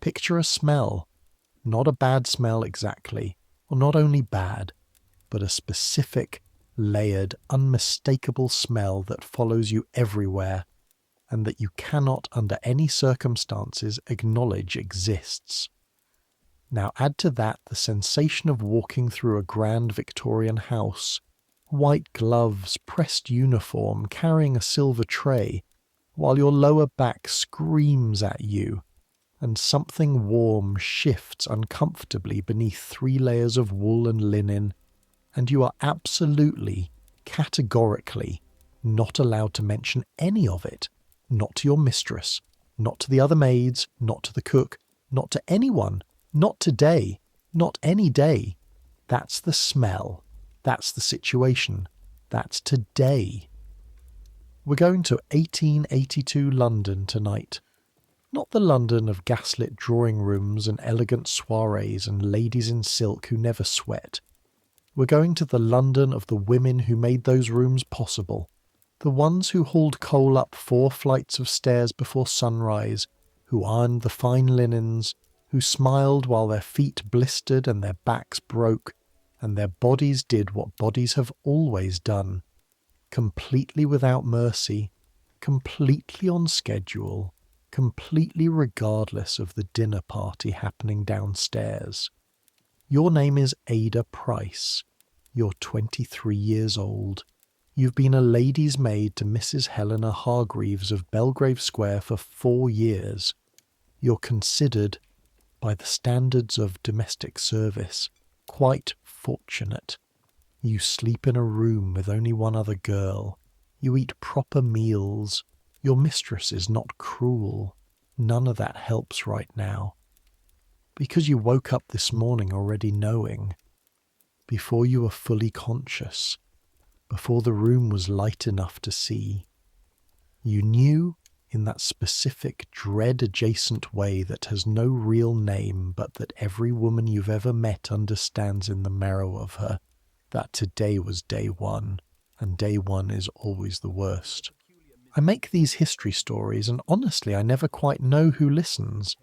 Picture a smell, not a bad smell exactly, or not only bad, but a specific, layered, unmistakable smell that follows you everywhere and that you cannot under any circumstances acknowledge exists. Now add to that the sensation of walking through a grand Victorian house, white gloves, pressed uniform, carrying a silver tray, while your lower back screams at you, and something warm shifts uncomfortably beneath 3 layers of wool and linen, and you are absolutely, categorically, not allowed to mention any of it. Not to your mistress, not to the other maids, not to the cook, not to anyone, not today, not any day. That's the smell. That's the situation. That's today. We're going to 1882 London tonight. Not the London of gaslit drawing rooms and elegant soirees and ladies in silk who never sweat. We're going to the London of the women who made those rooms possible. The ones who hauled coal up 4 flights of stairs before sunrise, who ironed the fine linens, who smiled while their feet blistered and their backs broke, and their bodies did what bodies have always done, completely without mercy, completely on schedule, completely regardless of the dinner party happening downstairs. Your name is Ada Price. You're 23 years old. You've been a lady's maid to Mrs. Helena Hargreaves of Belgrave Square for 4 years. You're considered, by the standards of domestic service, quite fortunate. You sleep in a room with only one other girl. You eat proper meals. Your mistress is not cruel. None of that helps right now. Because you woke up this morning already knowing, before you were fully conscious, before the room was light enough to see, you knew in that specific dread-adjacent way that has no real name but that every woman you've ever met understands in the marrow of her, that today was day 1, and day 1 is always the worst. I make these history stories, and honestly I never quite know who listens,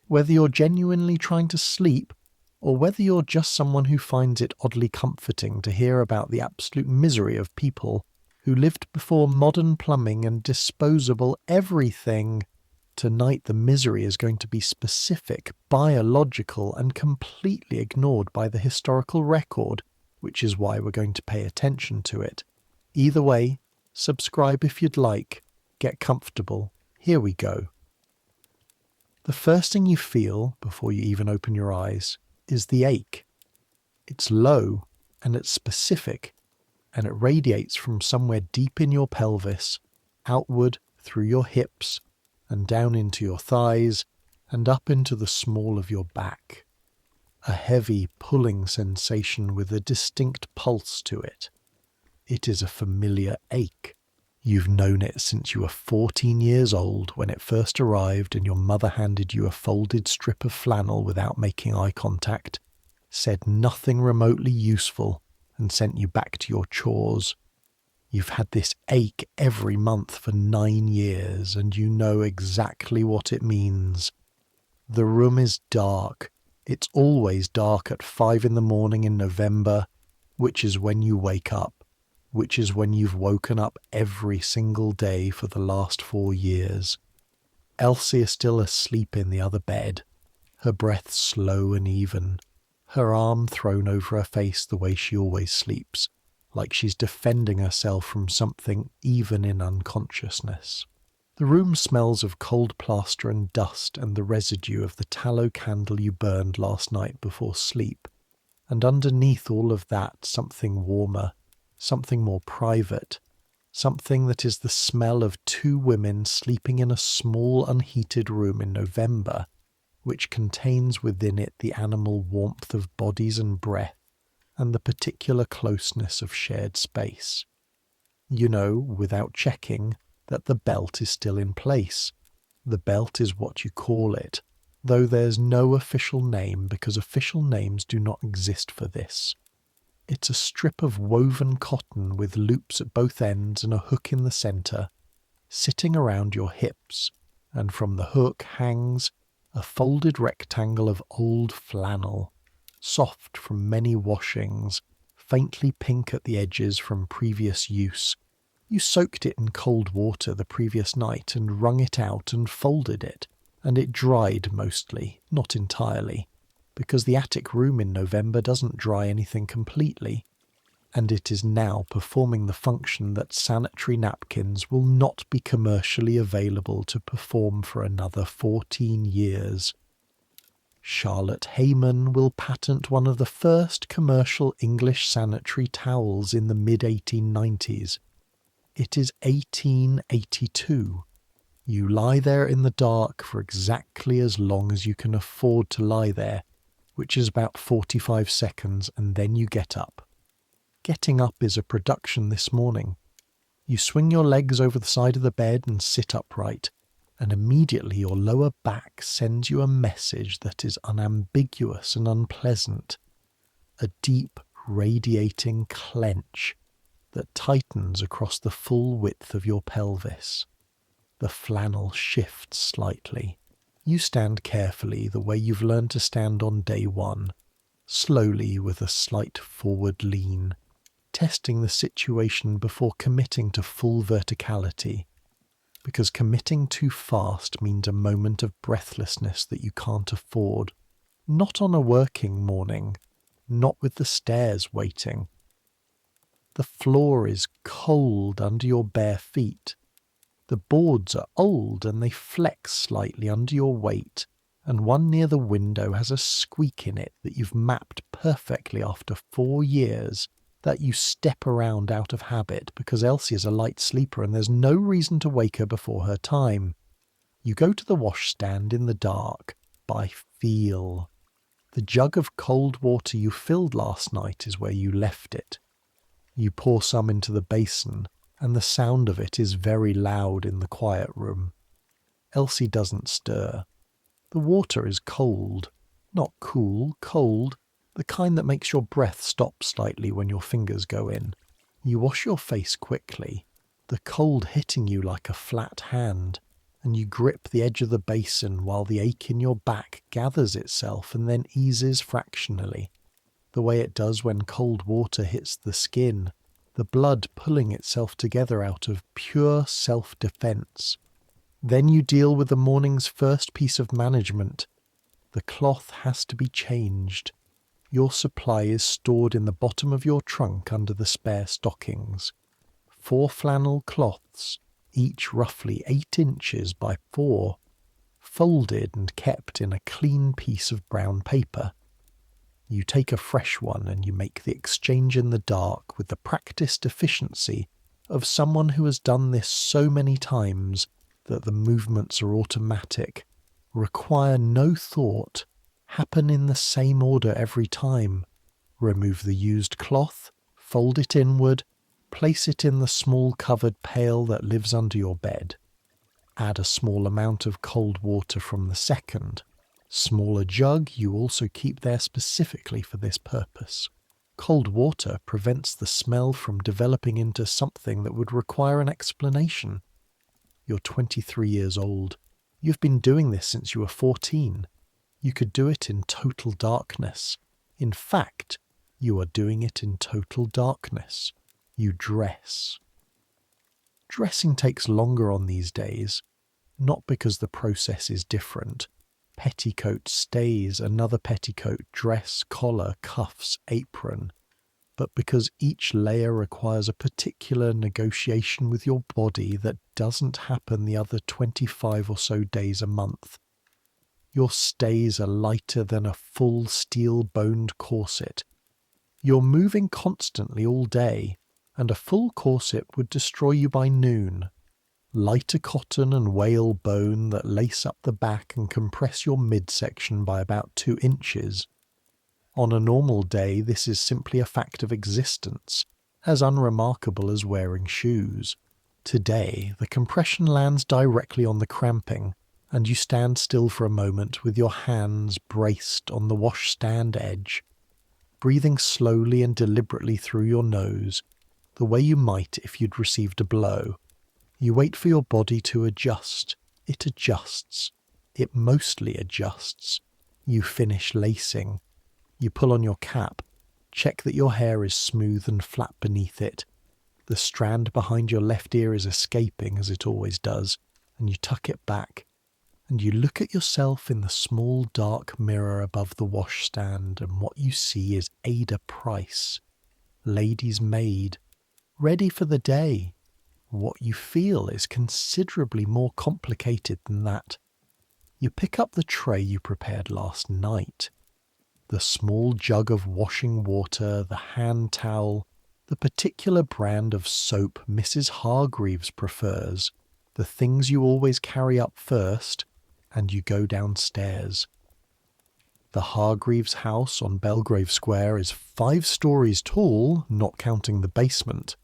whether you're genuinely trying to sleep, or whether you're just someone who finds it oddly comforting to hear about the absolute misery of people who lived before modern plumbing and disposable everything. Tonight the misery is going to be specific, biological, and completely ignored by the historical record, which is why we're going to pay attention to it. Either way, subscribe if you'd like. Get comfortable. Here we go. The first thing you feel, before you even open your eyes, is the ache. It's low, and it's specific, and it radiates from somewhere deep in your pelvis, outward through your hips, and down into your thighs, and up into the small of your back. A heavy, pulling sensation with a distinct pulse to it. It is a familiar ache. You've known it since you were 14 years old when it first arrived and your mother handed you a folded strip of flannel without making eye contact, said nothing remotely useful, and sent you back to your chores. You've had this ache every month for 9 years, and you know exactly what it means. The room is dark. It's always dark at 5 in the morning in November, which is when you wake up, which is when you've woken up every single day for the last 4 years. Elsie is still asleep in the other bed, her breath slow and even, her arm thrown over her face the way she always sleeps, like she's defending herself from something even in unconsciousness. The room smells of cold plaster and dust and the residue of the tallow candle you burned last night before sleep, and underneath all of that something warmer, something more private, something that is the smell of 2 women sleeping in a small unheated room in November, which contains within it the animal warmth of bodies and breath, and the particular closeness of shared space. You know, without checking, that the belt is still in place. The belt is what you call it, though there's no official name because official names do not exist for this. It's a strip of woven cotton with loops at both ends and a hook in the centre, sitting around your hips, and from the hook hangs, a folded rectangle of old flannel, soft from many washings, faintly pink at the edges from previous use. You soaked it in cold water the previous night and wrung it out and folded it, and it dried mostly, not entirely, because the attic room in November doesn't dry anything completely, and it is now performing the function that sanitary napkins will not be commercially available to perform for another 14 years. Charlotte Hayman will patent one of the first commercial English sanitary towels in the mid-1890s. It is 1882. You lie there in the dark for exactly as long as you can afford to lie there, which is about 45 seconds, and then you get up. Getting up is a production this morning. You swing your legs over the side of the bed and sit upright, and immediately your lower back sends you a message that is unambiguous and unpleasant. A deep, radiating clench that tightens across the full width of your pelvis. The flannel shifts slightly. You stand carefully the way you've learned to stand on day one, slowly with a slight forward lean, testing the situation before committing to full verticality, because committing too fast means a moment of breathlessness that you can't afford. Not on a working morning, not with the stairs waiting. The floor is cold under your bare feet. The boards are old and they flex slightly under your weight, and one near the window has a squeak in it that you've mapped perfectly after 4 years, that you step around out of habit because Elsie is a light sleeper and there's no reason to wake her before her time. You go to the washstand in the dark by feel. The jug of cold water you filled last night is where you left it. You pour some into the basin, and the sound of it is very loud in the quiet room. Elsie doesn't stir. The water is cold. Not cool, cold. The kind that makes your breath stop slightly when your fingers go in. You wash your face quickly, the cold hitting you like a flat hand, and you grip the edge of the basin while the ache in your back gathers itself and then eases fractionally, the way it does when cold water hits the skin, the blood pulling itself together out of pure self-defense. Then you deal with the morning's first piece of management. The cloth has to be changed. Your supply is stored in the bottom of your trunk under the spare stockings. 4 flannel cloths, each roughly 8 inches by 4, folded and kept in a clean piece of brown paper. You take a fresh one and you make the exchange in the dark with the practiced efficiency of someone who has done this so many times that the movements are automatic, require no thought, happen in the same order every time. Remove the used cloth, fold it inward, place it in the small covered pail that lives under your bed. Add a small amount of cold water from the second. Smaller jug you also keep there specifically for this purpose. Cold water prevents the smell from developing into something that would require an explanation. You're 23 years old. You've been doing this since you were 14. You could do it in total darkness. In fact, you are doing it in total darkness. You dress. Dressing takes longer on these days, not because the process is different. Petticoat stays, another petticoat, dress, collar, cuffs, apron, but because each layer requires a particular negotiation with your body that doesn't happen the other 25 or so days a month. Your stays are lighter than a full steel-boned corset. You're moving constantly all day, and a full corset would destroy you by noon. Lighter cotton and whale bone that lace up the back and compress your midsection by about 2 inches. On a normal day, this is simply a fact of existence, as unremarkable as wearing shoes. Today, the compression lands directly on the cramping, and you stand still for a moment with your hands braced on the washstand edge, breathing slowly and deliberately through your nose, the way you might if you'd received a blow. You wait for your body to adjust. It adjusts. It mostly adjusts. You finish lacing. You pull on your cap. Check that your hair is smooth and flat beneath it. The strand behind your left ear is escaping, as it always does, and you tuck it back. And you look at yourself in the small dark mirror above the washstand, and what you see is Ada Price, lady's maid, ready for the day. What you feel is considerably more complicated than that. You pick up the tray you prepared last night. The small jug of washing water, the hand towel, the particular brand of soap Mrs. Hargreaves prefers, the things you always carry up first, and you go downstairs. The Hargreaves house on Belgrave Square is 5 stories tall, not counting the basement.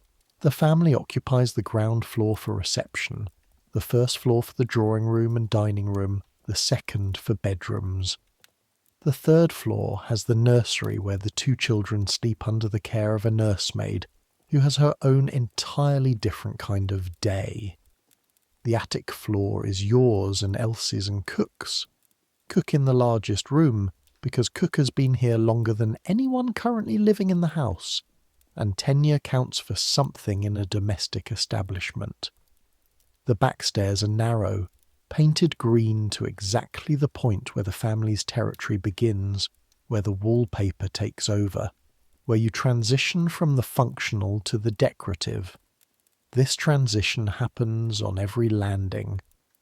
The family occupies the ground floor for reception, the first floor for the drawing room and dining room, the second for bedrooms. The third floor has the nursery where the 2 children sleep under the care of a nursemaid, who has her own entirely different kind of day. The attic floor is yours and Elsie's and Cook's. Cook in the largest room, because Cook has been here longer than anyone currently living in the house, and tenure counts for something in a domestic establishment. The back stairs are narrow, painted green to exactly the point where the family's territory begins, where the wallpaper takes over, where you transition from the functional to the decorative. This transition happens on every landing,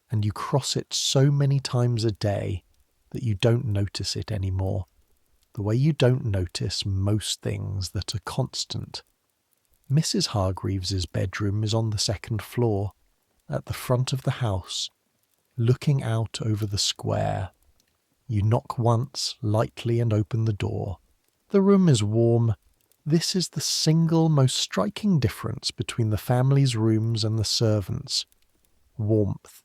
and you cross it so many times a day that you don't notice it anymore, the way you don't notice most things that are constant. Mrs. Hargreaves's bedroom is on the 2nd floor, at the front of the house, looking out over the square. You knock once, lightly, and open the door. The room is warm. This is the single most striking difference between the family's rooms and the servants'. Warmth.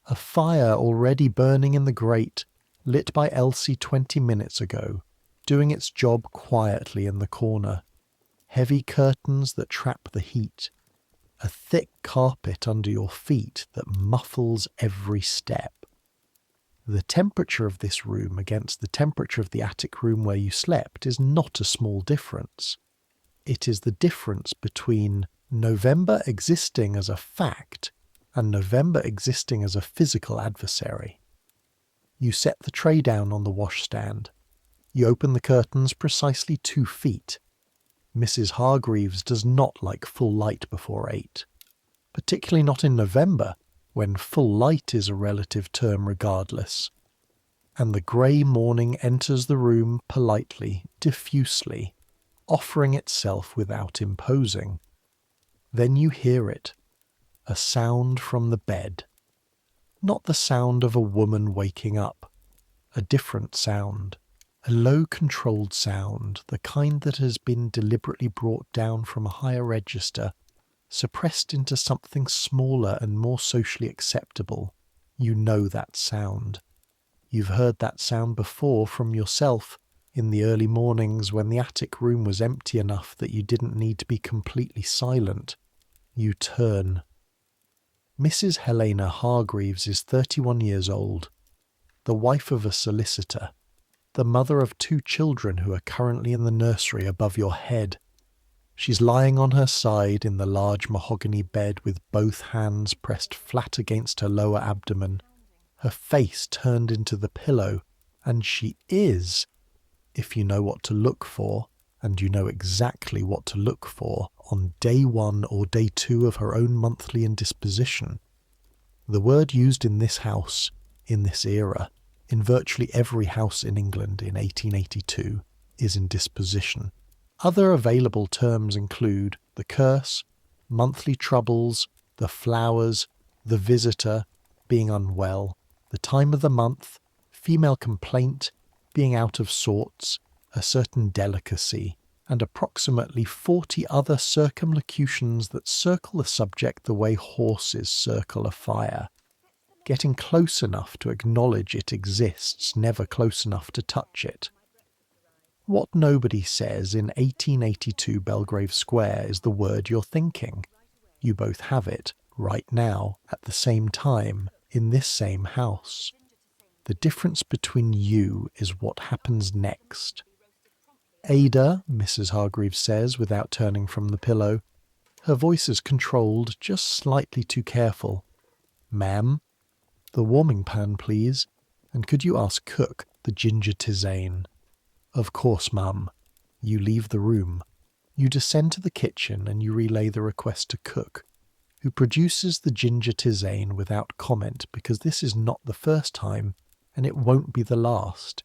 A fire already burning in the grate, lit by Elsie 20 minutes ago, doing its job quietly in the corner. Heavy curtains that trap the heat. A thick carpet under your feet that muffles every step. The temperature of this room against the temperature of the attic room where you slept is not a small difference. It is the difference between November existing as a fact and November existing as a physical adversary. You set the tray down on the washstand. You open the curtains precisely 2 feet. Mrs. Hargreaves does not like full light before 8, particularly not in November, when full light is a relative term regardless. And the grey morning enters the room politely, diffusely, offering itself without imposing. Then you hear it, a sound from the bed. Not the sound of a woman waking up, a different sound. A low controlled sound, the kind that has been deliberately brought down from a higher register, suppressed into something smaller and more socially acceptable. You know that sound. You've heard that sound before from yourself in the early mornings when the attic room was empty enough that you didn't need to be completely silent. You turn. Mrs. Helena Hargreaves is 31 years old, the wife of a solicitor, the mother of 2 children who are currently in the nursery above your head. She's lying on her side in the large mahogany bed with both hands pressed flat against her lower abdomen, her face turned into the pillow, and she is, if you know what to look for, and you know exactly what to look for, on day 1 or day 2 of her own monthly indisposition. The word used in this house, in this era, in virtually every house in England in 1882, is indisposition. Other available terms include the curse, monthly troubles, the flowers, the visitor, being unwell, the time of the month, female complaint, being out of sorts, a certain delicacy, and approximately 40 other circumlocutions that circle the subject the way horses circle a fire. Getting close enough to acknowledge it exists, never close enough to touch it. What nobody says in 1882 Belgrave Square is the word you're thinking. You both have it, right now, at the same time, in this same house. The difference between you is what happens next. Ada, Mrs. Hargreaves says without turning from the pillow. Her voice is controlled, just slightly too careful. Ma'am? The warming pan, please. And could you ask cook the ginger tisane? Of course, mum. You leave the room. You descend to the kitchen and you relay the request to cook, who produces the ginger tisane without comment because this is not the first time and it won't be the last.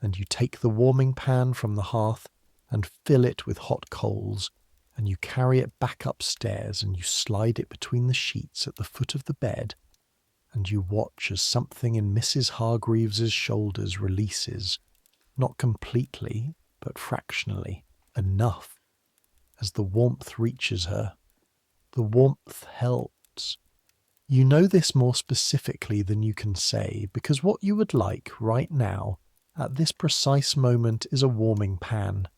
And you take the warming pan from the hearth and fill it with hot coals, and you carry it back upstairs and you slide it between the sheets at the foot of the bed, and you watch as something in Mrs. Hargreaves's shoulders releases, not completely, but fractionally, enough. As the warmth reaches her, the warmth helps. You know this more specifically than you can say, because what you would like right now, at this precise moment, is a warming pan,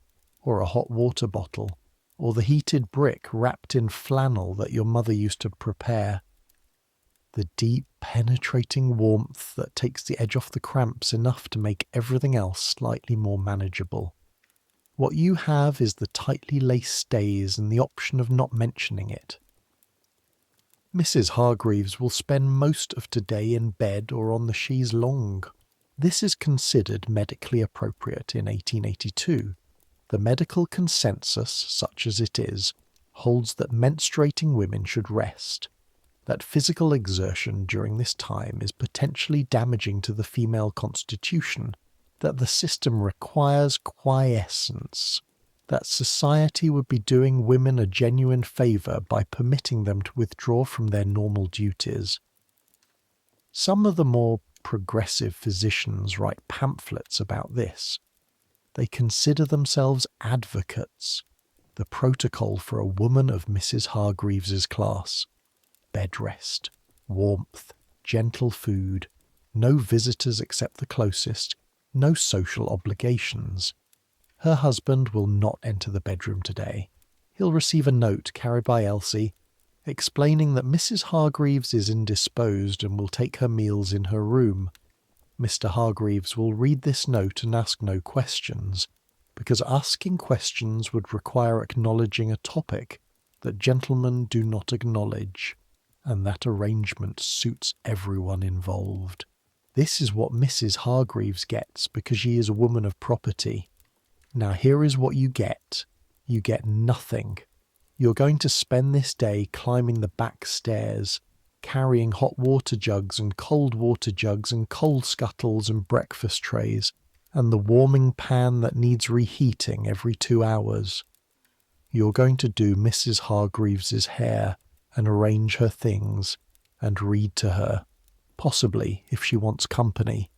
or a hot water bottle, or the heated brick wrapped in flannel that your mother used to prepare. The deep, penetrating warmth that takes the edge off the cramps enough to make everything else slightly more manageable. What you have is the tightly laced stays and the option of not mentioning it. Mrs. Hargreaves will spend most of today in bed or on the chaise longue. This is considered medically appropriate in 1882. The medical consensus, such as it is, holds that menstruating women should rest, that physical exertion during this time is potentially damaging to the female constitution, that the system requires quiescence, that society would be doing women a genuine favour by permitting them to withdraw from their normal duties. Some of the more progressive physicians write pamphlets about this. They consider themselves advocates, the protocol for a woman of Mrs. Hargreaves's class. Bed rest, warmth, gentle food, no visitors except the closest, no social obligations. Her husband will not enter the bedroom today. He'll receive a note carried by Elsie, explaining that Mrs. Hargreaves is indisposed and will take her meals in her room. Mr. Hargreaves will read this note and ask no questions, because asking questions would require acknowledging a topic that gentlemen do not acknowledge, and that arrangement suits everyone involved. This is what Mrs. Hargreaves gets because she is a woman of property. Now here is what you get. You get nothing. You're going to spend this day climbing the back stairs, carrying hot water jugs and cold water jugs and coal scuttles and breakfast trays, and the warming pan that needs reheating every 2 hours. You're going to do Mrs. Hargreaves's hair and arrange her things and read to her, possibly if she wants company,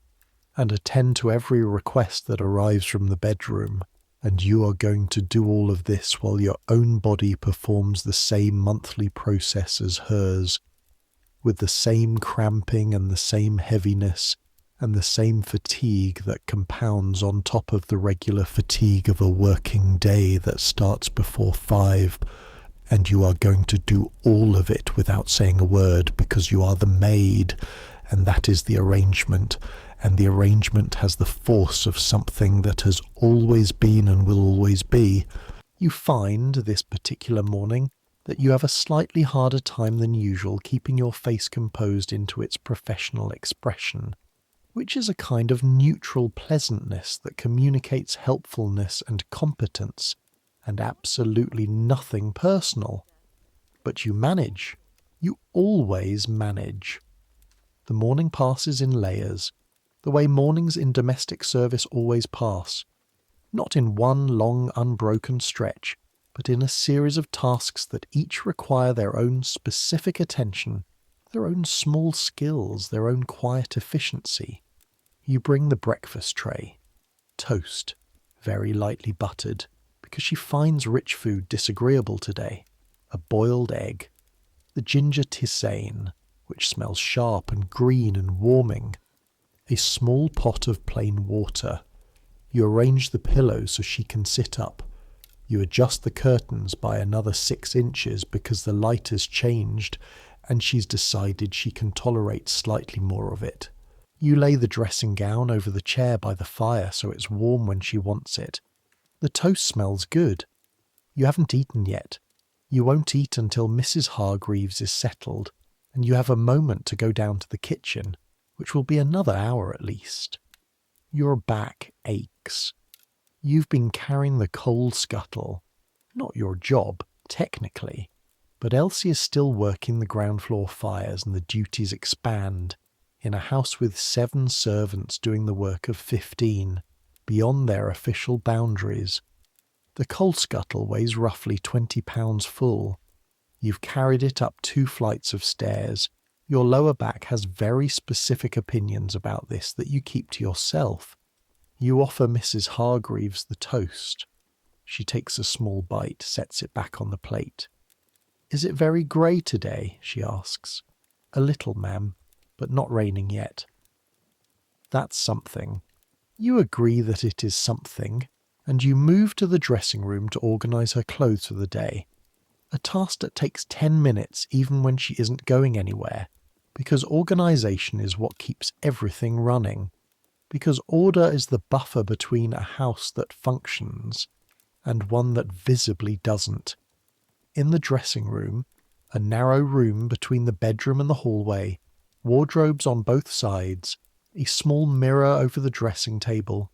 and attend to every request that arrives from the bedroom. And you are going to do all of this while your own body performs the same monthly process as hers, with the same cramping and the same heaviness and the same fatigue that compounds on top of the regular fatigue of a working day that starts before 5, and you are going to do all of it without saying a word because you are the maid, and that is the arrangement, and the arrangement has the force of something that has always been and will always be. You find, this particular morning, that you have a slightly harder time than usual keeping your face composed into its professional expression, which is a kind of neutral pleasantness that communicates helpfulness and competence, and absolutely nothing personal. But you manage. You always manage. The morning passes in layers, the way mornings in domestic service always pass, not in one long unbroken stretch, but in a series of tasks that each require their own specific attention, their own small skills, their own quiet efficiency. You bring the breakfast tray, toast, very lightly buttered, because she finds rich food disagreeable today, a boiled egg, the ginger tisane, which smells sharp and green and warming, a small pot of plain water. You arrange the pillow so she can sit up. You adjust the curtains by another 6 inches because the light has changed and she's decided she can tolerate slightly more of it. You lay the dressing gown over the chair by the fire so it's warm when she wants it. The toast smells good. You haven't eaten yet. You won't eat until Mrs. Hargreaves is settled, and you have a moment to go down to the kitchen, which will be another hour at least. Your back aches. You've been carrying the coal scuttle. Not your job, technically, but Elsie is still working the ground floor fires and the duties expand in a house with 7 servants doing the work of 15, beyond their official boundaries. The coal scuttle weighs roughly 20 pounds full. You've carried it up 2 flights of stairs. Your lower back has very specific opinions about this that you keep to yourself. You offer Mrs. Hargreaves the toast. She takes a small bite, sets it back on the plate. "Is it very grey today?" she asks. "A little, ma'am, but not raining yet." That's something. You agree that it is something, and you move to the dressing room to organise her clothes for the day. A task that takes 10 minutes even when she isn't going anywhere, because organisation is what keeps everything running, because order is the buffer between a house that functions and one that visibly doesn't. In the dressing room, a narrow room between the bedroom and the hallway, wardrobes on both sides, a small mirror over the dressing table,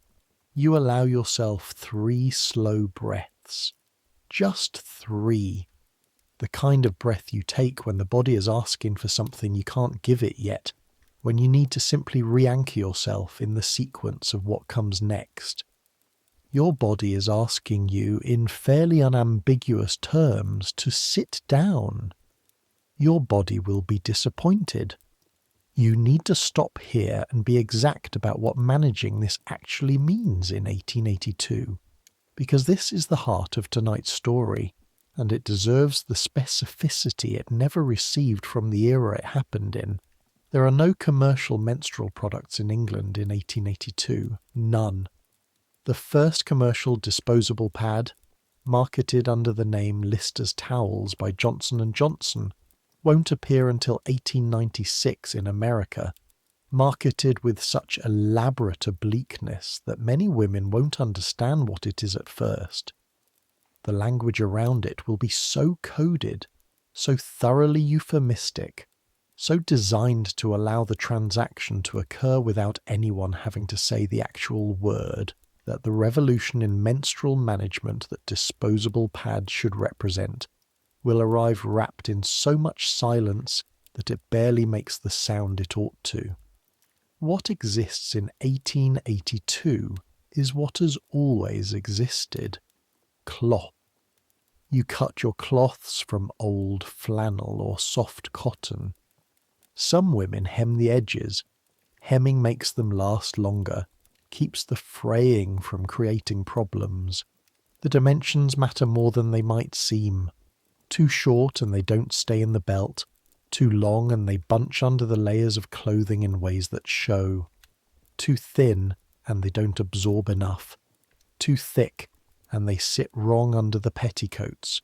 you allow yourself 3 slow breaths. Just 3. The kind of breath you take when the body is asking for something you can't give it yet, when you need to simply re-anchor yourself in the sequence of what comes next. Your body is asking you in fairly unambiguous terms to sit down. Your body will be disappointed. You need to stop here and be exact about what managing this actually means in 1882, because this is the heart of tonight's story, and it deserves the specificity it never received from the era it happened in. There are no commercial menstrual products in England in 1882, none. The first commercial disposable pad, marketed under the name Lister's Towels by Johnson & Johnson, won't appear until 1896 in America, marketed with such elaborate obliqueness that many women won't understand what it is at first. The language around it will be so coded, so thoroughly euphemistic, so designed to allow the transaction to occur without anyone having to say the actual word, that the revolution in menstrual management that disposable pads should represent will arrive wrapped in so much silence that it barely makes the sound it ought to. What exists in 1882 is what has always existed. Cloth. You cut your cloths from old flannel or soft cotton. Some women hem the edges. Hemming makes them last longer, keeps the fraying from creating problems. The dimensions matter more than they might seem. Too short and they don't stay in the belt. Too long and they bunch under the layers of clothing in ways that show. Too thin and they don't absorb enough. Too thick and they sit wrong under the petticoats.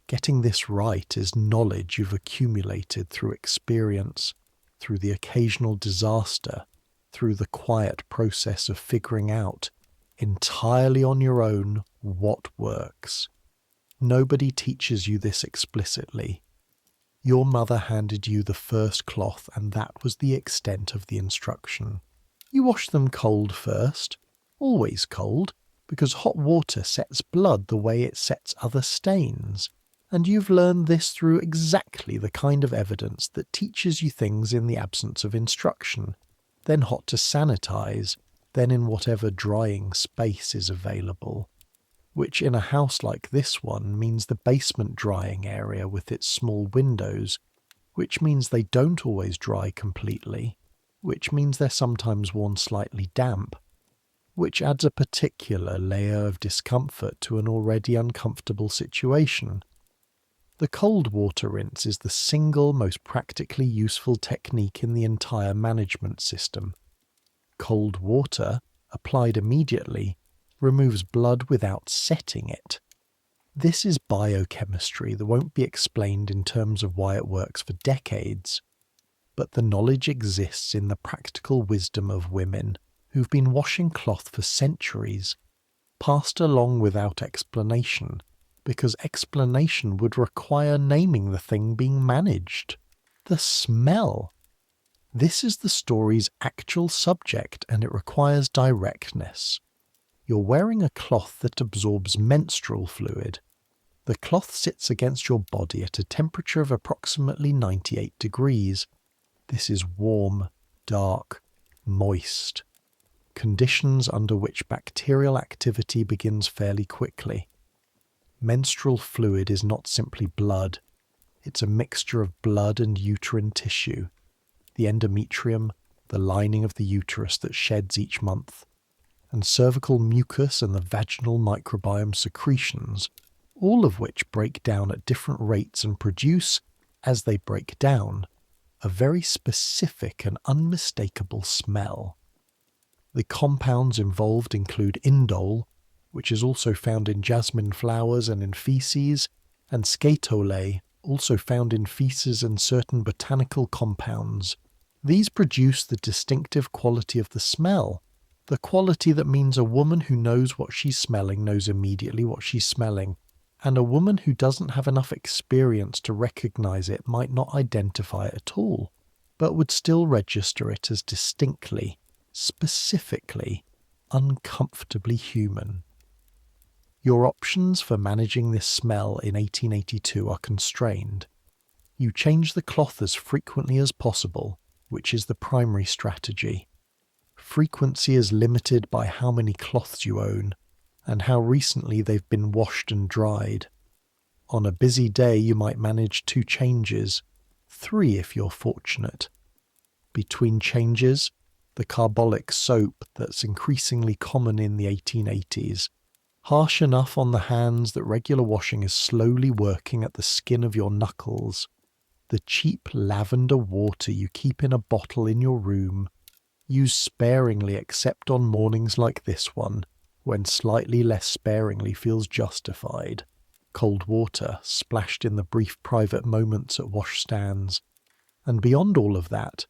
Getting this right is knowledge you've accumulated through experience, through the occasional disaster, through the quiet process of figuring out, entirely on your own, what works. Nobody teaches you this explicitly. Your mother handed you the first cloth, and that was the extent of the instruction. You wash them cold first, always cold, because hot water sets blood the way it sets other stains, and you've learned this through exactly the kind of evidence that teaches you things in the absence of instruction, then hot to sanitize, then in whatever drying space is available, which in a house like this one means the basement drying area with its small windows, which means they don't always dry completely, which means they're sometimes worn slightly damp, which adds a particular layer of discomfort to an already uncomfortable situation. The cold water rinse is the single most practically useful technique in the entire management system. Cold water, applied immediately, removes blood without setting it. This is biochemistry that won't be explained in terms of why it works for decades. but the knowledge exists in the practical wisdom of women who've been washing cloth for centuries, passed along without explanation, because explanation would require naming the thing being managed. The smell. This is the story's actual subject, and it requires directness. You're wearing a cloth that absorbs menstrual fluid. The cloth sits against your body at a temperature of approximately 98 degrees. This is warm, dark, moist. Conditions under which bacterial activity begins fairly quickly. Menstrual fluid is not simply blood. It's a mixture of blood and uterine tissue. The endometrium, the lining of the uterus that sheds each month, and cervical mucus and the vaginal microbiome secretions, all of which break down at different rates and produce, as they break down, a very specific and unmistakable smell. The compounds involved include indole, which is also found in jasmine flowers and in feces, and scatole, also found in feces and certain botanical compounds. These produce the distinctive quality of the smell, the quality that means a woman who knows what she's smelling knows immediately what she's smelling, and a woman who doesn't have enough experience to recognize it might not identify it at all, but would still register it as distinctly, specifically, uncomfortably human. Your options for managing this smell in 1882 are constrained. You change the cloth as frequently as possible, which is the primary strategy. Frequency is limited by how many cloths you own, and how recently they've been washed and dried. On a busy day you might manage 2 changes, 3 if you're fortunate. Between changes, the carbolic soap that's increasingly common in the 1880s, harsh enough on the hands that regular washing is slowly working at the skin of your knuckles. The cheap lavender water you keep in a bottle in your room, use sparingly except on mornings like this one, when slightly less sparingly feels justified. Cold water splashed in the brief private moments at washstands. And beyond all of that,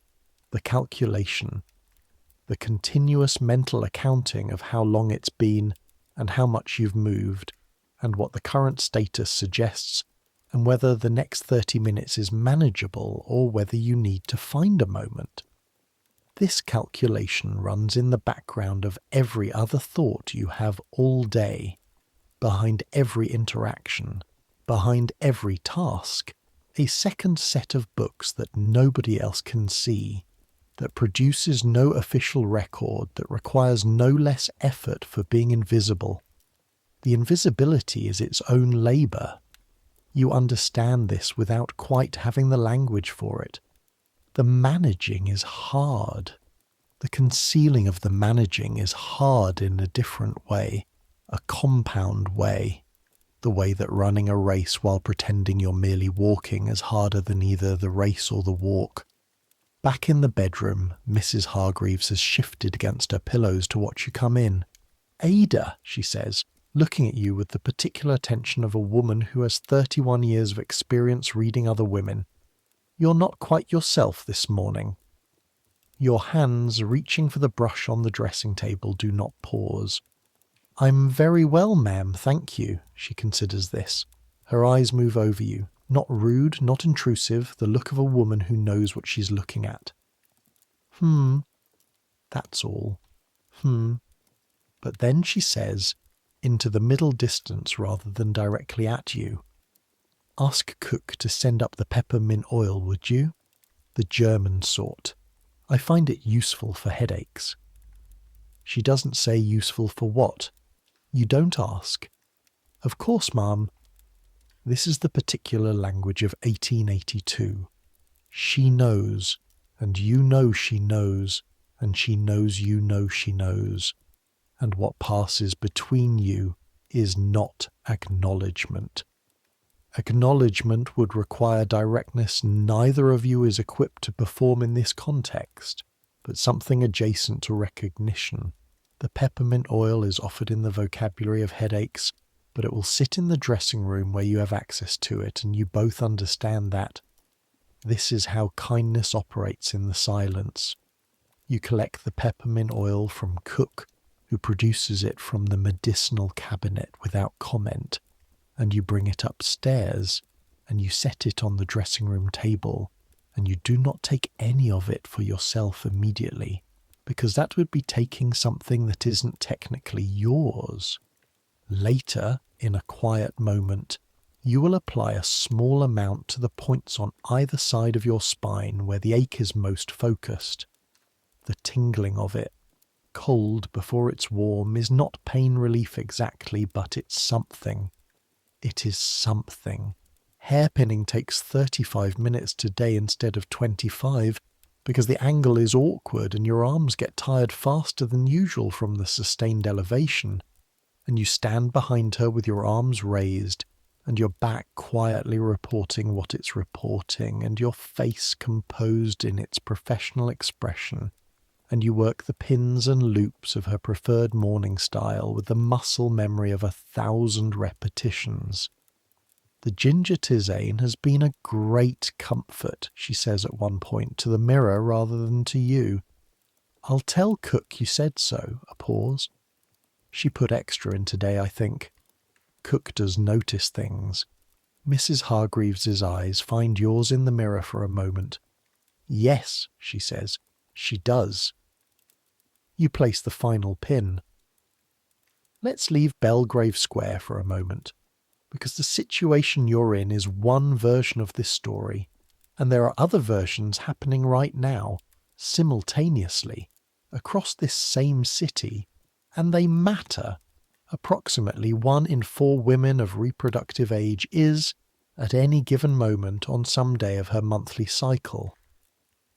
the calculation, the continuous mental accounting of how long it's been and how much you've moved, and what the current status suggests, and whether the next 30 minutes is manageable or whether you need to find a moment. This calculation runs in the background of every other thought you have all day, behind every interaction, behind every task, a second set of books that nobody else can see, that produces no official record, that requires no less effort for being invisible. The invisibility is its own labour. You understand this without quite having the language for it. The managing is hard. The concealing of the managing is hard in a different way, a compound way, the way that running a race while pretending you're merely walking is harder than either the race or the walk. Back in the bedroom, Mrs. Hargreaves has shifted against her pillows to watch you come in. "Ada," she says, looking at you with the particular attention of a woman who has 31 years of experience reading other women. "You're not quite yourself this morning." Your hands reaching for the brush on the dressing table do not pause. "I'm very well, ma'am, thank you." She considers this. Her eyes move over you. Not rude, not intrusive, the look of a woman who knows what she's looking at. That's all. But then she says, into the middle distance rather than directly at you, "Ask cook to send up the peppermint oil, would you? The German sort. I find it useful for headaches." She doesn't say useful for what. You don't ask. "Of course, ma'am." This is the particular language of 1882. She knows, and you know she knows, and she knows you know she knows. And what passes between you is not acknowledgement. Acknowledgement would require directness neither of you is equipped to perform in this context, but something adjacent to recognition. The peppermint oil is offered in the vocabulary of headaches, but it will sit in the dressing room where you have access to it, and you both understand that. This is how kindness operates in the silence. You collect the peppermint oil from Cook, who produces it from the medicinal cabinet without comment, and you bring it upstairs, and you set it on the dressing room table, and you do not take any of it for yourself immediately, because that would be taking something that isn't technically yours. Later, in a quiet moment, you will apply a small amount to the points on either side of your spine where the ache is most focused. The tingling of it, cold before it's warm, is not pain relief exactly, but it's something. It is something. Hairpinning takes 35 minutes today instead of 25 because the angle is awkward and your arms get tired faster than usual from the sustained elevation, and you stand behind her with your arms raised and your back quietly reporting what it's reporting and your face composed in its professional expression, and you work the pins and loops of her preferred morning style with the muscle memory of 1,000 repetitions. The ginger tisane has been a great comfort, she says at one point, to the mirror rather than to you. I'll tell Cook you said so. A pause. She put extra in today, I think. Cook does notice things. Mrs. Hargreaves's eyes find yours in the mirror for a moment. Yes, she says, she does. You place the final pin. Let's leave Belgrave Square for a moment, because the situation you're in is one version of this story, and there are other versions happening right now, simultaneously, across this same city, and they matter. Approximately 1 in 4 women of reproductive age is, at any given moment, on some day of her monthly cycle.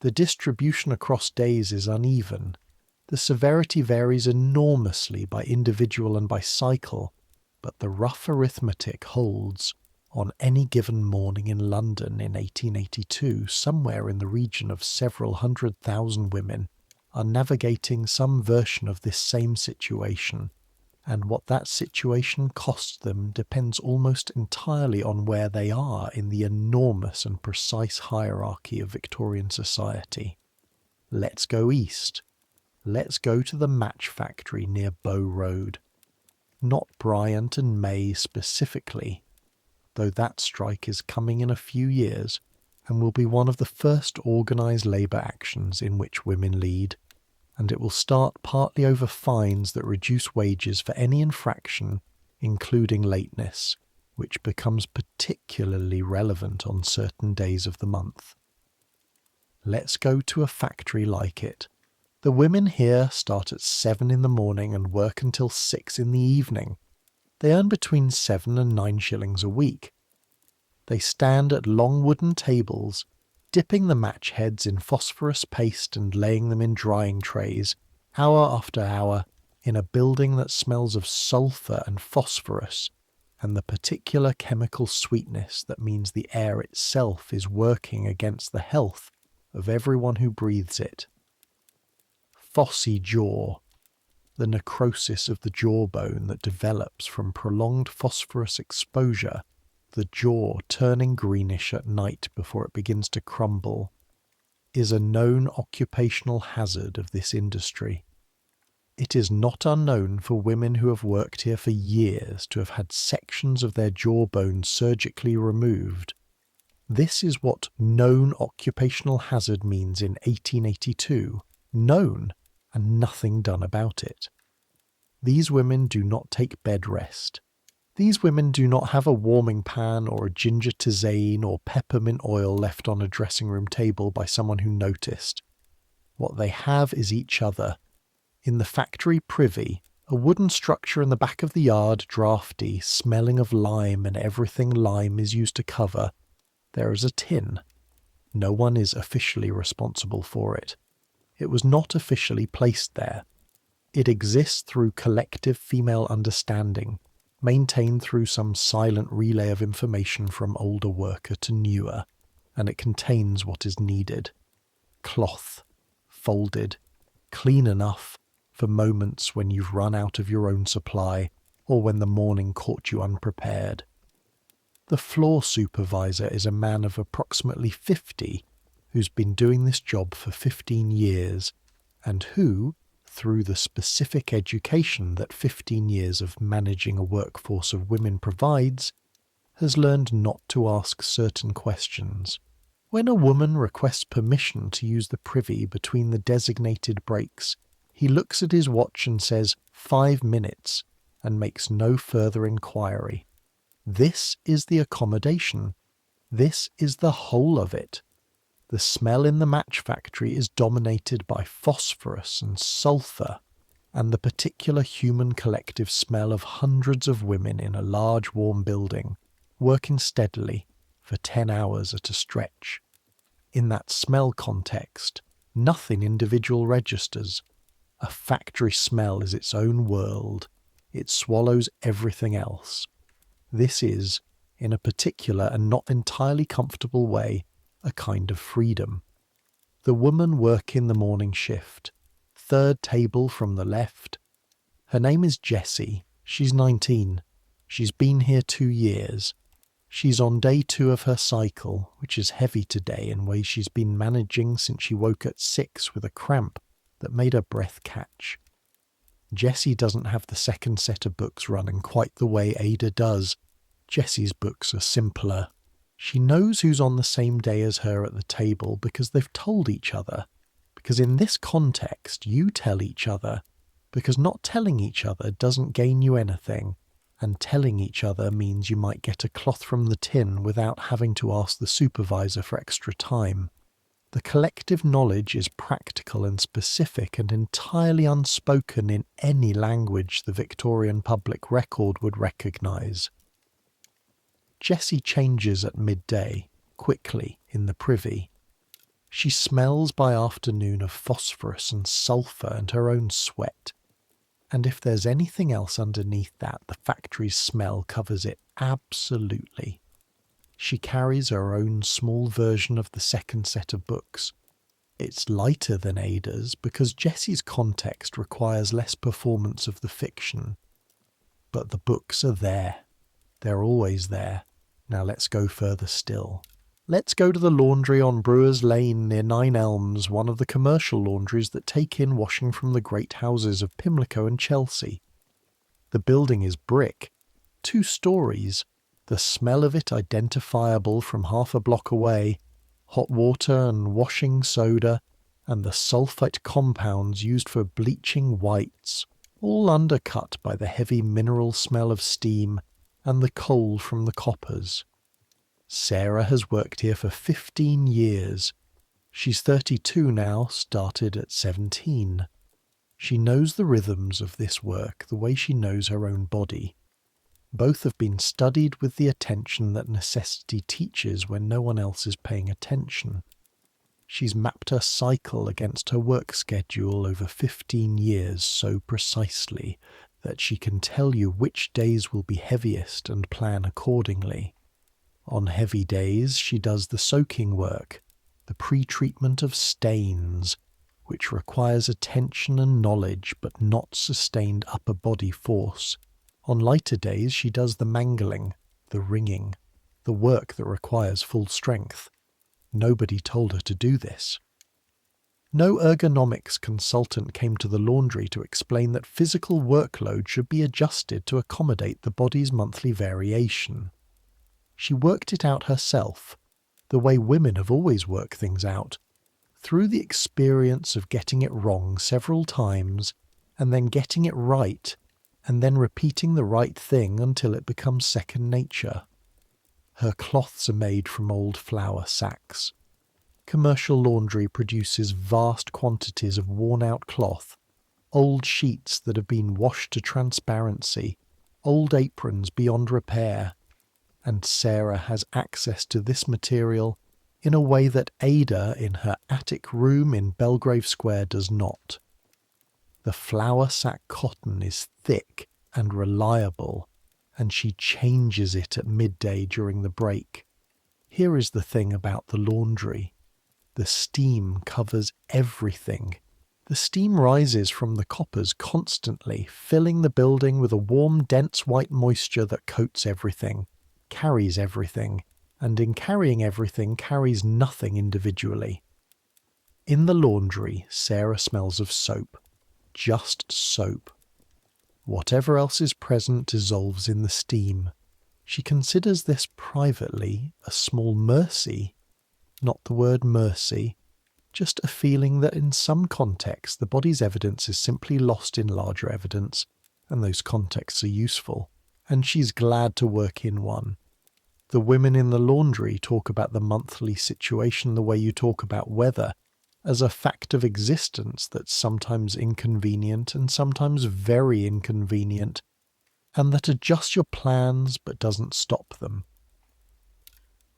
The distribution across days is uneven. The severity varies enormously by individual and by cycle, but the rough arithmetic holds. On any given morning in London in 1882, somewhere in the region of several 100,000 women are navigating some version of this same situation, and what that situation costs them depends almost entirely on where they are in the enormous and precise hierarchy of Victorian society. Let's go east. Let's go to the match factory near Bow Road. Not Bryant and May specifically, though that strike is coming in a few years and will be one of the first organised labour actions in which women lead, and it will start partly over fines that reduce wages for any infraction, including lateness, which becomes particularly relevant on certain days of the month. Let's go to a factory like it. The women here start at 7 in the morning and work until 6 in the evening. They earn between 7 and 9 shillings a week. They stand at long wooden tables, dipping the match heads in phosphorus paste and laying them in drying trays, hour after hour, in a building that smells of sulphur and phosphorus, and the particular chemical sweetness that means the air itself is working against the health of everyone who breathes it. Phossy jaw, the necrosis of the jawbone that develops from prolonged phosphorus exposure, the jaw turning greenish at night before it begins to crumble, is a known occupational hazard of this industry. It is not unknown for women who have worked here for years to have had sections of their jawbone surgically removed. This is what known occupational hazard means in 1882. Known, and nothing done about it. These women do not take bed rest. These women do not have a warming pan or a ginger tisane or peppermint oil left on a dressing room table by someone who noticed. What they have is each other. In the factory privy, a wooden structure in the back of the yard, draughty, smelling of lime and everything lime is used to cover, there is a tin. No one is officially responsible for it. It was not officially placed there. It exists through collective female understanding, maintained through some silent relay of information from older worker to newer, and it contains what is needed. Cloth, folded, clean enough for moments when you've run out of your own supply or when the morning caught you unprepared. The floor supervisor is a man of approximately 50 who's been doing this job for 15 years and who, through the specific education that 15 years of managing a workforce of women provides, has learned not to ask certain questions. When a woman requests permission to use the privy between the designated breaks, he looks at his watch and says 5 minutes and makes no further inquiry. This is the accommodation. This is the whole of it. The smell in the match factory is dominated by phosphorus and sulphur, and the particular human collective smell of hundreds of women in a large warm building, working steadily for 10 hours at a stretch. In that smell context, nothing individual registers. A factory smell is its own world. It swallows everything else. This is, in a particular and not entirely comfortable way, a kind of freedom. The woman working the morning shift, third table from the left. Her name is Jessie. She's 19. She's been here 2 years. She's on day 2 of her cycle, which is heavy today in ways she's been managing since she woke at 6 with a cramp that made her breath catch. Jessie doesn't have the second set of books running quite the way Ada does. Jessie's books are simpler. She knows who's on the same day as her at the table because they've told each other. Because in this context, you tell each other. Because not telling each other doesn't gain you anything. And telling each other means you might get a cloth from the tin without having to ask the supervisor for extra time. The collective knowledge is practical and specific and entirely unspoken in any language the Victorian public record would recognise. Jessie changes at midday, quickly, in the privy. She smells by afternoon of phosphorus and sulphur and her own sweat. And if there's anything else underneath that, the factory's smell covers it absolutely. She carries her own small version of the second set of books. It's lighter than Ada's because Jessie's context requires less performance of the fiction. But the books are there. They're always there. Now let's go further still. Let's go to the laundry on Brewer's Lane near Nine Elms, one of the commercial laundries that take in washing from the great houses of Pimlico and Chelsea. The building is brick, 2 stories, the smell of it identifiable from half a block away, hot water and washing soda, and the sulphite compounds used for bleaching whites, all undercut by the heavy mineral smell of steam and the coal from the coppers. Sarah has worked here for 15 years. She's 32 now, started at 17. She knows the rhythms of this work the way she knows her own body. Both have been studied with the attention that necessity teaches when no one else is paying attention. She's mapped her cycle against her work schedule over 15 years so precisely that she can tell you which days will be heaviest and plan accordingly. On heavy days, she does the soaking work, the pre-treatment of stains, which requires attention and knowledge but not sustained upper body force. On lighter days, she does the mangling, the wringing, the work that requires full strength. Nobody told her to do this. No ergonomics consultant came to the laundry to explain that physical workload should be adjusted to accommodate the body's monthly variation. She worked it out herself, the way women have always worked things out, through the experience of getting it wrong several times, and then getting it right, and then repeating the right thing until it becomes second nature. Her cloths are made from old flour sacks. Commercial laundry produces vast quantities of worn-out cloth, old sheets that have been washed to transparency, old aprons beyond repair, and Sarah has access to this material in a way that Ada in her attic room in Belgrave Square does not. The flour sack cotton is thick and reliable, and she changes it at midday during the break. Here is the thing about the laundry. The steam covers everything. The steam rises from the coppers constantly, filling the building with a warm, dense white moisture that coats everything. carries everything, and in carrying everything carries nothing individually. In the laundry, Sarah smells of soap. Just soap. Whatever else is present dissolves in the steam. She considers this privately a small mercy, not the word mercy, just a feeling that in some contexts the body's evidence is simply lost in larger evidence, and those contexts are useful, and she's glad to work in one. The women in the laundry talk about the monthly situation the way you talk about weather, as a fact of existence that's sometimes inconvenient and sometimes very inconvenient, and that adjusts your plans but doesn't stop them.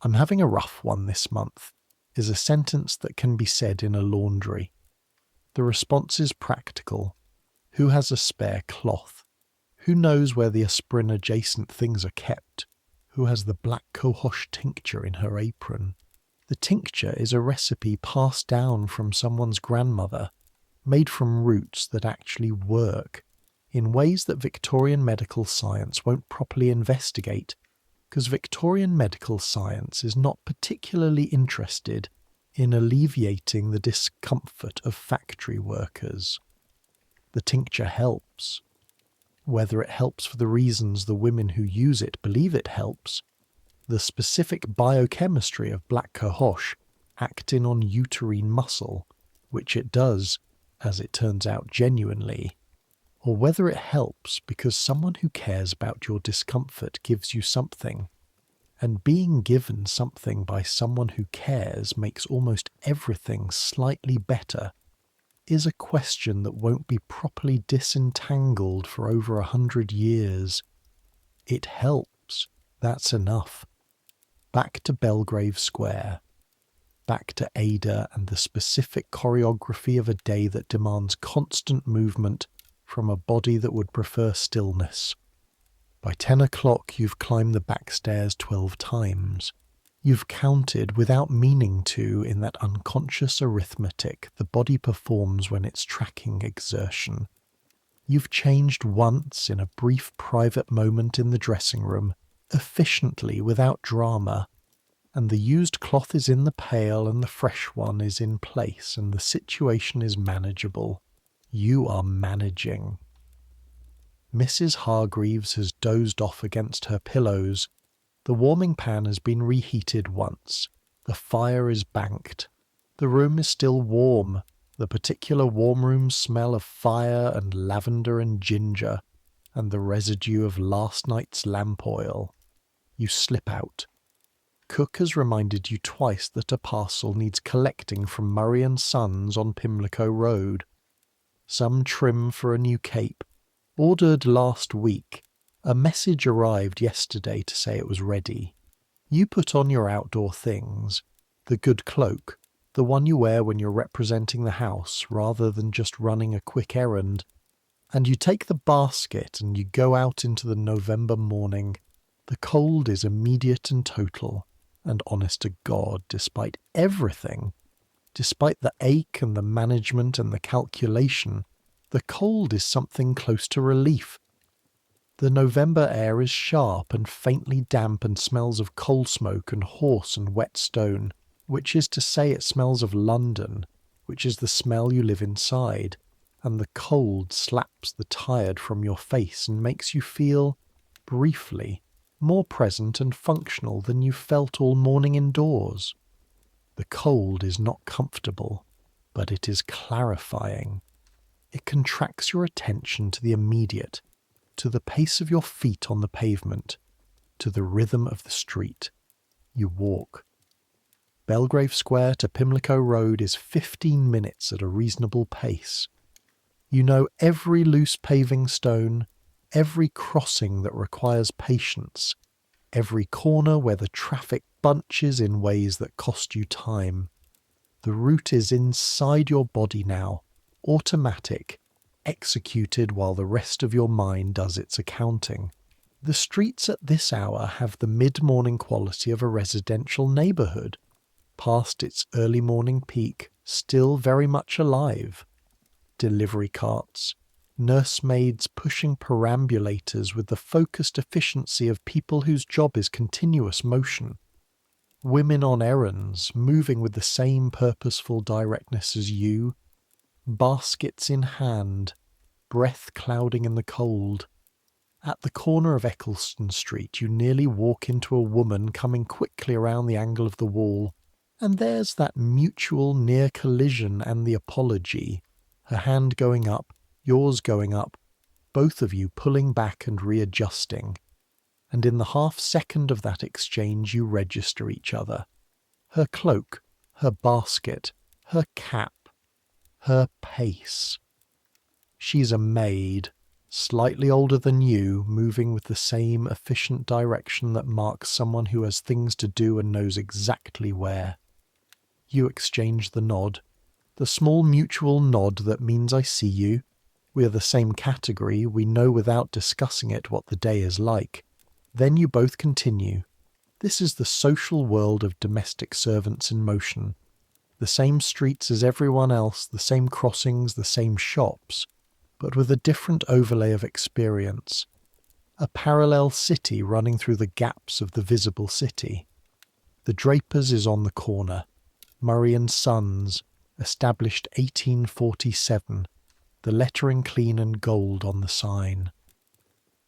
"I'm having a rough one this month," is a sentence that can be said in a laundry. The response is practical. Who has a spare cloth? Who knows where the aspirin adjacent things are kept? Who has the black cohosh tincture in her apron? The tincture is a recipe passed down from someone's grandmother, made from roots that actually work, in ways that Victorian medical science won't properly investigate, because Victorian medical science is not particularly interested in alleviating the discomfort of factory workers. The tincture helps. Whether it helps for the reasons the women who use it believe it helps, the specific biochemistry of black cohosh acting on uterine muscle, which it does, as it turns out genuinely, or whether it helps because someone who cares about your discomfort gives you something, and being given something by someone who cares makes almost everything slightly better, is a question that won't be properly disentangled for over 100 years. It helps. That's enough. Back to Belgrave Square. Back to Ada and the specific choreography of a day that demands constant movement from a body that would prefer stillness. By 10 o'clock you've climbed the back stairs 12 times. You've counted without meaning to in that unconscious arithmetic the body performs when it's tracking exertion. You've changed once in a brief private moment in the dressing room, efficiently without drama, and the used cloth is in the pail and the fresh one is in place and the situation is manageable. You are managing. Mrs. Hargreaves has dozed off against her pillows. The warming pan has been reheated once. The fire is banked. The room is still warm, the particular warm room smell of fire and lavender and ginger, and the residue of last night's lamp oil. You slip out. Cook has reminded you twice that a parcel needs collecting from Murray and Sons on Pimlico Road. Some trim for a new cape. Ordered last week. A message arrived yesterday to say it was ready. You put on your outdoor things. The good cloak, the one you wear when you're representing the house rather than just running a quick errand. And you take the basket and you go out into the November morning. The cold is immediate and total, and honest to God, despite everything, despite the ache and the management and the calculation, the cold is something close to relief. The November air is sharp and faintly damp and smells of coal smoke and horse and wet stone, which is to say it smells of London, which is the smell you live inside, and the cold slaps the tired from your face and makes you feel, briefly, more present and functional than you felt all morning indoors. The cold is not comfortable, but it is clarifying. It contracts your attention to the immediate, to the pace of your feet on the pavement, to the rhythm of the street. You walk. Belgrave Square to Pimlico Road is 15 minutes at a reasonable pace. You know every loose paving stone, every crossing that requires patience, every corner where the traffic bunches in ways that cost you time. The route is inside your body now, automatic, executed while the rest of your mind does its accounting. The streets at this hour have the mid-morning quality of a residential neighbourhood, past its early morning peak, still very much alive. Delivery carts, nursemaids pushing perambulators with the focused efficiency of people whose job is continuous motion, women on errands moving with the same purposeful directness as you, baskets in hand, breath clouding in the cold. At the corner of Eccleston Street, you nearly walk into a woman coming quickly around the angle of the wall, and there's that mutual near collision and the apology, her hand going up, yours going up, both of you pulling back and readjusting. And in the half-second of that exchange you register each other. Her cloak, her basket, her cap, her pace. She's a maid, slightly older than you, moving with the same efficient direction that marks someone who has things to do and knows exactly where. You exchange the nod, the small mutual nod that means I see you. We are the same category, we know without discussing it what the day is like. Then you both continue. This is the social world of domestic servants in motion. The same streets as everyone else, the same crossings, the same shops, but with a different overlay of experience. A parallel city running through the gaps of the visible city. The Drapers is on the corner. Murray and Sons, established 1847. The lettering clean and gold on the sign.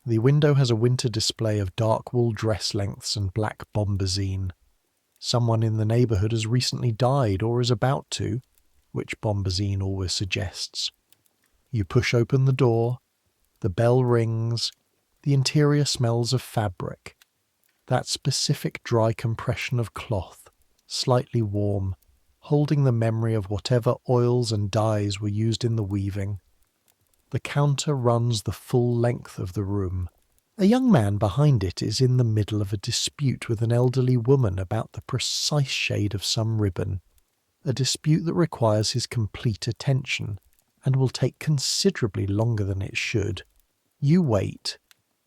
The window has a winter display of dark wool dress lengths and black bombazine. Someone in the neighbourhood has recently died or is about to, which bombazine always suggests. You push open the door, the bell rings, the interior smells of fabric. That specific dry compression of cloth, slightly warm, holding the memory of whatever oils and dyes were used in the weaving. The counter runs the full length of the room. A young man behind it is in the middle of a dispute with an elderly woman about the precise shade of some ribbon, a dispute that requires his complete attention and will take considerably longer than it should. You wait.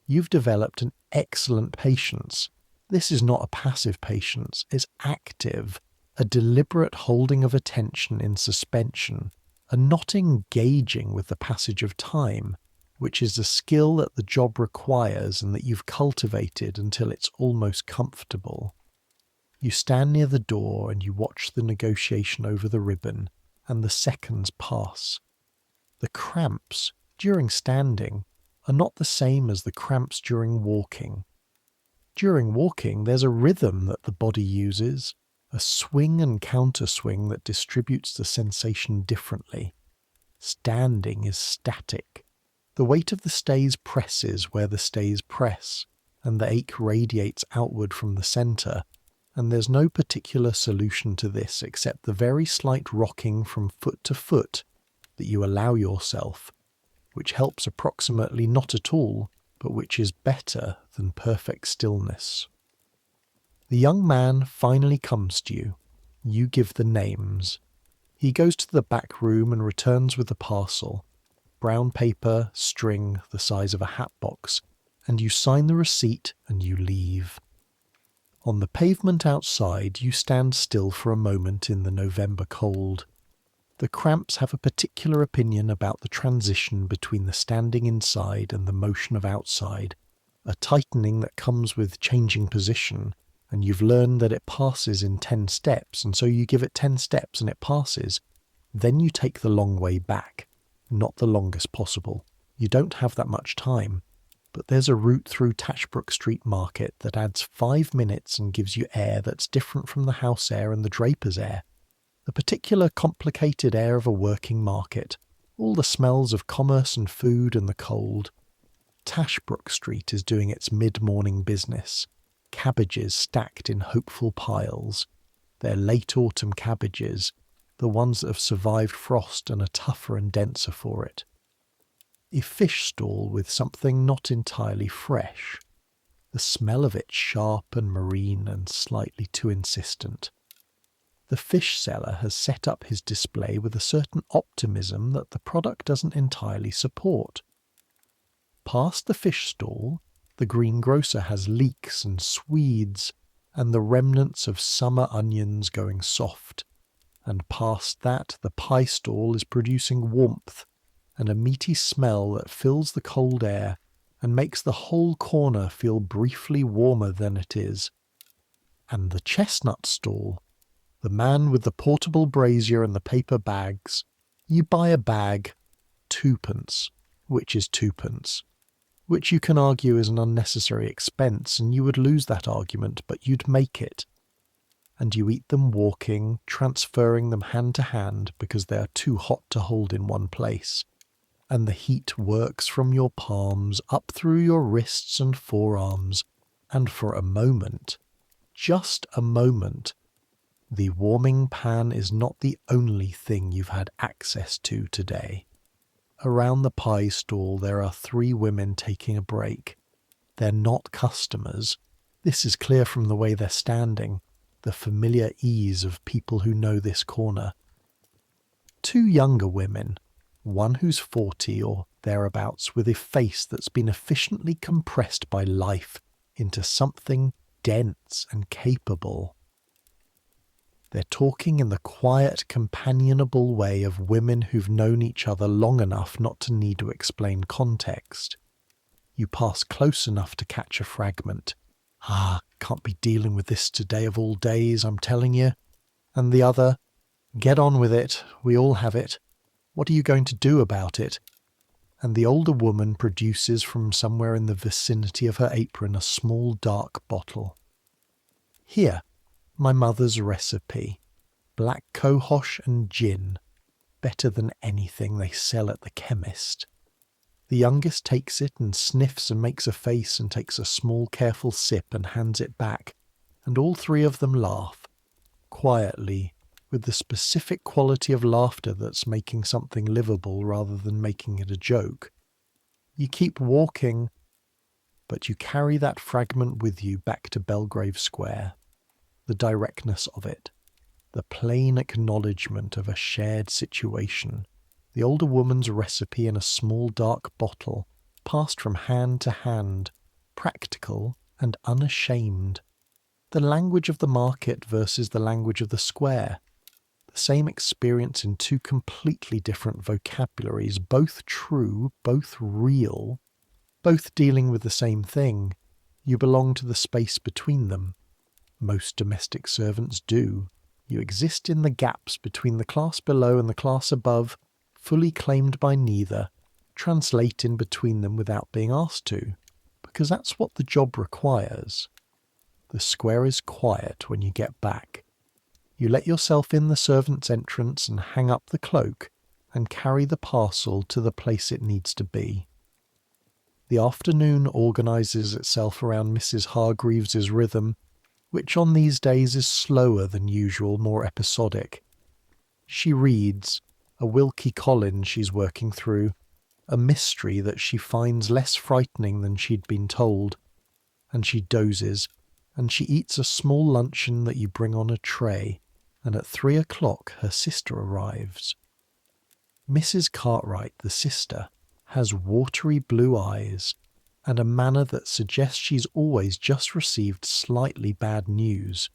You've developed an excellent patience. This is not a passive patience, it's active, a deliberate holding of attention in suspension, a not engaging with the passage of time, which is a skill that the job requires and that you've cultivated until it's almost comfortable. You stand near the door and you watch the negotiation over the ribbon, and the seconds pass. The cramps during standing are not the same as the cramps during walking. During walking, there's a rhythm that the body uses, a swing and counter-swing that distributes the sensation differently. Standing is static. The weight of the stays presses where the stays press, and the ache radiates outward from the centre, and there's no particular solution to this except the very slight rocking from foot to foot that you allow yourself, which helps approximately not at all, but which is better than perfect stillness. The young man finally comes to you. You give the names. He goes to the back room and returns with the parcel. Brown paper, string the size of a hat box, and you sign the receipt and you leave. On the pavement outside you stand still for a moment in the November cold. The cramps have a particular opinion about the transition between the standing inside and the motion of outside, a tightening that comes with changing position, and you've learned that it passes in 10 steps, and so you give it 10 steps and it passes. Then you take the long way back, not the longest possible. You don't have that much time, but there's a route through Tashbrook Street Market that adds 5 minutes and gives you air that's different from the house air and the draper's air. The particular complicated air of a working market, all the smells of commerce and food and the cold. Tashbrook Street is doing its mid-morning business. Cabbages stacked in hopeful piles. They're late autumn cabbages, the ones that have survived frost and are tougher and denser for it. A fish stall with something not entirely fresh. The smell of it sharp and marine and slightly too insistent. The fish seller has set up his display with a certain optimism that the product doesn't entirely support. Past the fish stall, the greengrocer has leeks and swedes and the remnants of summer onions going soft, and past that the pie stall is producing warmth, and a meaty smell that fills the cold air and makes the whole corner feel briefly warmer than it is. And the chestnut stall, the man with the portable brazier and the paper bags, you buy a bag, 2p, which is 2p, which you can argue is an unnecessary expense, and you would lose that argument, but you'd make it. And you eat them walking, transferring them hand to hand because they are too hot to hold in one place. And the heat works from your palms up through your wrists and forearms, and for a moment, just a moment, the warming pan is not the only thing you've had access to today. Around the pie stall there are 3 women taking a break. They're not customers. This is clear from the way they're standing, the familiar ease of people who know this corner. 2 younger women, one who's 40 or thereabouts, with a face that's been efficiently compressed by life into something dense and capable. They're talking in the quiet, companionable way of women who've known each other long enough not to need to explain context. You pass close enough to catch a fragment. Can't be dealing with this today of all days, I'm telling you. And the other, get on with it, we all have it. What are you going to do about it? And the older woman produces from somewhere in the vicinity of her apron a small dark bottle. Here, my mother's recipe. Black cohosh and gin. Better than anything they sell at the chemist. The youngest takes it and sniffs and makes a face and takes a small careful sip and hands it back, and all 3 of them laugh, quietly, with the specific quality of laughter that's making something livable rather than making it a joke. You keep walking, but you carry that fragment with you back to Belgrave Square. The directness of it, the plain acknowledgement of a shared situation, the older woman's recipe in a small dark bottle, passed from hand to hand, practical and unashamed. The language of the market versus the language of the square. The same experience in 2 completely different vocabularies, both true, both real, both dealing with the same thing. You belong to the space between them. Most domestic servants do. You exist in the gaps between the class below and the class above, fully claimed by neither, translate in between them without being asked to, because that's what the job requires. The square is quiet when you get back. You let yourself in the servant's entrance and hang up the cloak and carry the parcel to the place it needs to be. The afternoon organises itself around Mrs. Hargreaves' rhythm, which on these days is slower than usual, more episodic. She reads, a Wilkie Collins she's working through, a mystery that she finds less frightening than she'd been told, and she dozes, and she eats a small luncheon that you bring on a tray, and at 3 o'clock her sister arrives. Mrs. Cartwright, the sister, has watery blue eyes, and a manner that suggests she's always just received slightly bad news.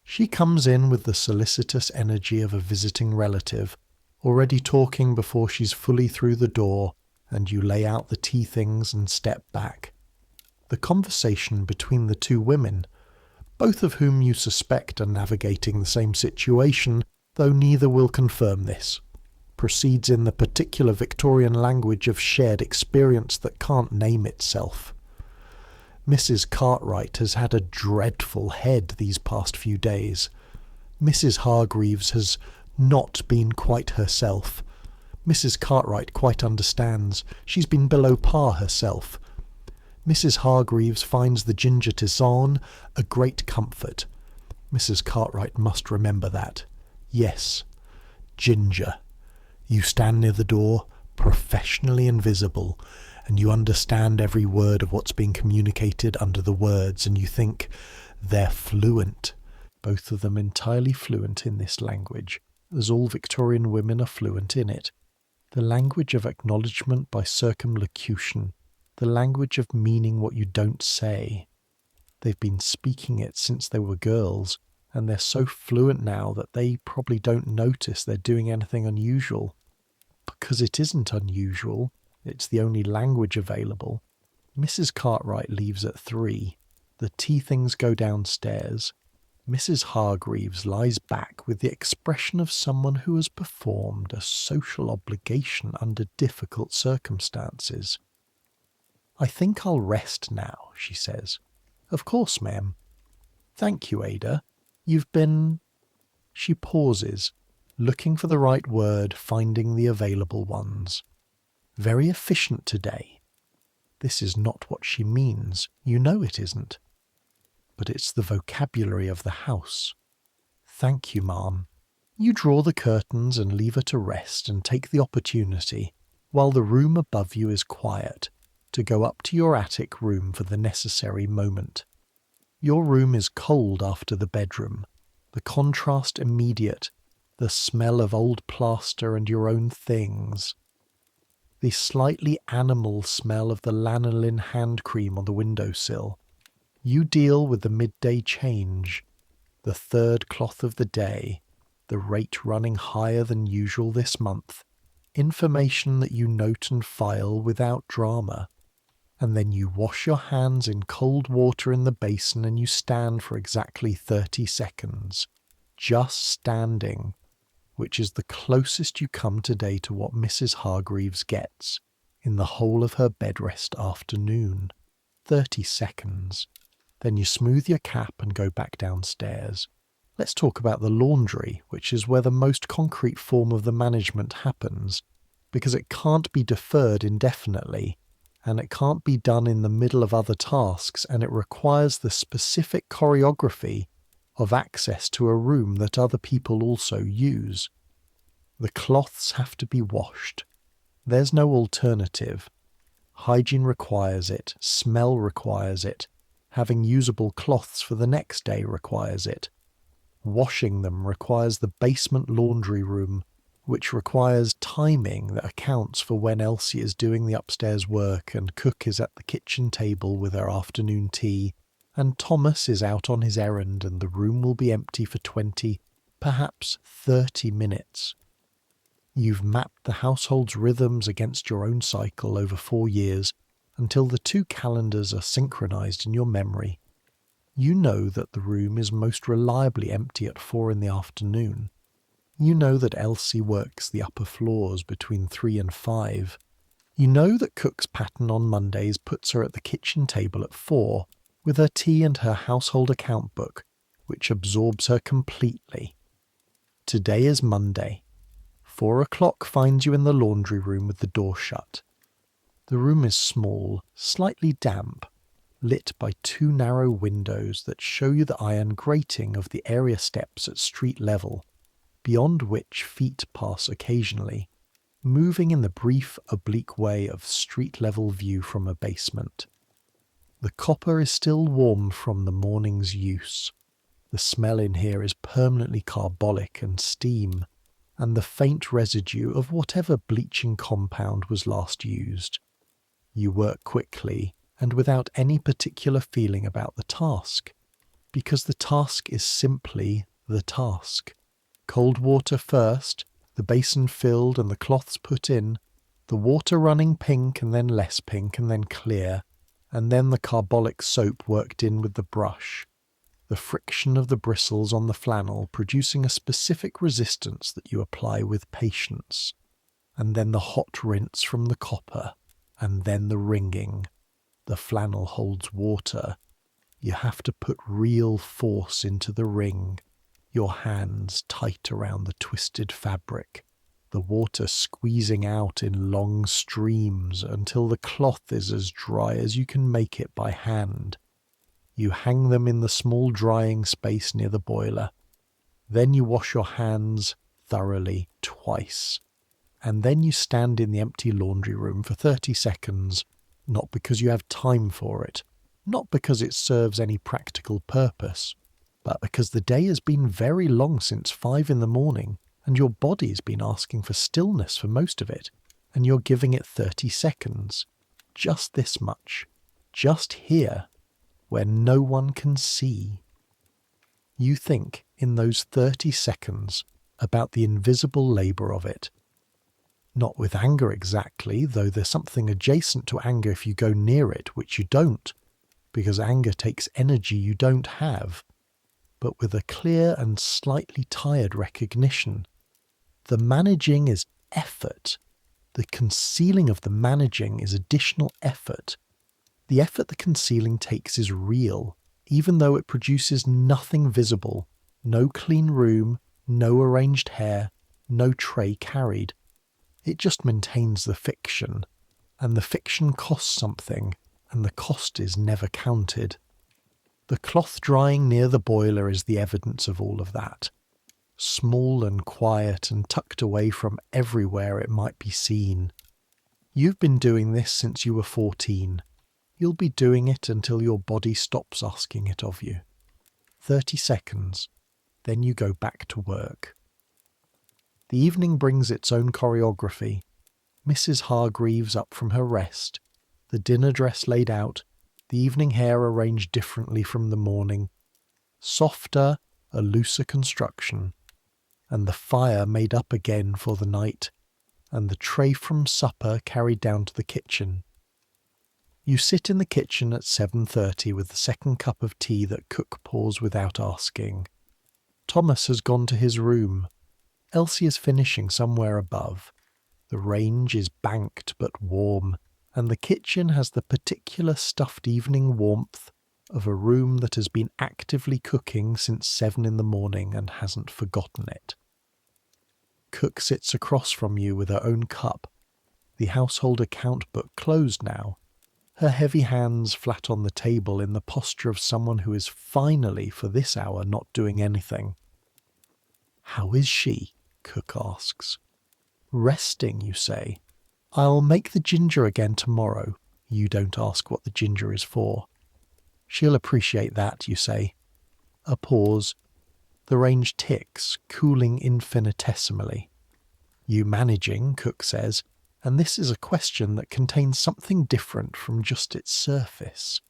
She comes in with the solicitous energy of a visiting relative, already talking before she's fully through the door, and you lay out the tea things and step back. The conversation between the 2 women, both of whom you suspect are navigating the same situation, though neither will confirm this, proceeds in the particular Victorian language of shared experience that can't name itself. Mrs. Cartwright has had a dreadful head these past few days. Mrs. Hargreaves has not been quite herself. Mrs. Cartwright quite understands. She's been below par herself. Mrs. Hargreaves finds the ginger tisane a great comfort. Mrs. Cartwright must remember that. Yes, ginger. You stand near the door, professionally invisible, and you understand every word of what's being communicated under the words, and you think, they're fluent. Both of them entirely fluent in this language, as all Victorian women are fluent in it. The language of acknowledgement by circumlocution, the language of meaning what you don't say. They've been speaking it since they were girls, and they're so fluent now that they probably don't notice they're doing anything unusual. because it isn't unusual, it's the only language available, Mrs. Cartwright leaves at 3. The tea things go downstairs. Mrs. Hargreaves lies back with the expression of someone who has performed a social obligation under difficult circumstances. "I think I'll rest now," she says. "Of course, ma'am." "Thank you, Ada. You've been—" She pauses, looking for the right word, finding the available ones. "Very efficient today." This is not what she means. You know it isn't. But it's the vocabulary of the house. "Thank you, ma'am." You draw the curtains and leave her to rest and take the opportunity, while the room above you is quiet, to go up to your attic room for the necessary moment. Your room is cold after the bedroom, the contrast immediate, the smell of old plaster and your own things. The slightly animal smell of the lanolin hand cream on the windowsill. You deal with the midday change, the third cloth of the day, the rate running higher than usual this month, information that you note and file without drama, and then you wash your hands in cold water in the basin and you stand for exactly 30 seconds, just standing, which is the closest you come today to what Mrs. Hargreaves gets in the whole of her bedrest afternoon. 30 seconds. Then you smooth your cap and go back downstairs. Let's talk about the laundry, which is where the most concrete form of the management happens, because it can't be deferred indefinitely, and it can't be done in the middle of other tasks, and it requires the specific choreography of access to a room that other people also use. The cloths have to be washed. There's no alternative. Hygiene requires it, smell requires it, having usable cloths for the next day requires it. Washing them requires the basement laundry room, which requires timing that accounts for when Elsie is doing the upstairs work and Cook is at the kitchen table with her afternoon tea, and Thomas is out on his errand and the room will be empty for 20, perhaps 30 minutes. You've mapped the household's rhythms against your own cycle over 4 years until the 2 calendars are synchronized in your memory. You know that the room is most reliably empty at 4 in the afternoon. You know that Elsie works the upper floors between 3 and 5. You know that Cook's pattern on Mondays puts her at the kitchen table at 4, with her tea and her household account book, which absorbs her completely. Today is Monday. 4 o'clock finds you in the laundry room with the door shut. The room is small, slightly damp, lit by 2 narrow windows that show you the iron grating of the area steps at street level, beyond which feet pass occasionally, moving in the brief oblique way of street-level view from a basement. The copper is still warm from the morning's use. The smell in here is permanently carbolic and steam, and the faint residue of whatever bleaching compound was last used. You work quickly and without any particular feeling about the task, because the task is simply the task. Cold water first, the basin filled and the cloths put in, the water running pink and then less pink and then clear, and then the carbolic soap worked in with the brush, the friction of the bristles on the flannel producing a specific resistance that you apply with patience, and then the hot rinse from the copper, and then the wringing. The flannel holds water. You have to put real force into the wring, your hands tight around the twisted fabric, the water squeezing out in long streams until the cloth is as dry as you can make it by hand. You hang them in the small drying space near the boiler. Then you wash your hands thoroughly twice. And then you stand in the empty laundry room for 30 seconds, not because you have time for it, not because it serves any practical purpose, but because the day has been very long since 5 in the morning, and your body's been asking for stillness for most of it, and you're giving it 30 seconds. Just this much. Just here, where no one can see. You think, in those 30 seconds, about the invisible labour of it. Not with anger exactly, though there's something adjacent to anger if you go near it, which you don't, because anger takes energy you don't have, but with a clear and slightly tired recognition. The managing is effort. The concealing of the managing is additional effort. The effort the concealing takes is real, even though it produces nothing visible, no clean room, no arranged hair, no tray carried. It just maintains the fiction, and the fiction costs something, and the cost is never counted. The cloth drying near the boiler is the evidence of all of that. Small and quiet and tucked away from everywhere it might be seen. You've been doing this since you were 14. You'll be doing it until your body stops asking it of you. 30 seconds, then you go back to work. The evening brings its own choreography. Mrs. Hargreaves up from her rest, the dinner dress laid out, the evening hair arranged differently from the morning. Softer, a looser construction, and the fire made up again for the night, and the tray from supper carried down to the kitchen. You sit in the kitchen at 7:30 with the second cup of tea that cook pours without asking. Thomas has gone to his room. Elsie is finishing somewhere above. The range is banked but warm, and the kitchen has the particular stuffed evening warmth of a room that has been actively cooking since 7 in the morning and hasn't forgotten it. Cook sits across from you with her own cup, the household account book closed now, her heavy hands flat on the table in the posture of someone who is finally, for this hour, not doing anything. "How is she?" Cook asks. "Resting," you say. "I'll make the ginger again tomorrow." You don't ask what the ginger is for. "She'll appreciate that," you say. A pause. The range ticks, cooling infinitesimally. "You managing," Cook says, and this is a question that contains something different from just its surface.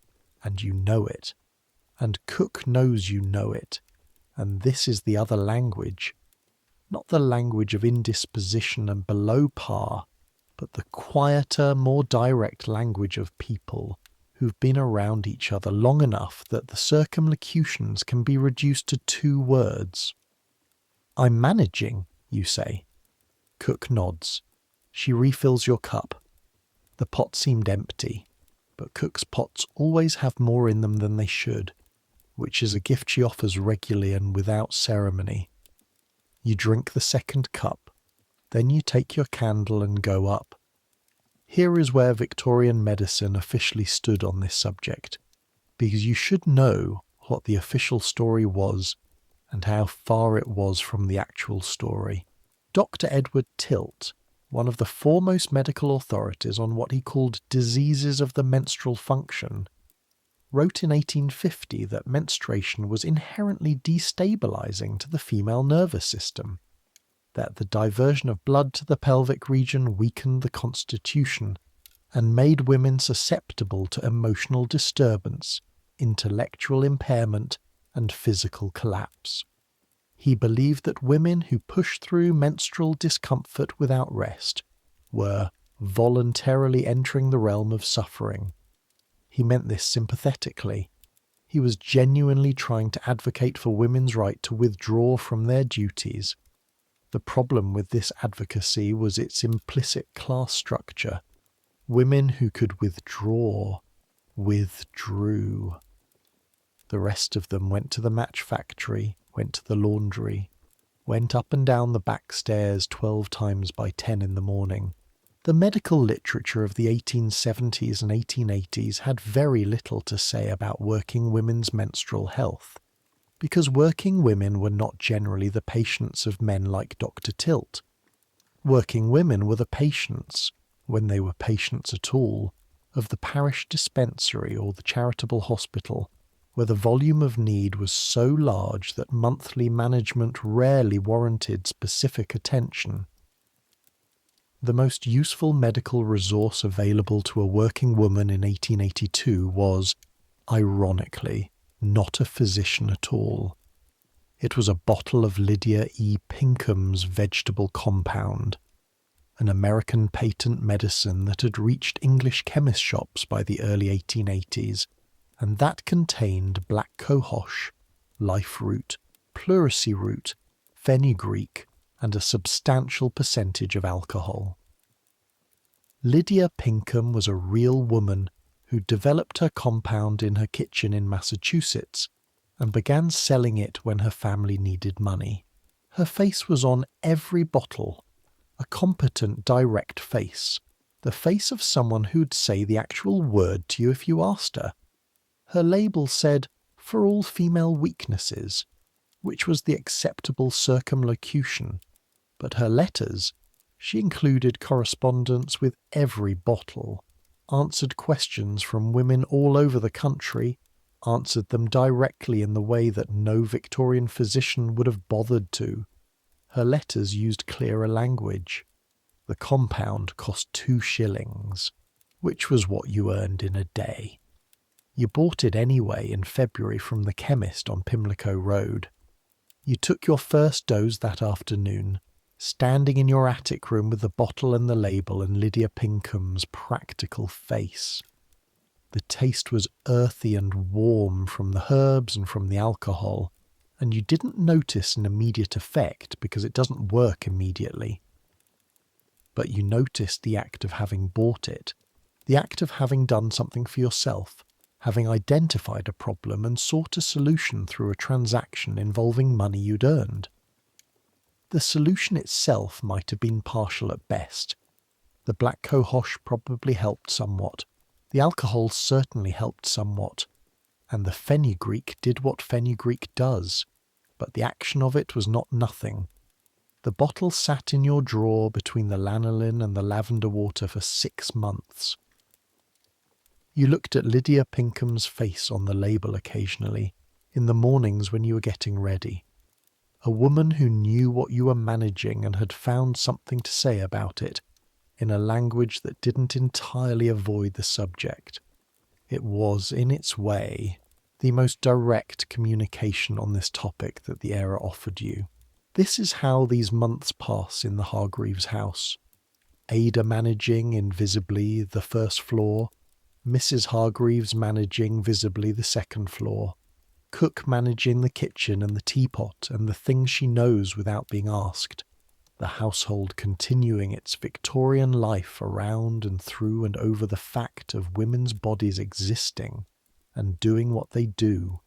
And you know it. And Cook knows you know it. And this is the other language. Not the language of indisposition and below par, but the quieter, more direct language of people who've been around each other long enough that the circumlocutions can be reduced to 2 words. "I'm managing," you say. Cook nods. She refills your cup. The pot seemed empty, but Cook's pots always have more in them than they should, which is a gift she offers regularly and without ceremony. You drink the second cup, then you take your candle and go up. Here is where Victorian medicine officially stood on this subject, because you should know what the official story was and how far it was from the actual story. Dr. Edward Tilt, one of the foremost medical authorities on what he called diseases of the menstrual function, wrote in 1850 that menstruation was inherently destabilizing to the female nervous system, that the diversion of blood to the pelvic region weakened the constitution and made women susceptible to emotional disturbance, intellectual impairment, and physical collapse. He believed that women who pushed through menstrual discomfort without rest were voluntarily entering the realm of suffering. He meant this sympathetically. He was genuinely trying to advocate for women's right to withdraw from their duties. The problem with this advocacy was its implicit class structure. Women who could withdraw withdrew. The rest of them went to the match factory, went to the laundry, went up and down the back stairs 12 times by 10 in the morning. The medical literature of the 1870s and 1880s had very little to say about working women's menstrual health, because working women were not generally the patients of men like Dr. Tilt. Working women were the patients, when they were patients at all, of the parish dispensary or the charitable hospital, where the volume of need was so large that monthly management rarely warranted specific attention. The most useful medical resource available to a working woman in 1882 was, ironically, not a physician at all. It was a bottle of Lydia E. Pinkham's vegetable compound. an American patent medicine that had reached English chemist shops by the early 1880s, and that contained black cohosh, life root, pleurisy root, fenugreek, and a substantial percentage of alcohol. Lydia Pinkham was a real woman who developed her compound in her kitchen in Massachusetts and began selling it when her family needed money. Her face was on every bottle, a competent, direct face, the face of someone who'd say the actual word to you if you asked her. Her label said, "For all female weaknesses," which was the acceptable circumlocution, but her letters, she included correspondence with every bottle, answered questions from women all over the country, answered them directly in the way that no Victorian physician would have bothered to. Her letters used clearer language. The compound cost 2 shillings, which was what you earned in a day. You bought it anyway in February from the chemist on Pimlico Road. You took your first dose that afternoon, standing in your attic room with the bottle and the label and Lydia Pinkham's practical face. The taste was earthy and warm from the herbs and from the alcohol, and you didn't notice an immediate effect because it doesn't work immediately. But you noticed the act of having bought it, the act of having done something for yourself, having identified a problem and sought a solution through a transaction involving money you'd earned. The solution itself might have been partial at best. The black cohosh probably helped somewhat. The alcohol certainly helped somewhat. And the fenugreek did what fenugreek does. But the action of it was not nothing. The bottle sat in your drawer between the lanolin and the lavender water for 6 months. You looked at Lydia Pinkham's face on the label occasionally, in the mornings when you were getting ready. A woman who knew what you were managing and had found something to say about it, in a language that didn't entirely avoid the subject. It was, in its way, the most direct communication on this topic that the era offered you. This is how these months pass in the Hargreaves house. Ada managing invisibly the first floor, Mrs. Hargreaves managing visibly the second floor, cook managing the kitchen and the teapot and the things she knows without being asked, the household continuing its Victorian life around and through and over the fact of women's bodies existing and doing what they do,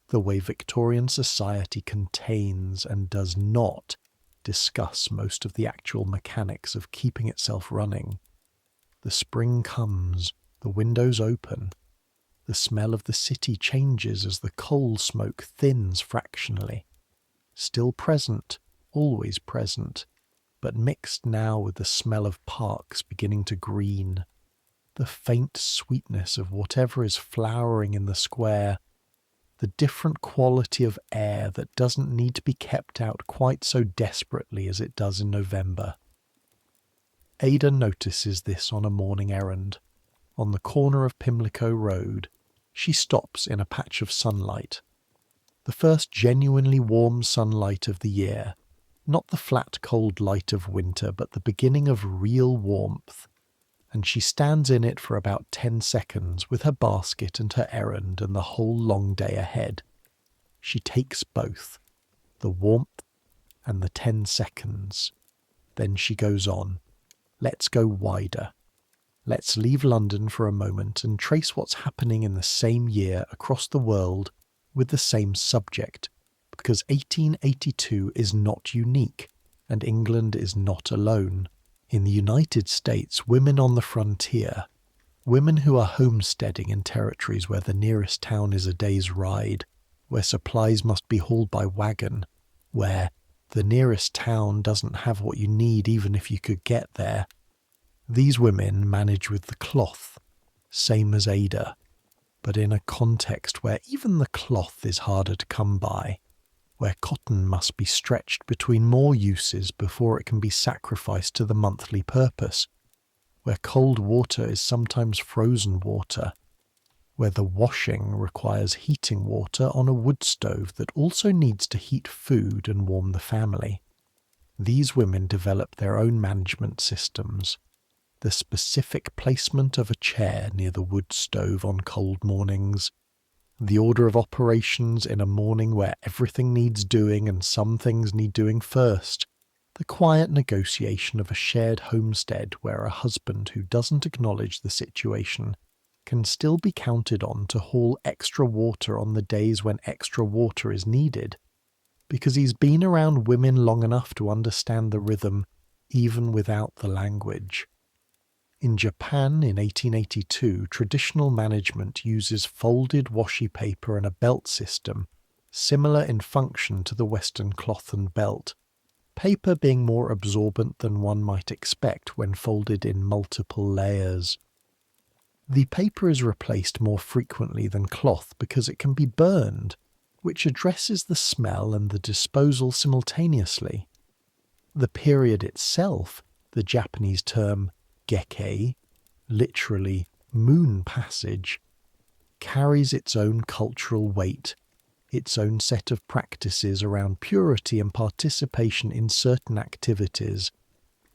the way Victorian society contains and does not discuss most of the actual mechanics of keeping itself running. The spring comes, the windows open. The smell of the city changes as the coal smoke thins fractionally. Still present, always present, but mixed now with the smell of parks beginning to green. The faint sweetness of whatever is flowering in the square. The different quality of air that doesn't need to be kept out quite so desperately as it does in November. Ada notices this on a morning errand. On the corner of Pimlico Road, she stops in a patch of sunlight. The first genuinely warm sunlight of the year, not the flat cold light of winter, but the beginning of real warmth. And she stands in it for about 10 seconds with her basket and her errand and the whole long day ahead. She takes both, the warmth and the 10 seconds. Then she goes on. Let's go wider. Let's leave London for a moment and trace what's happening in the same year across the world with the same subject, because 1882 is not unique, and England is not alone. In the United States, women on the frontier, women who are homesteading in territories where the nearest town is a day's ride, where supplies must be hauled by wagon, where the nearest town doesn't have what you need even if you could get there. These women manage with the cloth, same as Ada, but in a context where even the cloth is harder to come by, where cotton must be stretched between more uses before it can be sacrificed to the monthly purpose, where cold water is sometimes frozen water, where the washing requires heating water on a wood stove that also needs to heat food and warm the family. These women developed their own management systems. The specific placement of a chair near the wood stove on cold mornings, the order of operations in a morning where everything needs doing and some things need doing first, the quiet negotiation of a shared homestead where a husband who doesn't acknowledge the situation can still be counted on to haul extra water on the days when extra water is needed, because he's been around women long enough to understand the rhythm even without the language. In Japan in 1882, traditional management uses folded washi paper and a belt system, similar in function to the Western cloth and belt, paper being more absorbent than one might expect when folded in multiple layers. The paper is replaced more frequently than cloth because it can be burned, which addresses the smell and the disposal simultaneously. The period itself, the Japanese term Gekkei, literally moon passage, carries its own cultural weight, its own set of practices around purity and participation in certain activities,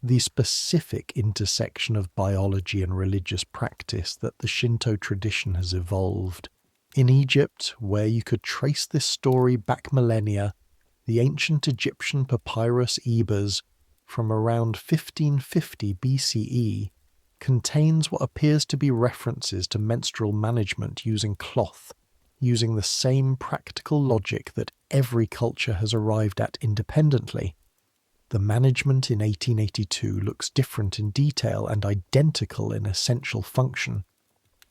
the specific intersection of biology and religious practice that the Shinto tradition has evolved. In Egypt, where you could trace this story back millennia, the ancient Egyptian papyrus Ebers from around 1550 BCE contains what appears to be references to menstrual management using cloth, using the same practical logic that every culture has arrived at independently. The management in 1882 looks different in detail and identical in essential function.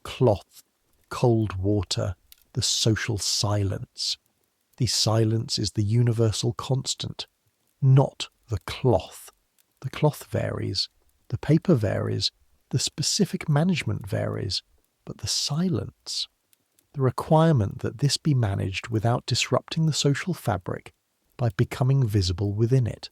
Cloth, cold water, the social silence. The silence is the universal constant, not the cloth. The cloth varies, the paper varies, the specific management varies, but the silence, the requirement that this be managed without disrupting the social fabric by becoming visible within it.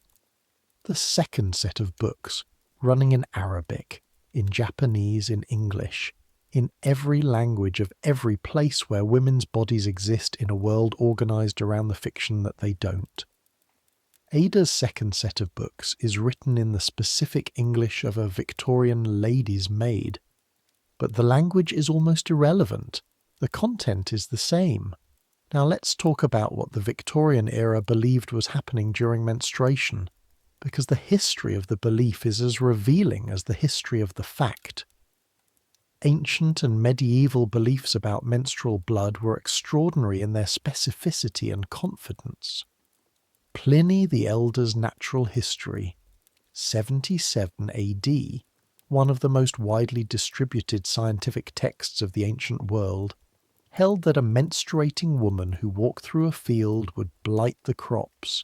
The second set of books, running in Arabic, in Japanese, in English, in every language of every place where women's bodies exist in a world organised around the fiction that they don't. Ada's second set of books is written in the specific English of a Victorian lady's maid, but the language is almost irrelevant. The content is the same. Now let's talk about what the Victorian era believed was happening during menstruation, because the history of the belief is as revealing as the history of the fact. Ancient and medieval beliefs about menstrual blood were extraordinary in their specificity and confidence. Pliny the Elder's Natural History, 77 AD, one of the most widely distributed scientific texts of the ancient world, held that a menstruating woman who walked through a field would blight the crops,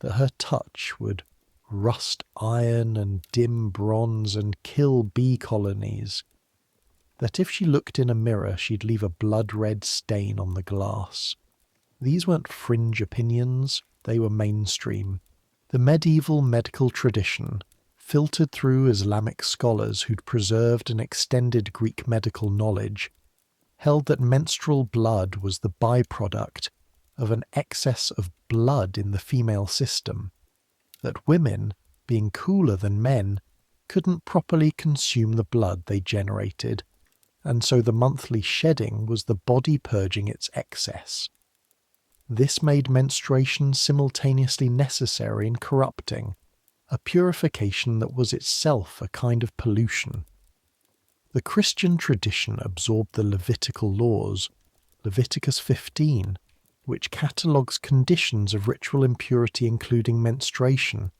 that her touch would rust iron and dim bronze and kill bee colonies, that if she looked in a mirror she'd leave a blood-red stain on the glass. These weren't fringe opinions, they were mainstream. The medieval medical tradition, filtered through Islamic scholars who'd preserved and extended Greek medical knowledge, held that menstrual blood was the byproduct of an excess of blood in the female system, that women, being cooler than men, couldn't properly consume the blood they generated, and so the monthly shedding was the body purging its excess. This made menstruation simultaneously necessary and corrupting, a purification that was itself a kind of pollution. The Christian tradition absorbed the Levitical laws, Leviticus 15, which catalogues conditions of ritual impurity including menstruation,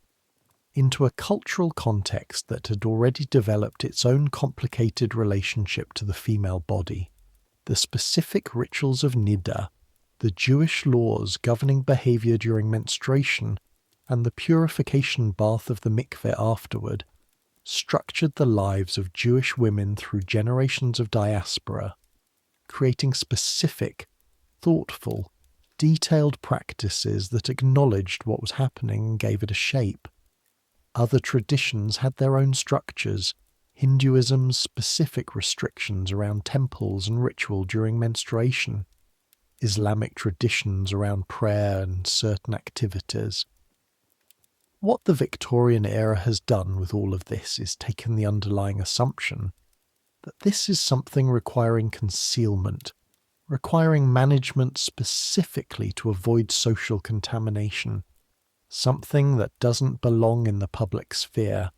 into a cultural context that had already developed its own complicated relationship to the female body. The specific rituals of Niddah, the Jewish laws governing behaviour during menstruation, and the purification bath of the mikveh afterward, structured the lives of Jewish women through generations of diaspora, creating specific, thoughtful, detailed practices that acknowledged what was happening and gave it a shape. Other traditions had their own structures, Hinduism's specific restrictions around temples and ritual during menstruation, Islamic traditions around prayer and certain activities. What the Victorian era has done with all of this is taken the underlying assumption that this is something requiring concealment, requiring management specifically to avoid social contamination, something that doesn't belong in the public sphere,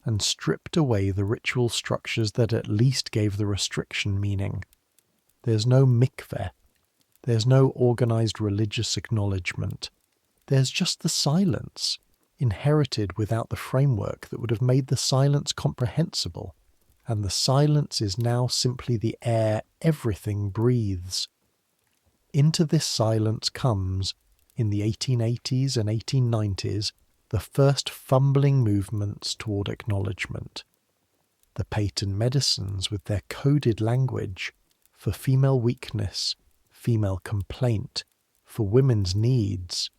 and stripped away the ritual structures that at least gave the restriction meaning. There's no mikveh. There's no organised religious acknowledgement. There's just the silence, inherited without the framework that would have made the silence comprehensible, and the silence is now simply the air everything breathes. Into this silence comes, in the 1880s and 1890s, the first fumbling movements toward acknowledgement. The patent medicines with their coded language for female weakness, female complaint, for women's needs,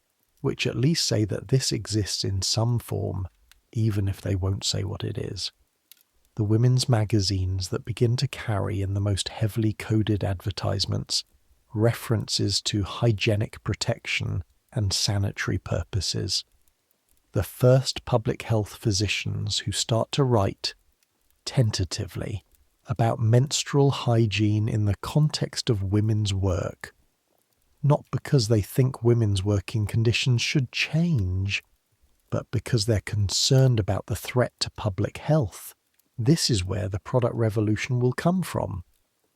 which at least say that this exists in some form, even if they won't say what it is. The women's magazines that begin to carry in the most heavily coded advertisements references to hygienic protection and sanitary purposes. The first public health physicians who start to write, tentatively, about menstrual hygiene in the context of women's work, not because they think women's working conditions should change, but because they're concerned about the threat to public health. This is where the product revolution will come from,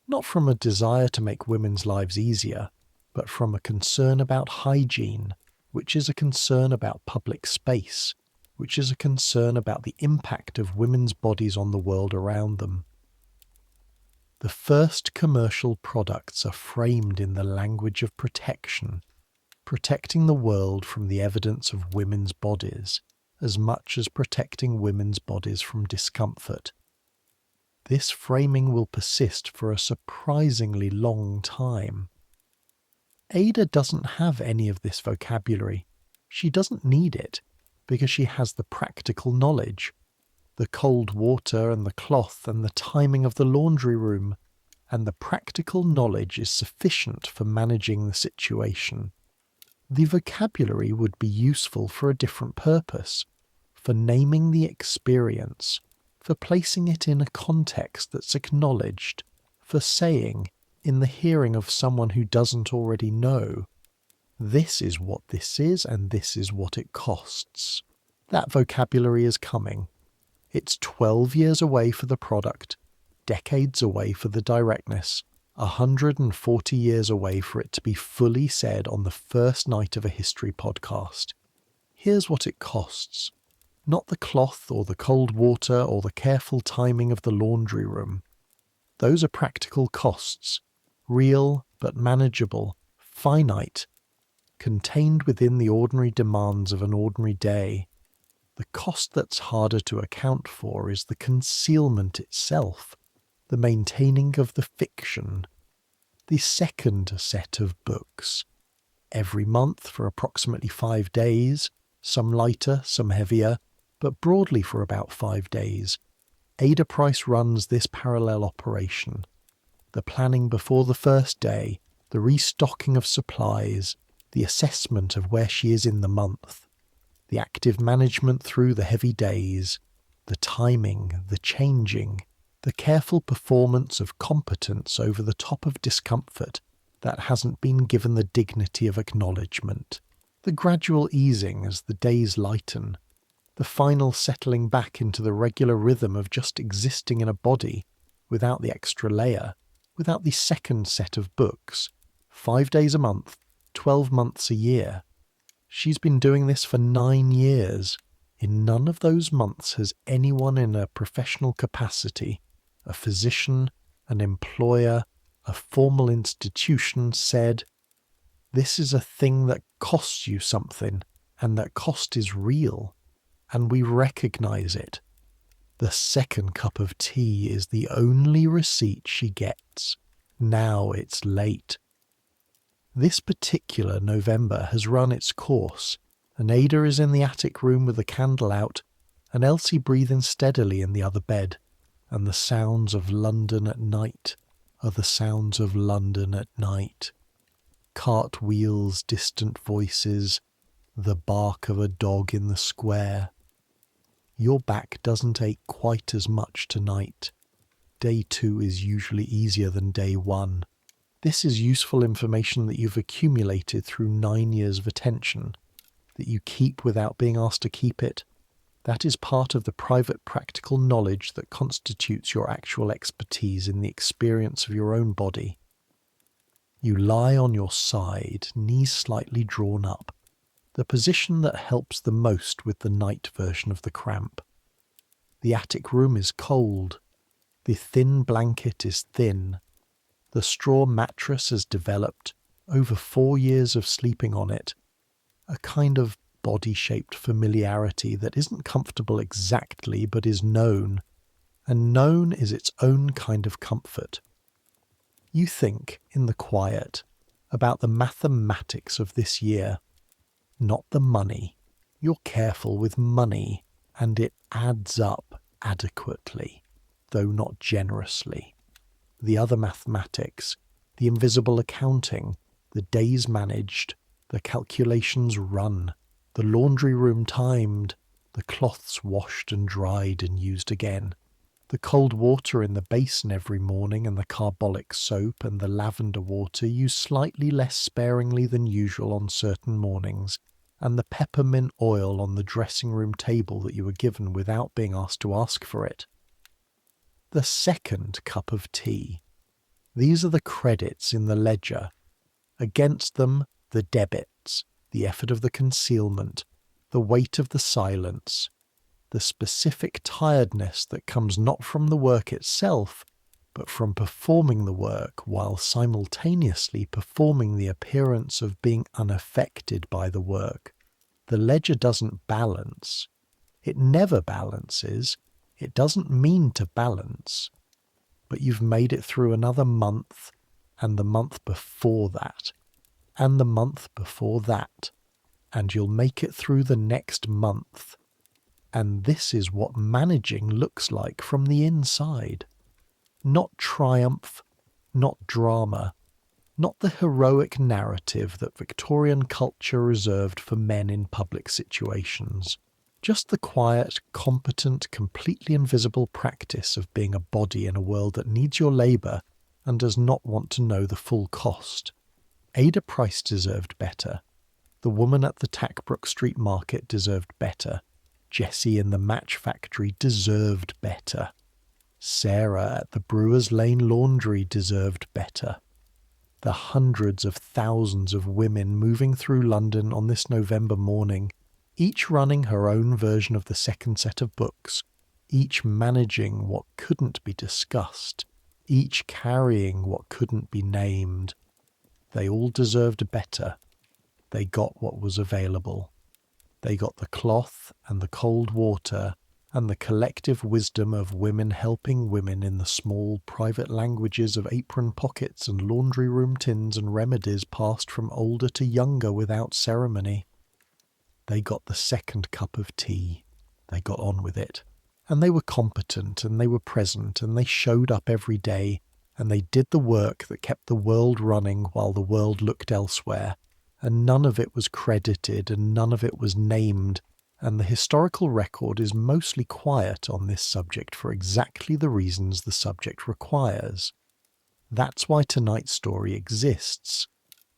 not from a desire to make women's lives easier, but from a concern about hygiene, which is a concern about public space, which is a concern about the impact of women's bodies on the world around them. The first commercial products are framed in the language of protection, protecting the world from the evidence of women's bodies, as much as protecting women's bodies from discomfort. This framing will persist for a surprisingly long time. Ada doesn't have any of this vocabulary. She doesn't need it, because she has the practical knowledge, the cold water and the cloth and the timing of the laundry room, and the practical knowledge is sufficient for managing the situation. The vocabulary would be useful for a different purpose, for naming the experience, for placing it in a context that's acknowledged, for saying, in the hearing of someone who doesn't already know, this is what this is and this is what it costs. That vocabulary is coming. It's 12 years away for the product, decades away for the directness, 140 years away for it to be fully said on the first night of a history podcast. Here's what it costs. Not the cloth or the cold water or the careful timing of the laundry room. Those are practical costs, real but manageable, finite, contained within the ordinary demands of an ordinary day. The cost that's harder to account for is the concealment itself, the maintaining of the fiction. The second set of books, every month for approximately 5 days, some lighter, some heavier, but broadly for about 5 days. Ada Price runs this parallel operation. The planning before the first day, the restocking of supplies, the assessment of where she is in the month, the active management through the heavy days, the timing, the changing, the careful performance of competence over the top of discomfort that hasn't been given the dignity of acknowledgement, the gradual easing as the days lighten, the final settling back into the regular rhythm of just existing in a body without the extra layer, without the second set of books, 5 days a month, 12 months a year. She's been doing this for 9 years. In none of those months has anyone in a professional capacity, a physician, an employer, a formal institution said, this is a thing that costs you something, and that cost is real, and we recognize it. The second cup of tea is the only receipt she gets. Now it's late. This particular November has run its course, and Ada is in the attic room with the candle out, and Elsie breathing steadily in the other bed, and the sounds of London at night are the sounds of London at night. Cartwheels, distant voices, the bark of a dog in the square. Your back doesn't ache quite as much tonight. Day 2 is usually easier than day 1. This is useful information that you've accumulated through 9 years of attention, that you keep without being asked to keep it. That is part of the private practical knowledge that constitutes your actual expertise in the experience of your own body. You lie on your side, knees slightly drawn up, the position that helps the most with the night version of the cramp. The attic room is cold. The thin blanket is thin. The straw mattress has developed, over 4 years of sleeping on it, a kind of body-shaped familiarity that isn't comfortable exactly but is known, and known is its own kind of comfort. You think, in the quiet, about the mathematics of this year, not the money. You're careful with money, and it adds up adequately, though not generously. The other mathematics, the invisible accounting, the days managed, the calculations run, the laundry room timed, the cloths washed and dried and used again, the cold water in the basin every morning and the carbolic soap and the lavender water used slightly less sparingly than usual on certain mornings, and the peppermint oil on the dressing room table that you were given without being asked to ask for it. The second cup of tea. These are the credits in the ledger. Against them, the debits, the effort of the concealment, the weight of the silence, the specific tiredness that comes not from the work itself, but from performing the work while simultaneously performing the appearance of being unaffected by the work. The ledger doesn't balance. It never balances. It doesn't mean to balance. But you've made it through another month, and the month before that, and the month before that, and you'll make it through the next month. And this is what managing looks like from the inside. Not triumph, not drama, not the heroic narrative that Victorian culture reserved for men in public situations. Just the quiet, competent, completely invisible practice of being a body in a world that needs your labour and does not want to know the full cost. Ada Price deserved better. The woman at the Tackbrook Street Market deserved better. Jessie in the match factory deserved better. Sarah at the Brewers Lane Laundry deserved better. The hundreds of thousands of women moving through London on this November morning, each running her own version of the second set of books, each managing what couldn't be discussed, each carrying what couldn't be named. They all deserved better. They got what was available. They got the cloth and the cold water and the collective wisdom of women helping women in the small private languages of apron pockets and laundry room tins and remedies passed from older to younger without ceremony. They got the second cup of tea. They got on with it. And they were competent, and they were present, and they showed up every day, and they did the work that kept the world running while the world looked elsewhere, and none of it was credited, and none of it was named, and the historical record is mostly quiet on this subject for exactly the reasons the subject requires. That's why tonight's story exists.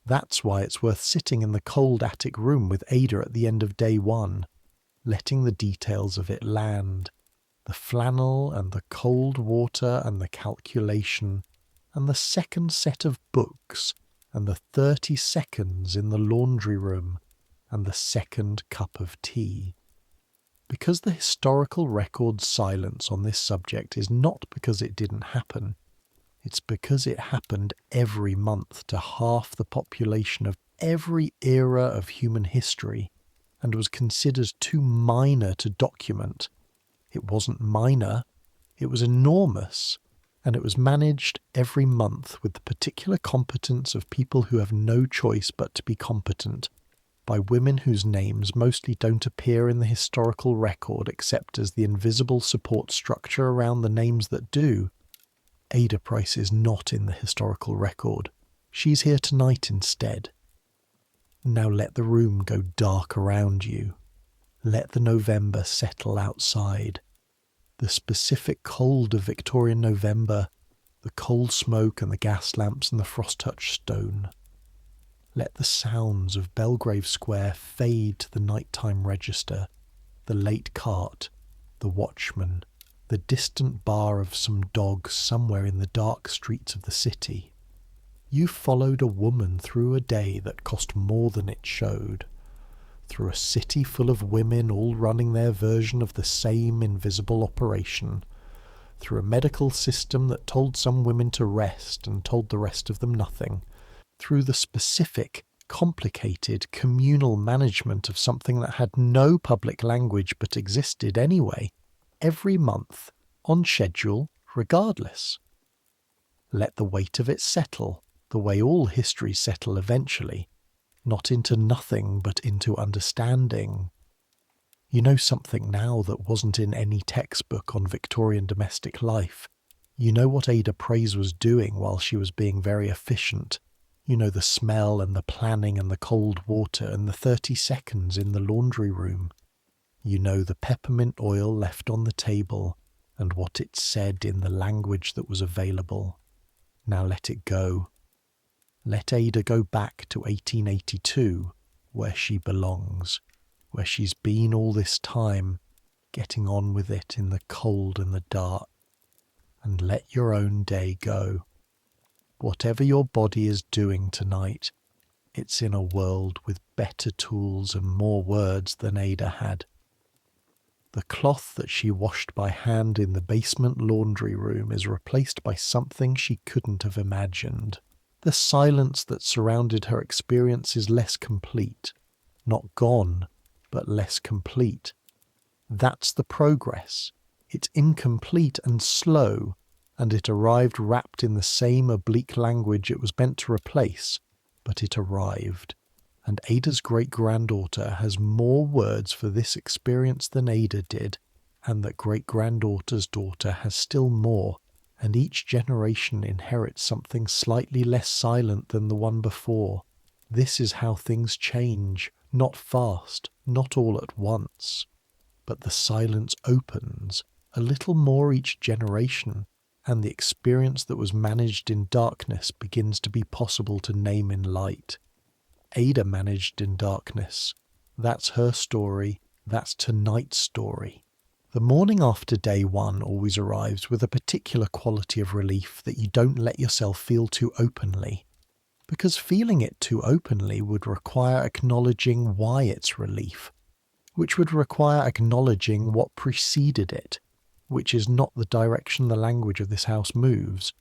That's why it's worth sitting in the cold attic room with Ada at the end of day 1, letting the details of it land. The flannel and the cold water and the calculation and the second set of books and the 30 seconds in the laundry room and the second cup of tea. Because the historical record's silence on this subject is not because it didn't happen. It's because it happened every month to half the population of every era of human history and was considered too minor to document. It wasn't minor, it was enormous, and it was managed every month with the particular competence of people who have no choice but to be competent, by women whose names mostly don't appear in the historical record except as the invisible support structure around the names that do. Ada Price is not in the historical record. She's here tonight instead. Now let the room go dark around you. Let the November settle outside. The specific cold of Victorian November, the coal smoke and the gas lamps and the frost-touched stone. Let the sounds of Belgrave Square fade to the nighttime register, the late cart, the watchman, the distant bar of some dogs somewhere in the dark streets of the city. You followed a woman through a day that cost more than it showed, through a city full of women all running their version of the same invisible operation, through a medical system that told some women to rest and told the rest of them nothing, through the specific, complicated, communal management of something that had no public language but existed anyway, every month, on schedule, regardless. Let the weight of it settle, the way all histories settle eventually, not into nothing but into understanding. You know something now that wasn't in any textbook on Victorian domestic life. You know what Ada Praise was doing while she was being very efficient. You know the smell and the planning and the cold water and the 30 seconds in the laundry room. You know the peppermint oil left on the table and what it said in the language that was available. Now let it go. Let Ada go back to 1882, where she belongs, where she's been all this time, getting on with it in the cold and the dark. And let your own day go. Whatever your body is doing tonight, it's in a world with better tools and more words than Ada had. The cloth that she washed by hand in the basement laundry room is replaced by something she couldn't have imagined. The silence that surrounded her experience is less complete. Not gone, but less complete. That's the progress. It's incomplete and slow, and it arrived wrapped in the same oblique language it was meant to replace, but it arrived. And Ada's great-granddaughter has more words for this experience than Ada did, and that great-granddaughter's daughter has still more, and each generation inherits something slightly less silent than the one before. This is how things change, not fast, not all at once. But the silence opens, a little more each generation, and the experience that was managed in darkness begins to be possible to name in light. Ada managed in darkness. That's her story, that's tonight's story. The morning after day one always arrives with a particular quality of relief that you don't let yourself feel too openly, because feeling it too openly would require acknowledging why it's relief, which would require acknowledging what preceded it, which is not the direction the language of this house moves,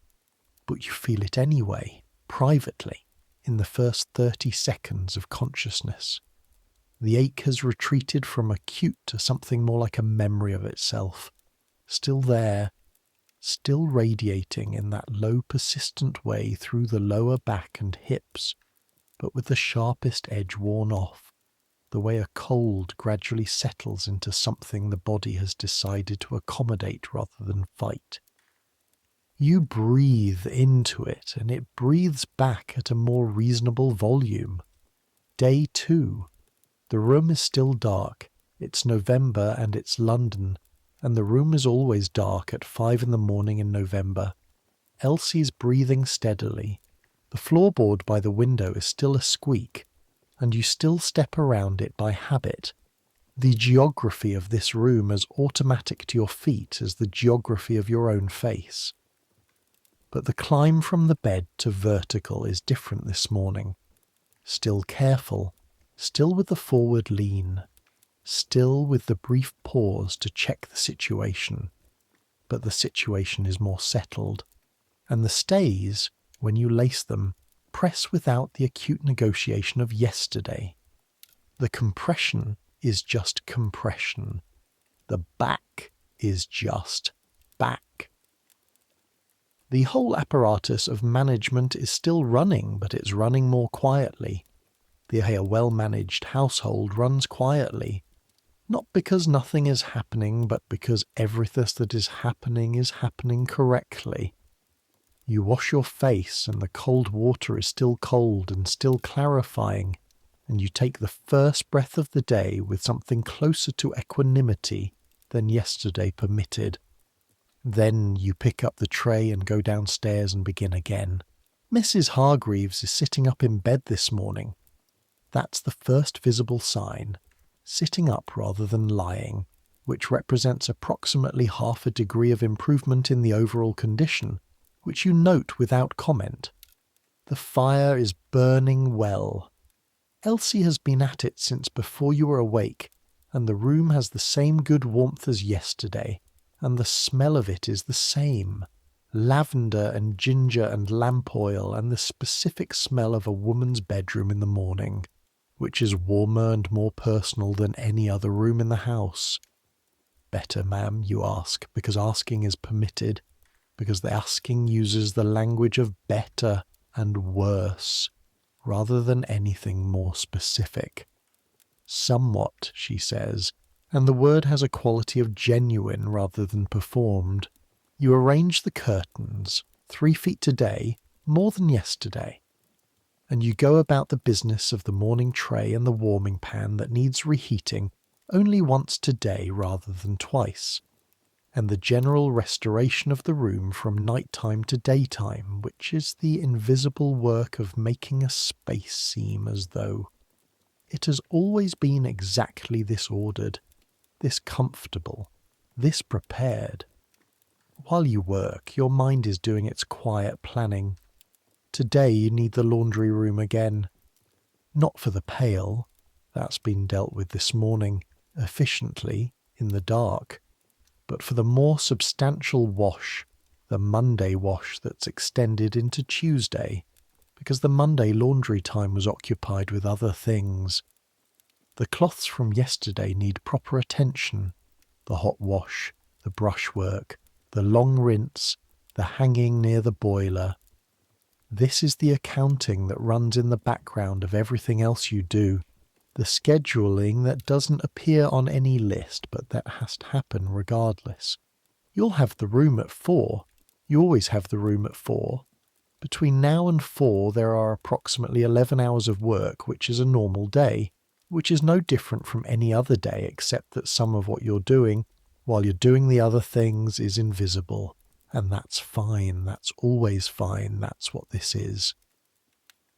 but you feel it anyway, privately, in the first 30 seconds of consciousness. The ache has retreated from acute to something more like a memory of itself, still there, still radiating in that low persistent way through the lower back and hips, but with the sharpest edge worn off, the way a cold gradually settles into something the body has decided to accommodate rather than fight. You breathe into it, and it breathes back at a more reasonable volume. Day 2. The room is still dark. It's November and it's London, and the room is always dark at 5 in the morning in November. Elsie's breathing steadily. The floorboard by the window is still a squeak, and you still step around it by habit. The geography of this room as automatic to your feet as the geography of your own face. But the climb from the bed to vertical is different this morning. Still careful, still with the forward lean, still with the brief pause to check the situation. But the situation is more settled, and the stays, when you lace them, press without the acute negotiation of yesterday. The compression is just compression. The back is just back. The whole apparatus of management is still running, but it's running more quietly. A well-managed household runs quietly, not because nothing is happening, but because everything that is happening correctly. You wash your face, and the cold water is still cold and still clarifying, and you take the first breath of the day with something closer to equanimity than yesterday permitted. Then you pick up the tray and go downstairs and begin again. Mrs. Hargreaves is sitting up in bed this morning. That's the first visible sign, sitting up rather than lying, which represents approximately half a degree of improvement in the overall condition, which you note without comment. The fire is burning well. Elsie has been at it since before you were awake, and the room has the same good warmth as yesterday, and the smell of it is the same. Lavender and ginger and lamp oil, and the specific smell of a woman's bedroom in the morning, which is warmer and more personal than any other room in the house. Better, ma'am, you ask, because asking is permitted, because the asking uses the language of better and worse, rather than anything more specific. Somewhat, she says, and the word has a quality of genuine rather than performed. You arrange the curtains, 3 feet today, more than yesterday, and you go about the business of the morning tray and the warming pan that needs reheating only once today rather than twice, and the general restoration of the room from night-time to daytime, which is the invisible work of making a space seem as though it has always been exactly this ordered, this comfortable, this prepared. While you work, your mind is doing its quiet planning. Today you need the laundry room again. Not for the pail, that's been dealt with this morning, efficiently, in the dark, but for the more substantial wash, the Monday wash that's extended into Tuesday, because the Monday laundry time was occupied with other things. The cloths from yesterday need proper attention, the hot wash, the brushwork, the long rinse, the hanging near the boiler. This is the accounting that runs in the background of everything else you do, the scheduling that doesn't appear on any list but that has to happen regardless. You'll have the room at 4. You always have the room at 4. Between now and 4 there are approximately 11 hours of work, which is a normal day, which is no different from any other day except that some of what you're doing, while you're doing the other things, is invisible. And that's fine, that's always fine, that's what this is.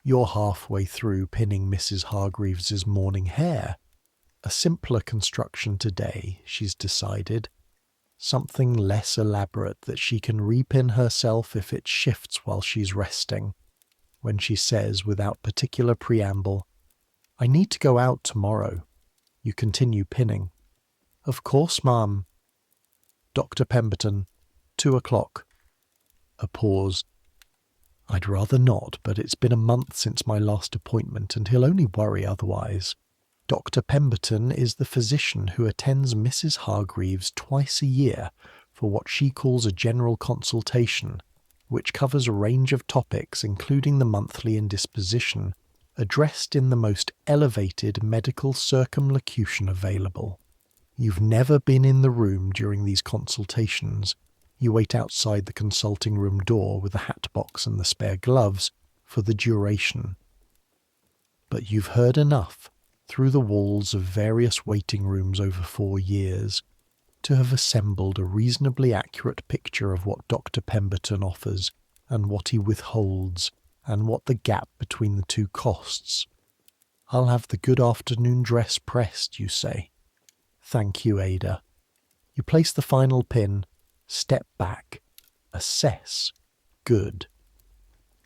You're halfway through pinning Mrs. Hargreaves's morning hair. A simpler construction today, she's decided. Something less elaborate that she can repin herself if it shifts while she's resting. When she says, without particular preamble, "I need to go out tomorrow," you continue pinning. "Of course, ma'am." "Dr. Pemberton, 2 o'clock. A pause. "I'd rather not, but it's been a month since my last appointment, and he'll only worry otherwise. Dr. Pemberton is the physician who attends Mrs. Hargreaves twice a year for what she calls a general consultation, which covers a range of topics including the monthly indisposition, addressed in the most elevated medical circumlocution available. You've never been in the room during these consultations. You wait outside the consulting room door with the hat box and the spare gloves for the duration. But you've heard enough, through the walls of various waiting rooms over 4 years, to have assembled a reasonably accurate picture of what Dr. Pemberton offers, and what he withholds, and what the gap between the two costs. I'll have the good afternoon dress pressed, you say. Thank you, Ada. You place the final pin, step back, assess. Good.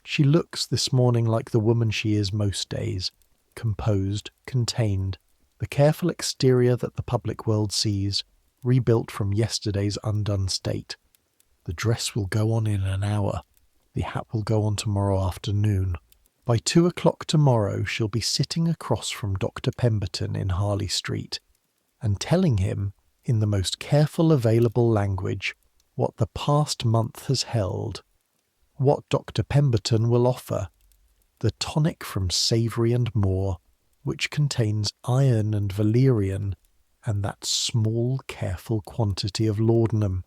She looks this morning like the woman she is most days, composed, contained, the careful exterior that the public world sees, rebuilt from yesterday's undone state. The dress will go on in an hour. The hat will go on tomorrow afternoon. By 2 o'clock tomorrow she'll be sitting across from Dr. Pemberton in Harley Street, and telling him, in the most careful available language, what the past month has held, what Dr. Pemberton will offer, the tonic from Savoury and More, which contains iron and valerian, and that small, careful quantity of laudanum,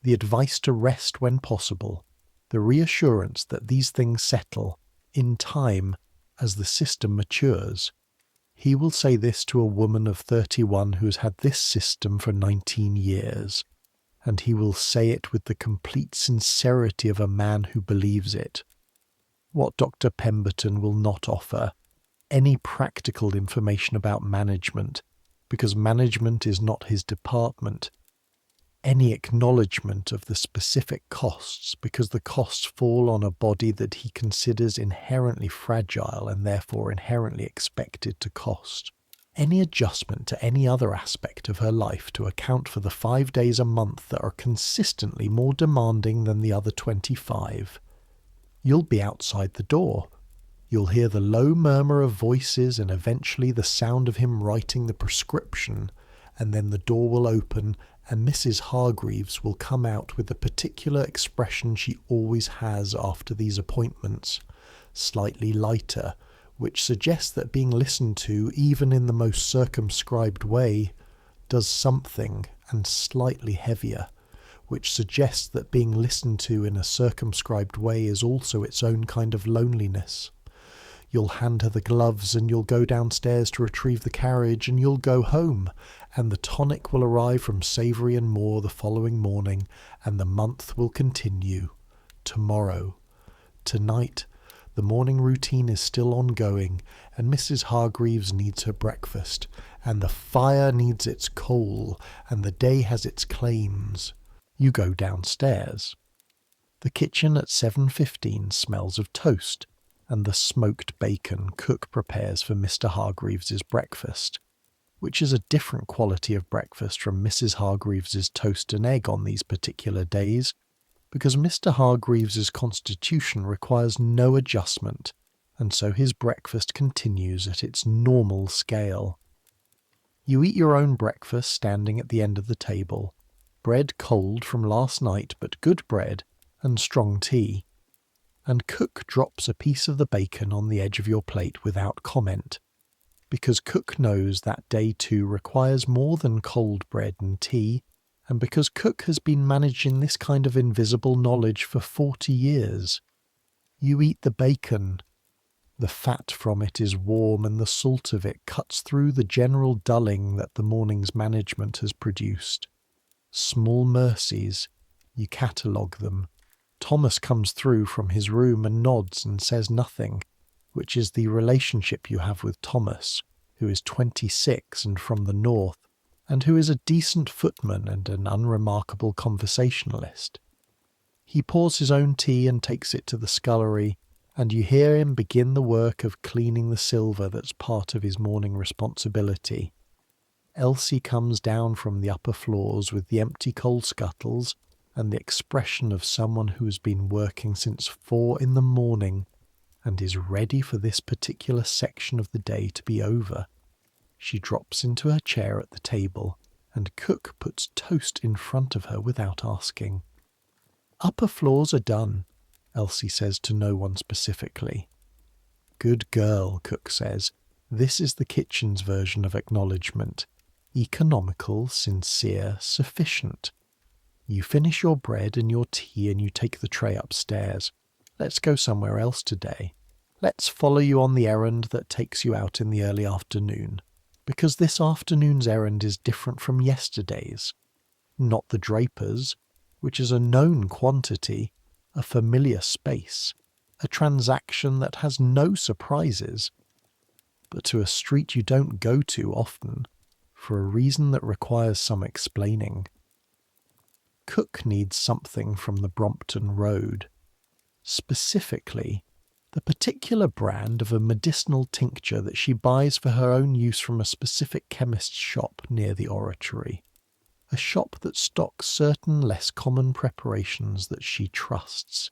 the advice to rest when possible, the reassurance that these things settle, in time, as the system matures. He will say this to a woman of 31 who's had this system for 19 years, and he will say it with the complete sincerity of a man who believes it. What Dr. Pemberton will not offer any practical information about management, because management is not his department. Any acknowledgement of the specific costs, because the costs fall on a body that he considers inherently fragile and therefore inherently expected to cost. Any adjustment to any other aspect of her life to account for the 5 days a month that are consistently more demanding than the other 25. You'll be outside the door. You'll hear the low murmur of voices and eventually the sound of him writing the prescription, and then the door will open and Mrs. Hargreaves will come out with the particular expression she always has after these appointments, slightly lighter, which suggests that being listened to, even in the most circumscribed way, does something, and slightly heavier, which suggests that being listened to in a circumscribed way is also its own kind of loneliness. You'll hand her the gloves and you'll go downstairs to retrieve the carriage and you'll go home, and the tonic will arrive from Savoury and Moore the following morning, and the month will continue. Tomorrow. Tonight, the morning routine is still ongoing, and Mrs. Hargreaves needs her breakfast, and the fire needs its coal, and the day has its claims. You go downstairs. The kitchen at 7:15 smells of toast, and the smoked bacon cook prepares for Mr. Hargreaves's breakfast, which is a different quality of breakfast from Mrs. Hargreaves's toast and egg on these particular days, because Mr. Hargreaves's constitution requires no adjustment, and so his breakfast continues at its normal scale. You eat your own breakfast standing at the end of the table, bread cold from last night but good bread, and strong tea, and cook drops a piece of the bacon on the edge of your plate without comment, because cook knows that day too requires more than cold bread and tea, and because cook has been managing this kind of invisible knowledge for 40 years. You eat the bacon. The fat from it is warm and the salt of it cuts through the general dulling that the morning's management has produced. Small mercies. You catalogue them. Thomas comes through from his room and nods and says nothing, which is the relationship you have with Thomas, who is 26 and from the north, and who is a decent footman and an unremarkable conversationalist. He pours his own tea and takes it to the scullery, and you hear him begin the work of cleaning the silver that's part of his morning responsibility. Elsie comes down from the upper floors with the empty coal scuttles and the expression of someone who has been working since 4 in the morning and is ready for this particular section of the day to be over. She drops into her chair at the table, and cook puts toast in front of her without asking. Upper floors are done, Elsie says to no one specifically. Good girl, cook says. This is the kitchen's version of acknowledgement. Economical, sincere, sufficient. You finish your bread and your tea and you take the tray upstairs. Let's go somewhere else today. Let's follow you on the errand that takes you out in the early afternoon, because this afternoon's errand is different from yesterday's. Not the draper's, which is a known quantity, a familiar space, a transaction that has no surprises, but to a street you don't go to often, for a reason that requires some explaining. Cook needs something from the Brompton Road. Specifically, the particular brand of a medicinal tincture that she buys for her own use from a specific chemist's shop near the Oratory. A shop that stocks certain less common preparations that she trusts,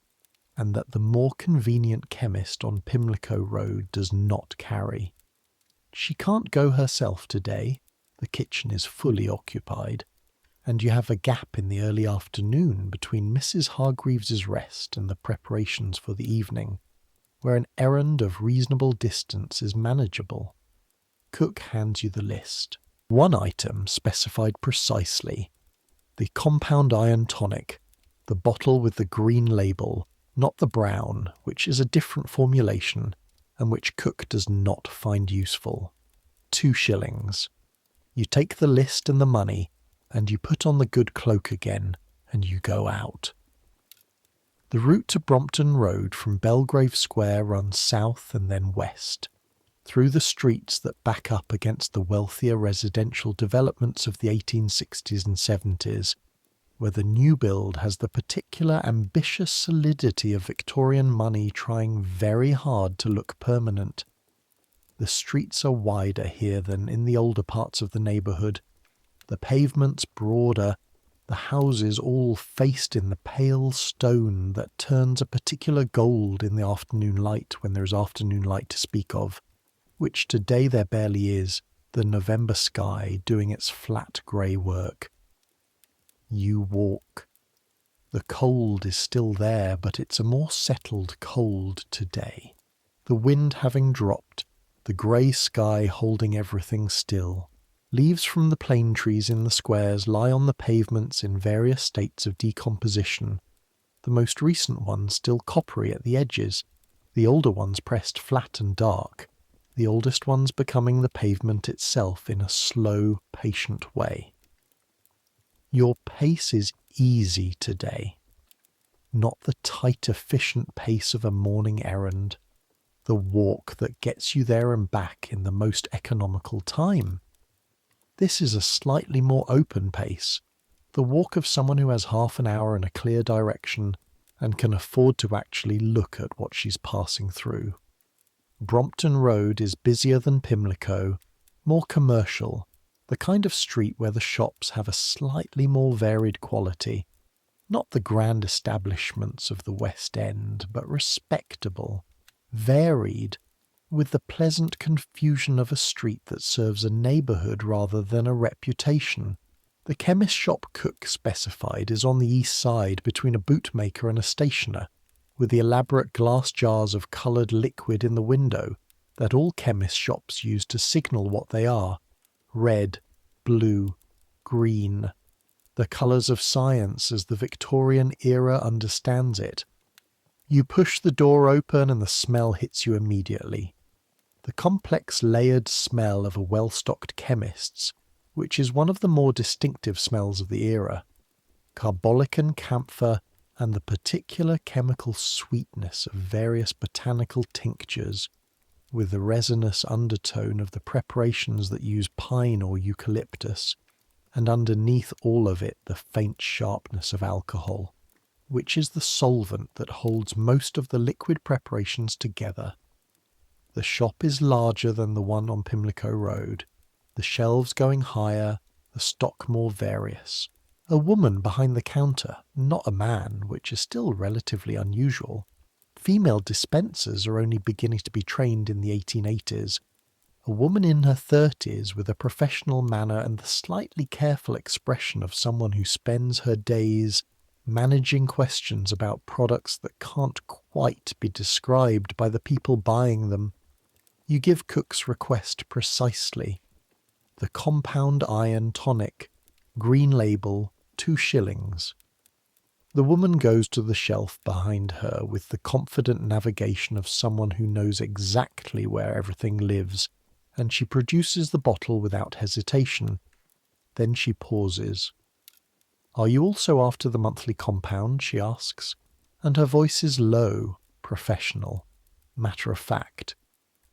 and that the more convenient chemist on Pimlico Road does not carry. She can't go herself today. The kitchen is fully occupied, and you have a gap in the early afternoon between Mrs. Hargreaves's rest and the preparations for the evening, where an errand of reasonable distance is manageable. Cook hands you the list. One item specified precisely. The compound iron tonic, the bottle with the green label, not the brown, which is a different formulation, and which cook does not find useful. 2 shillings. You take the list and the money, and you put on the good cloak again, and you go out. The route to Brompton Road from Belgrave Square runs south and then west, through the streets that back up against the wealthier residential developments of the 1860s and 70s, where the new build has the particular ambitious solidity of Victorian money trying very hard to look permanent. The streets are wider here than in the older parts of the neighbourhood, the pavements broader, the houses all faced in the pale stone that turns a particular gold in the afternoon light when there is afternoon light to speak of, which today there barely is, the November sky doing its flat grey work. You walk. The cold is still there, but it's a more settled cold today. The wind having dropped, the grey sky holding everything still. Leaves from the plane trees in the squares lie on the pavements in various states of decomposition, the most recent ones still coppery at the edges, the older ones pressed flat and dark, the oldest ones becoming the pavement itself in a slow, patient way. Your pace is easy today, not the tight, efficient pace of a morning errand, the walk that gets you there and back in the most economical time. This is a slightly more open pace, the walk of someone who has half an hour in a clear direction and can afford to actually look at what she's passing through. Brompton Road is busier than Pimlico, more commercial, the kind of street where the shops have a slightly more varied quality, not the grand establishments of the West End, but respectable, varied, with the pleasant confusion of a street that serves a neighbourhood rather than a reputation. The chemist shop Cook specified is on the east side between a bootmaker and a stationer, with the elaborate glass jars of coloured liquid in the window that all chemist shops use to signal what they are: red, blue, green, the colours of science as the Victorian era understands it. You push the door open and the smell hits you immediately. The complex layered smell of a well-stocked chemist's, which is one of the more distinctive smells of the era. Carbolic and camphor, and the particular chemical sweetness of various botanical tinctures, with the resinous undertone of the preparations that use pine or eucalyptus, and underneath all of it the faint sharpness of alcohol, which is the solvent that holds most of the liquid preparations together. The shop is larger than the one on Pimlico Road, the shelves going higher, the stock more various. A woman behind the counter, not a man, which is still relatively unusual. Female dispensers are only beginning to be trained in the 1880s. A woman in her 30s with a professional manner and the slightly careful expression of someone who spends her days managing questions about products that can't quite be described by the people buying them. You give Cook's request precisely. The compound iron tonic, green label, 2 shillings. The woman goes to the shelf behind her with the confident navigation of someone who knows exactly where everything lives, and she produces the bottle without hesitation. Then she pauses. "Are you also after the monthly compound?" she asks, and her voice is low, professional, matter-of-fact.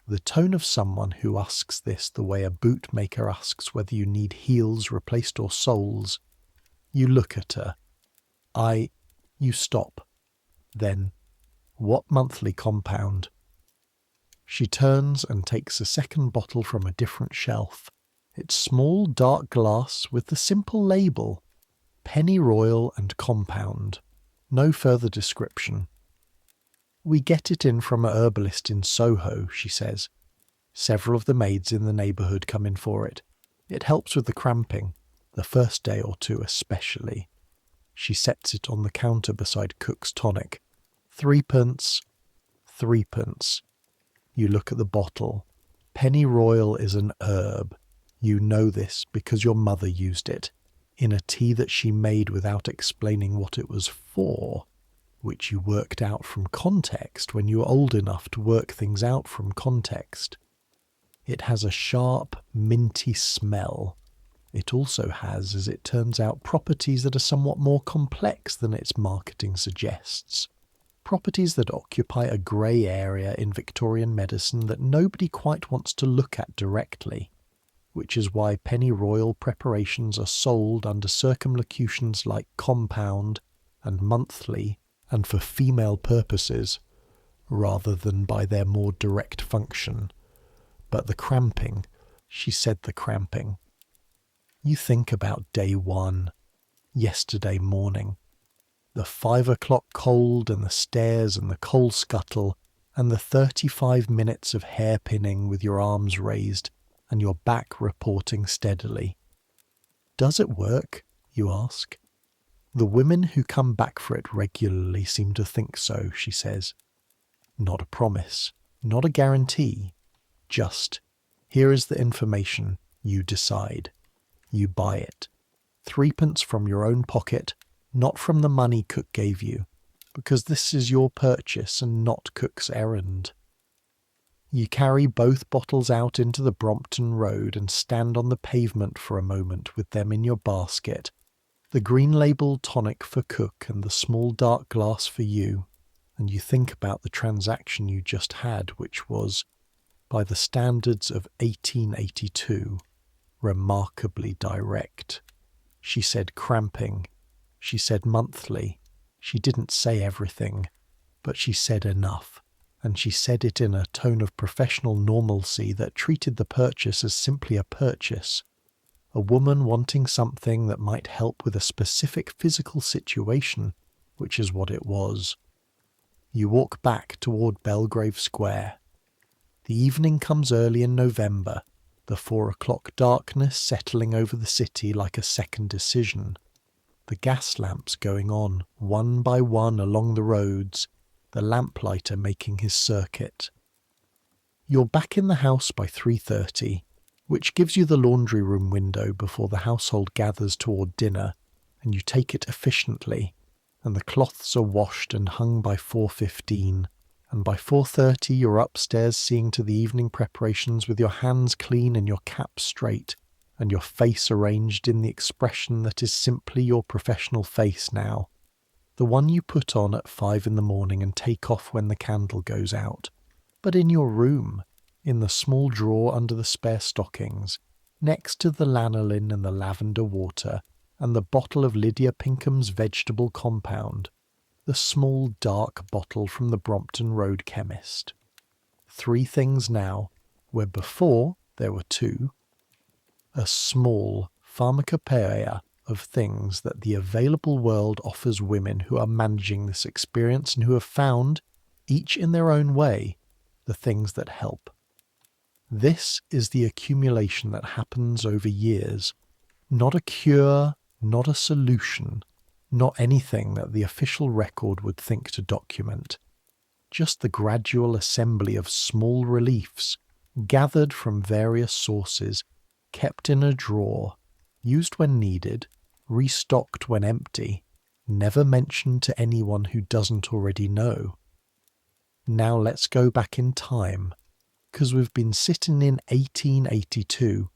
The tone of someone who asks this the way a bootmaker asks whether you need heels replaced or soles. You look at her. You stop. Then, what monthly compound? She turns and takes a second bottle from a different shelf. It's small, dark glass with the simple label, pennyroyal and compound. No further description. "We get it in from a herbalist in Soho," she says. "Several of the maids in the neighbourhood come in for it. It helps with the cramping, the first day or two especially." She sets it on the counter beside Cook's tonic. 3p. 3p. You look at the bottle. Pennyroyal is an herb. You know this because your mother used it, in a tea that she made without explaining what it was for, which you worked out from context when you were old enough to work things out from context. It has a sharp, minty smell. It also has, as it turns out, properties that are somewhat more complex than its marketing suggests. Properties that occupy a grey area in Victorian medicine that nobody quite wants to look at directly, which is why pennyroyal preparations are sold under circumlocutions like compound and monthly and for female purposes, rather than by their more direct function. But the cramping, she said the cramping. You think about day one, yesterday morning, the 5 o'clock cold and the stairs and the coal scuttle and the 35 minutes of hairpinning with your arms raised and your back reporting steadily. Does it work, you ask? The women who come back for it regularly seem to think so, she says. Not a promise, not a guarantee, just, here is the information, you decide. You buy it. 3p from your own pocket, not from the money cook gave you, because this is your purchase and not cook's errand. You carry both bottles out into the Brompton Road and stand on the pavement for a moment with them in your basket, the green label tonic for cook and the small dark glass for you, and you think about the transaction you just had, which was, by the standards of 1882, remarkably direct. She said cramping. She said monthly. She didn't say everything, but she said enough, and she said it in a tone of professional normalcy that treated the purchase as simply a purchase. A woman wanting something that might help with a specific physical situation, which is what it was. You walk back toward Belgrave Square. The evening comes early in November, the 4 o'clock darkness settling over the city like a second decision. The gas lamps going on, one by one along the roads, the lamplighter making his circuit. You're back in the house by 3:30, which gives you the laundry room window before the household gathers toward dinner, and you take it efficiently, and the cloths are washed and hung by 4:15, and by 4:30 you're upstairs seeing to the evening preparations with your hands clean and your cap straight, and your face arranged in the expression that is simply your professional face now, the one you put on at 5 in the morning and take off when the candle goes out, but in your room, in the small drawer under the spare stockings, next to the lanolin and the lavender water, and the bottle of Lydia Pinkham's vegetable compound, the small dark bottle from the Brompton Road chemist. 3 things now, where before there were 2. A small pharmacopoeia of things that the available world offers women who are managing this experience and who have found, each in their own way, the things that help. This is the accumulation that happens over years, not a cure, not a solution, not anything that the official record would think to document, just the gradual assembly of small reliefs gathered from various sources, kept in a drawer, used when needed, restocked when empty, never mentioned to anyone who doesn't already know. Now let's go back in time, 'cause we've been sitting in 1882,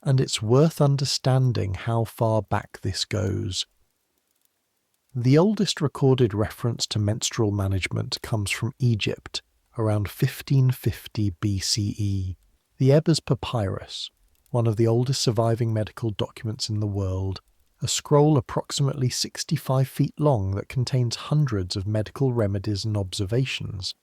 and it's worth understanding how far back this goes. The oldest recorded reference to menstrual management comes from Egypt, around 1550 BCE, the Ebers Papyrus, one of the oldest surviving medical documents in the world, a scroll approximately 65 feet long that contains hundreds of medical remedies and observations,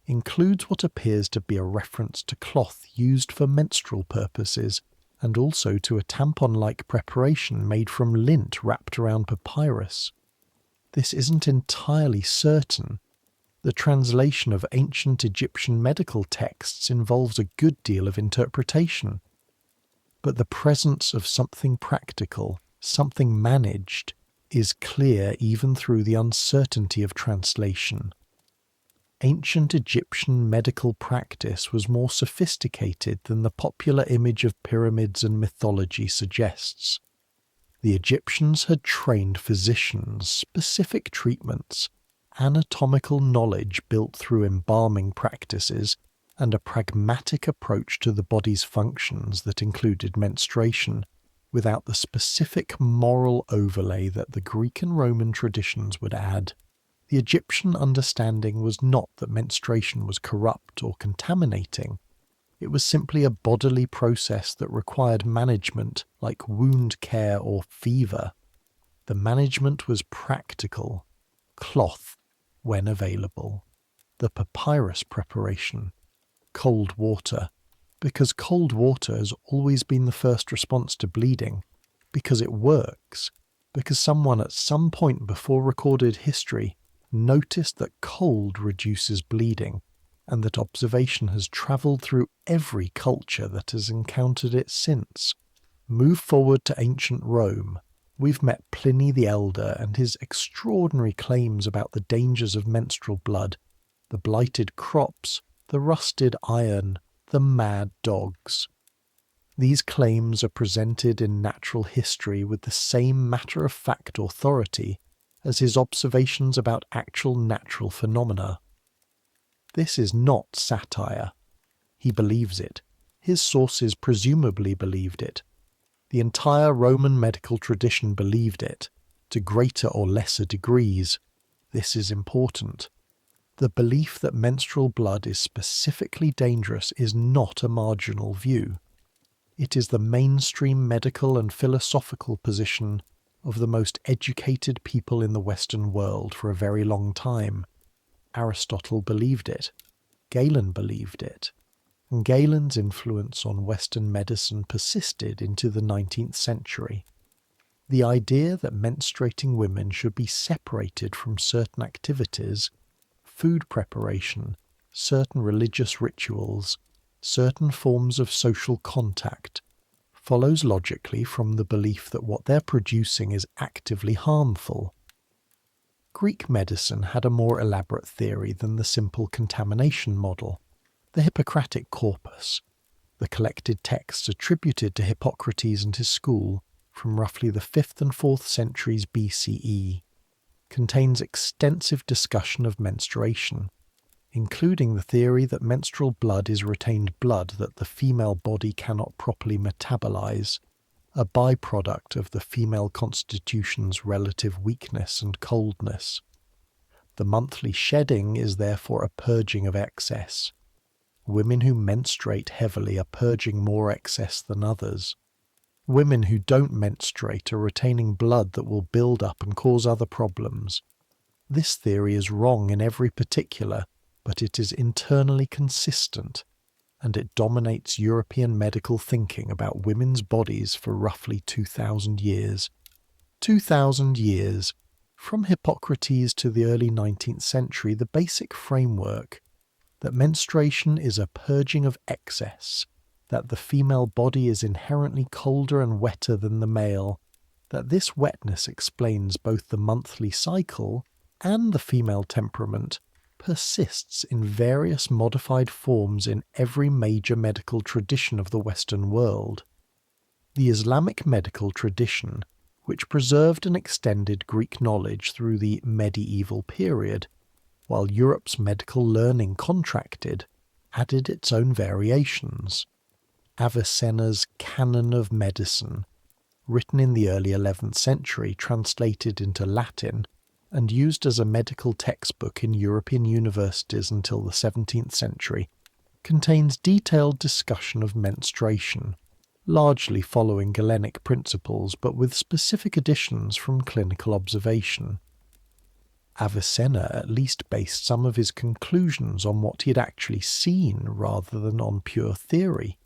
includes what appears to be a reference to cloth used for menstrual purposes, and also to a tampon-like preparation made from lint wrapped around papyrus. This isn't entirely certain. The translation of ancient Egyptian medical texts involves a good deal of interpretation. But the presence of something practical, something managed, is clear even through the uncertainty of translation. Ancient Egyptian medical practice was more sophisticated than the popular image of pyramids and mythology suggests. The Egyptians had trained physicians, specific treatments, anatomical knowledge built through embalming practices, and a pragmatic approach to the body's functions that included menstruation, without the specific moral overlay that the Greek and Roman traditions would add. The Egyptian understanding was not that menstruation was corrupt or contaminating. It was simply a bodily process that required management like wound care or fever. The management was practical, cloth when available, the papyrus preparation, cold water, because cold water has always been the first response to bleeding, because it works, because someone at some point before recorded history noticed that cold reduces bleeding, and that observation has travelled through every culture that has encountered it since. Move forward to ancient Rome. We've met Pliny the Elder and his extraordinary claims about the dangers of menstrual blood, the blighted crops, the rusted iron, the mad dogs. These claims are presented in natural history with the same matter-of-fact authority as his observations about actual natural phenomena. This is not satire. He believes it. His sources presumably believed it. The entire Roman medical tradition believed it, to greater or lesser degrees. This is important. The belief that menstrual blood is specifically dangerous is not a marginal view. It is the mainstream medical and philosophical position of the most educated people in the Western world for a very long time. Aristotle believed it. Galen believed it. And Galen's influence on Western medicine persisted into the 19th century. The idea that menstruating women should be separated from certain activities, food preparation, certain religious rituals, certain forms of social contact, follows logically from the belief that what they're producing is actively harmful. Greek medicine had a more elaborate theory than the simple contamination model. The Hippocratic corpus, the collected texts attributed to Hippocrates and his school from roughly the 5th and 4th centuries BCE, contains extensive discussion of menstruation, including the theory that menstrual blood is retained blood that the female body cannot properly metabolize, a byproduct of the female constitution's relative weakness and coldness. The monthly shedding is therefore a purging of excess. Women who menstruate heavily are purging more excess than others. Women who don't menstruate are retaining blood that will build up and cause other problems. This theory is wrong in every particular, but it is internally consistent, and it dominates European medical thinking about women's bodies for roughly 2,000 years. 2,000 years. From Hippocrates to the early 19th century, the basic framework that menstruation is a purging of excess, that the female body is inherently colder and wetter than the male, that this wetness explains both the monthly cycle and the female temperament, persists in various modified forms in every major medical tradition of the Western world. The Islamic medical tradition, which preserved and extended Greek knowledge through the medieval period, while Europe's medical learning contracted, added its own variations. Avicenna's Canon of Medicine, written in the early 11th century, translated into Latin, and used as a medical textbook in European universities until the 17th century, contains detailed discussion of menstruation, largely following Galenic principles but with specific additions from clinical observation. Avicenna at least based some of his conclusions on what he had actually seen rather than on pure theory.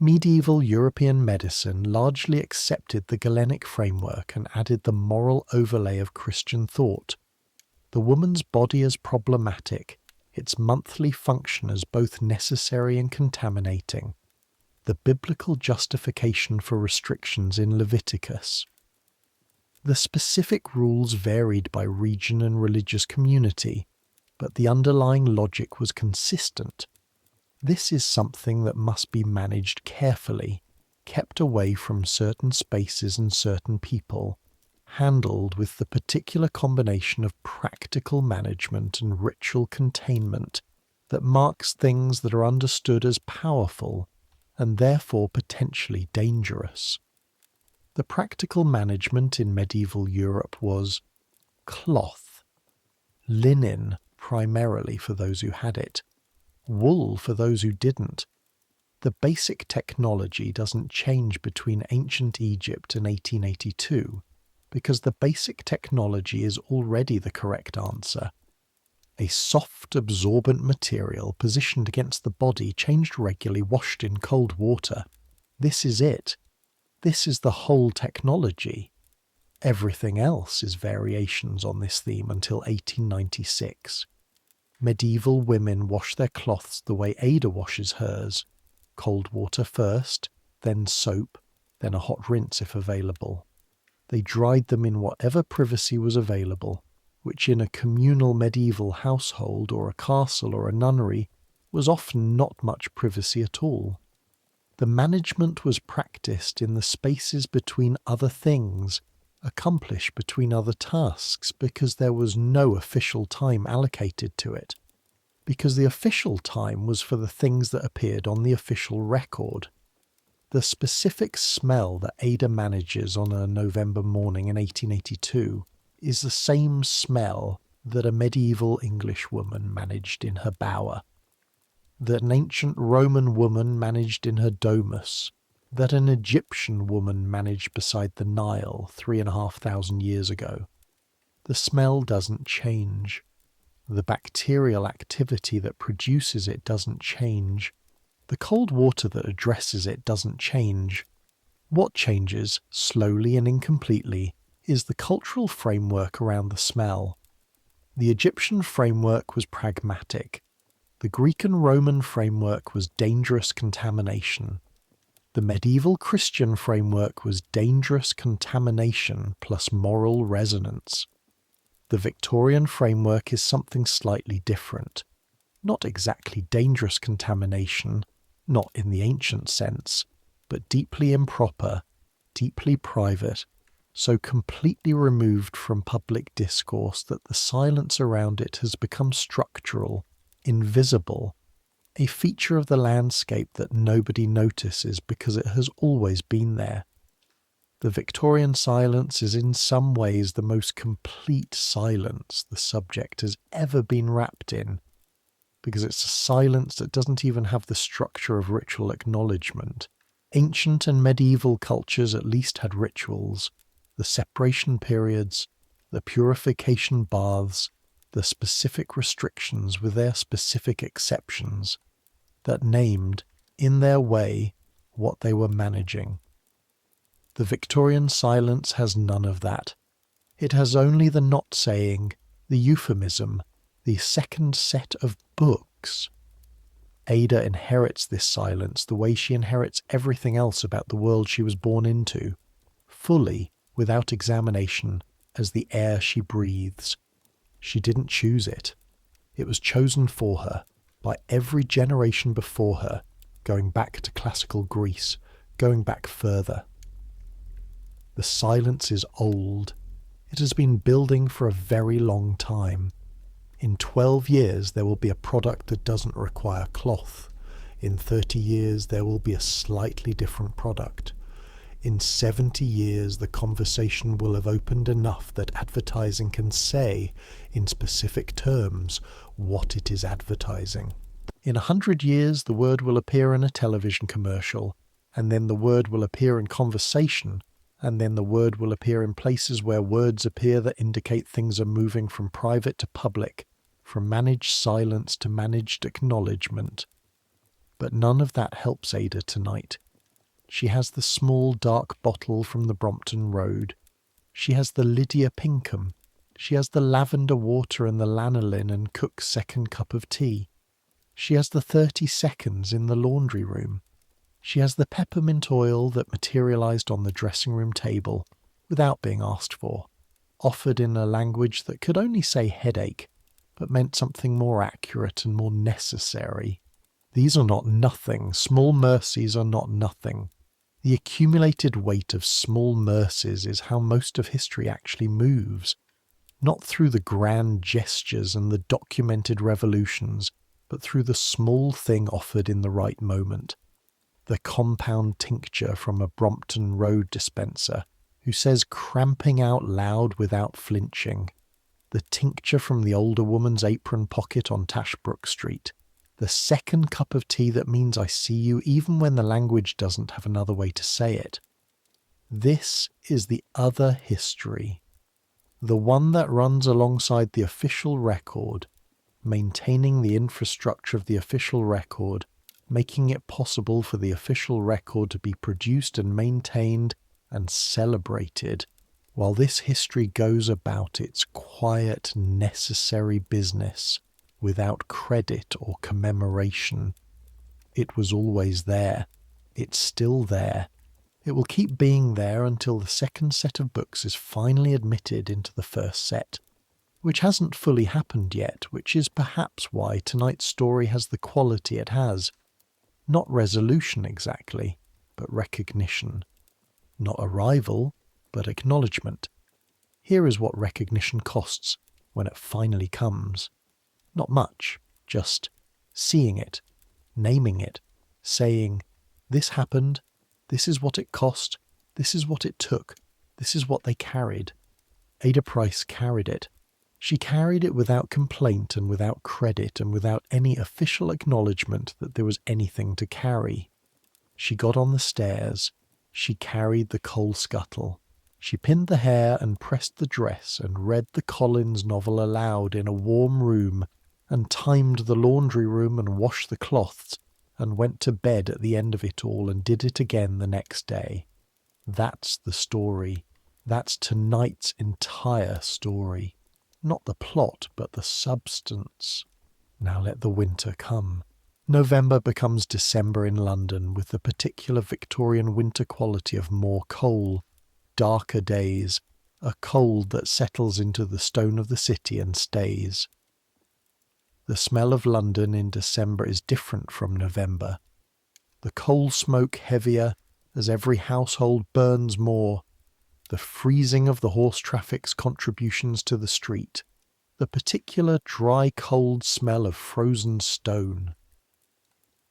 Medieval European medicine largely accepted the Galenic framework and added the moral overlay of Christian thought. The woman's body as problematic, its monthly function as both necessary and contaminating. The biblical justification for restrictions in Leviticus. The specific rules varied by region and religious community, but the underlying logic was consistent. This is something that must be managed carefully, kept away from certain spaces and certain people, handled with the particular combination of practical management and ritual containment that marks things that are understood as powerful and therefore potentially dangerous. The practical management in medieval Europe was cloth, linen primarily for those who had it, wool for those who didn't. The basic technology doesn't change between ancient Egypt and 1882 because the basic technology is already the correct answer. A soft, absorbent material positioned against the body, changed regularly, washed in cold water. This is it. This is the whole technology. Everything else is variations on this theme until 1896. Medieval women wash their cloths the way Ada washes hers. Cold water first, then soap, then a hot rinse if available. They dried them in whatever privacy was available, which in a communal medieval household or a castle or a nunnery was often not much privacy at all. The management was practiced in the spaces between other things, accomplished between other tasks, because there was no official time allocated to it, because the official time was for the things that appeared on the official record. The specific smell that Ada manages on a November morning in 1882 is the same smell that a medieval English woman managed in her bower, that an ancient Roman woman managed in her domus, that an Egyptian woman managed beside the Nile 3,500 years ago. The smell doesn't change. The bacterial activity that produces it doesn't change. The cold water that addresses it doesn't change. What changes, slowly and incompletely, is the cultural framework around the smell. The Egyptian framework was pragmatic. The Greek and Roman framework was dangerous contamination. The medieval Christian framework was dangerous contamination plus moral resonance. The Victorian framework is something slightly different. Not exactly dangerous contamination, not in the ancient sense, but deeply improper, deeply private, so completely removed from public discourse that the silence around it has become structural, invisible, a feature of the landscape that nobody notices because it has always been there. The Victorian silence is in some ways the most complete silence the subject has ever been wrapped in, because it's a silence that doesn't even have the structure of ritual acknowledgement. Ancient and medieval cultures at least had rituals, the separation periods, the purification baths, the specific restrictions with their specific exceptions, that named, in their way, what they were managing. The Victorian silence has none of that. It has only the not saying, the euphemism, the second set of books. Ada inherits this silence the way she inherits everything else about the world she was born into, fully, without examination, as the air she breathes. She didn't choose it. It was chosen for her by every generation before her, going back to classical Greece, going back further. The silence is old. It has been building for a very long time. In 12 years there will be a product that doesn't require cloth. In 30 years there will be a slightly different product. In 70 years the conversation will have opened enough that advertising can say, in specific terms, what it is advertising. In 100 years the word will appear in a television commercial, and then the word will appear in conversation, and then the word will appear in places where words appear that indicate things are moving from private to public, from managed silence to managed acknowledgement. But none of that helps Ada tonight. She has the small dark bottle from the Brompton Road. She has the Lydia Pinkham. She has the lavender water and the lanolin and cook's second cup of tea. She has the 30 seconds in the laundry room. She has the peppermint oil that materialized on the dressing room table, without being asked for, offered in a language that could only say headache, but meant something more accurate and more necessary. These are not nothing. Small mercies are not nothing. The accumulated weight of small mercies is how most of history actually moves, not through the grand gestures and the documented revolutions, but through the small thing offered in the right moment. The compound tincture from a Brompton Road dispenser who says cramping out loud without flinching. The tincture from the older woman's apron pocket on Tashbrook Street. The second cup of tea that means I see you even when the language doesn't have another way to say it. This is the other history. The one that runs alongside the official record, maintaining the infrastructure of the official record, making it possible for the official record to be produced and maintained and celebrated, while this history goes about its quiet, necessary business without credit or commemoration. It was always there. It's still there. It will keep being there until the second set of books is finally admitted into the first set, which hasn't fully happened yet, which is perhaps why tonight's story has the quality it has. Not resolution exactly, but recognition. Not arrival, but acknowledgement. Here is what recognition costs when it finally comes. Not much, just seeing it, naming it, saying, this happened, this is what it cost, this is what it took, this is what they carried. Ada Price carried it. She carried it without complaint and without credit and without any official acknowledgement that there was anything to carry. She got on the stairs. She carried the coal scuttle. She pinned the hair and pressed the dress and read the Collins novel aloud in a warm room and timed the laundry room and washed the cloths and went to bed at the end of it all and did it again the next day. That's the story. That's tonight's entire story. Not the plot, but the substance. Now let the winter come. November becomes December in London with the particular Victorian winter quality of more coal, darker days, a cold that settles into the stone of the city and stays. The smell of London in December is different from November. The coal smoke heavier as every household burns more. The freezing of the horse traffic's contributions to the street, the particular dry cold smell of frozen stone.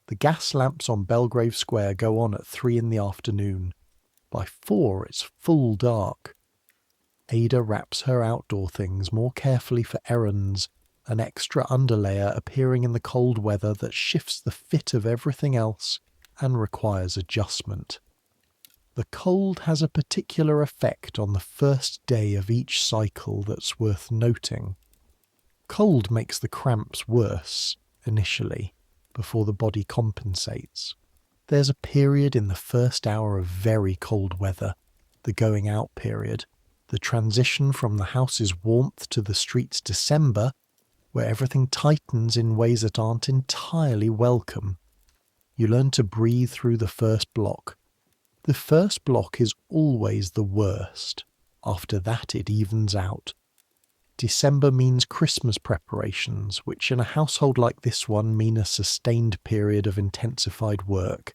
The gas lamps on Belgrave Square go on at 3 in the afternoon. By 4 it's full dark. Ada wraps her outdoor things more carefully for errands, an extra underlayer appearing in the cold weather that shifts the fit of everything else and requires adjustment. The cold has a particular effect on the first day of each cycle that's worth noting. Cold makes the cramps worse, initially, before the body compensates. There's a period in the first hour of very cold weather, the going out period, the transition from the house's warmth to the street's December, where everything tightens in ways that aren't entirely welcome. You learn to breathe through the first block. The first block is always the worst. After that it evens out. December means Christmas preparations, which in a household like this one mean a sustained period of intensified work.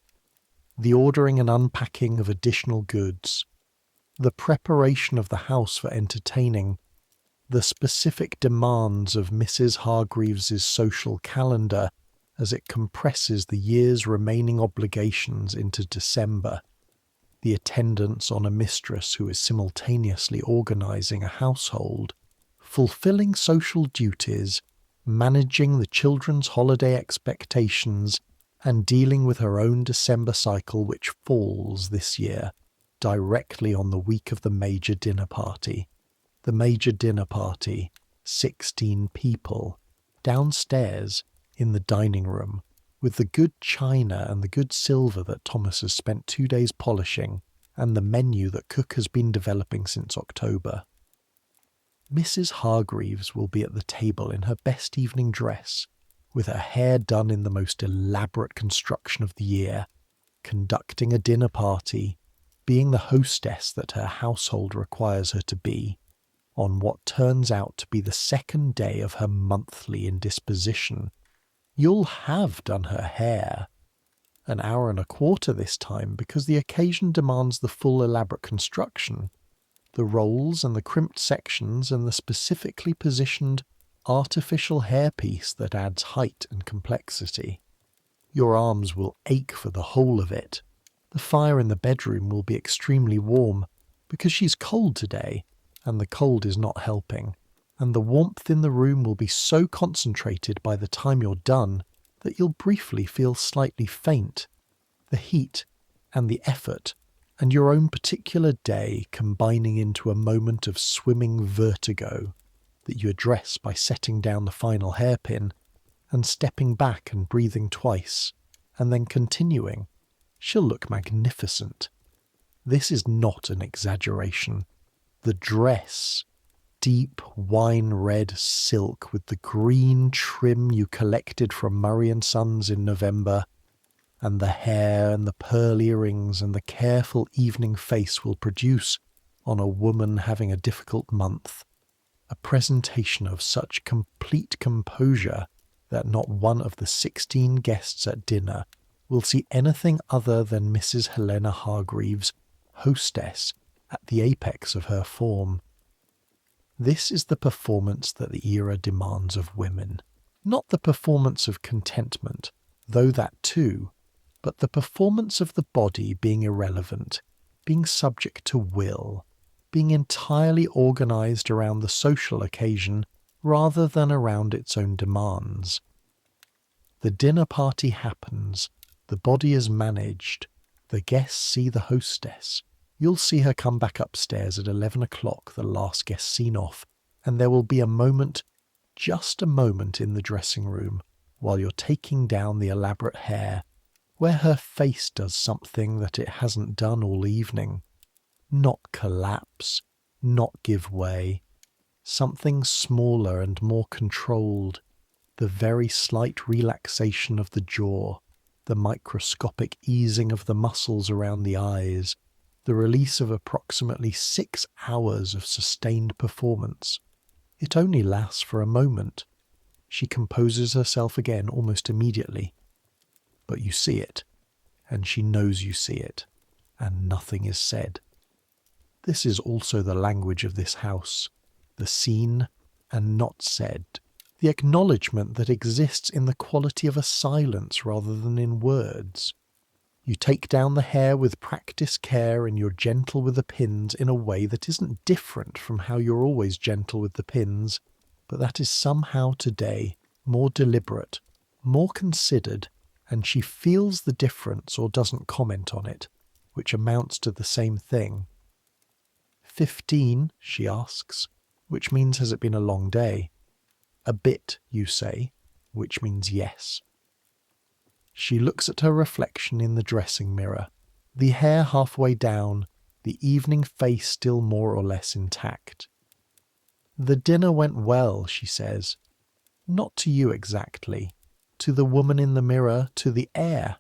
The ordering and unpacking of additional goods. The preparation of the house for entertaining. The specific demands of Mrs. Hargreaves' social calendar as it compresses the year's remaining obligations into December. The attendance on a mistress who is simultaneously organising a household, fulfilling social duties, managing the children's holiday expectations, and dealing with her own December cycle, which falls this year directly on the week of the major dinner party. The major dinner party, 16 people, downstairs in the dining room, with the good china and the good silver that Thomas has spent 2 days polishing, and the menu that Cook has been developing since October. Mrs. Hargreaves will be at the table in her best evening dress, with her hair done in the most elaborate construction of the year, conducting a dinner party, being the hostess that her household requires her to be, on what turns out to be the second day of her monthly indisposition. You'll have done her hair. An hour and a quarter this time, because the occasion demands the full elaborate construction, the rolls and the crimped sections and the specifically positioned artificial hairpiece that adds height and complexity. Your arms will ache for the whole of it. The fire in the bedroom will be extremely warm because she's cold today, and the cold is not helping. And the warmth in the room will be so concentrated by the time you're done that you'll briefly feel slightly faint. The heat and the effort and your own particular day combining into a moment of swimming vertigo that you address by setting down the final hairpin and stepping back and breathing twice, and then continuing. She'll look magnificent. This is not an exaggeration. The dress, deep wine-red silk with the green trim you collected from Murray & Sons in November, and the hair and the pearl earrings and the careful evening face will produce on a woman having a difficult month, a presentation of such complete composure that not one of the 16 guests at dinner will see anything other than Mrs. Helena Hargreaves, hostess, at the apex of her form. This is the performance that the era demands of women. Not the performance of contentment, though that too, but the performance of the body being irrelevant, being subject to will, being entirely organised around the social occasion rather than around its own demands. The dinner party happens, the body is managed, the guests see the hostess. You'll see her come back upstairs at 11 o'clock, the last guest seen off, and there will be a moment, just a moment in the dressing room, while you're taking down the elaborate hair, where her face does something that it hasn't done all evening. Not collapse, not give way. Something smaller and more controlled. The very slight relaxation of the jaw, the microscopic easing of the muscles around the eyes, the release of approximately 6 hours of sustained performance. It only lasts for a moment. She composes herself again almost immediately. But you see it, and she knows you see it, and nothing is said. This is also the language of this house, the seen and not said, the acknowledgement that exists in the quality of a silence rather than in words. You take down the hair with practiced care and you're gentle with the pins in a way that isn't different from how you're always gentle with the pins, but that is somehow today more deliberate, more considered, and she feels the difference or doesn't comment on it, which amounts to the same thing. 15, she asks, which means has it been a long day? A bit, you say, which means yes. She looks at her reflection in the dressing mirror, the hair halfway down, the evening face still more or less intact. The dinner went well, she says. Not to you exactly. To the woman in the mirror, to the air.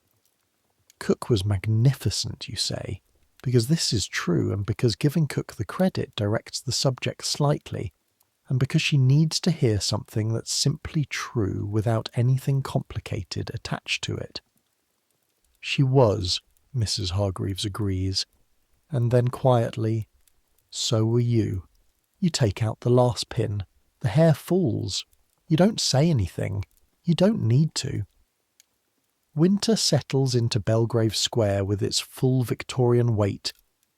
Cook was magnificent, you say, because this is true and because giving Cook the credit directs the subject slightly, and because she needs to hear something that's simply true without anything complicated attached to it. She was, Mrs. Hargreaves agrees, and then quietly, so were you. You take out the last pin. The hair falls. You don't say anything. You don't need to. Winter settles into Belgrave Square with its full Victorian weight,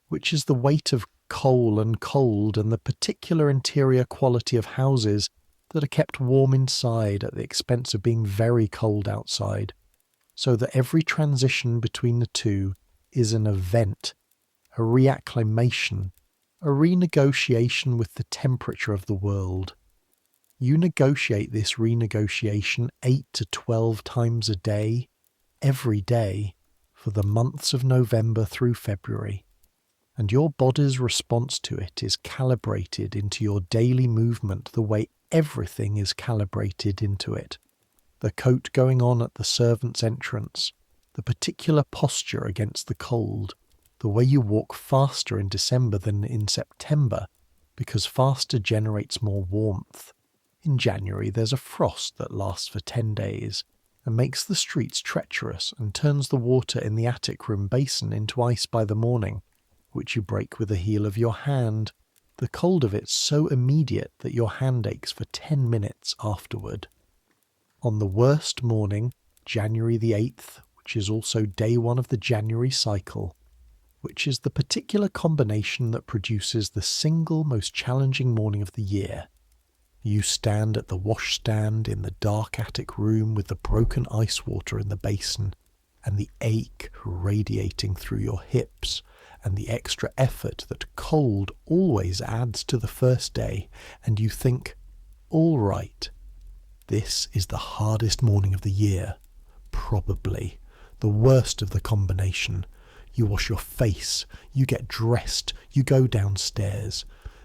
which is the weight of coal and cold and the particular interior quality of houses that are kept warm inside at the expense of being very cold outside, so that every transition between the two is an event, a reacclimation, a renegotiation with the temperature of the world. You negotiate this renegotiation 8 to 12 times a day, every day, for the months of November through February, and your body's response to it is calibrated into your daily movement the way everything is calibrated into it. The coat going on at the servant's entrance, the particular posture against the cold, the way you walk faster in December than in September, because faster generates more warmth. In January there's a frost that lasts for 10 days and makes the streets treacherous and turns the water in the attic room basin into ice by the morning, which you break with the heel of your hand, The cold of it so immediate that your hand aches for 10 minutes afterward. On the worst morning, January the 8th, which is also day 1 of the January cycle, which is the particular combination that produces the single most challenging morning of the year, you stand at the washstand in the dark attic room with the broken ice water in the basin, and the ache radiating through your hips, and the extra effort that cold always adds to the first day, and you think, all right, this is the hardest morning of the year, probably, the worst of the combination. You wash your face, you get dressed, you go downstairs.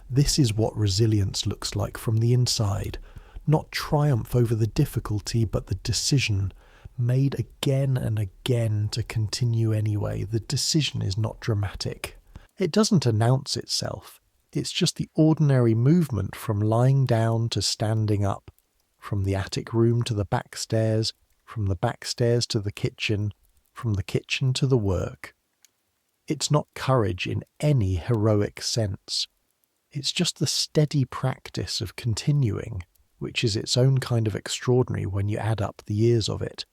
This is what resilience looks like from the inside. Not triumph over the difficulty, but the decision, made again and again to continue anyway. The decision is not dramatic. It doesn't announce itself. It's just the ordinary movement from lying down to standing up, from the attic room to the back stairs, from the back stairs to the kitchen, from the kitchen to the work. It's not courage in any heroic sense. It's just the steady practice of continuing, which is its own kind of extraordinary when you add up the years of it.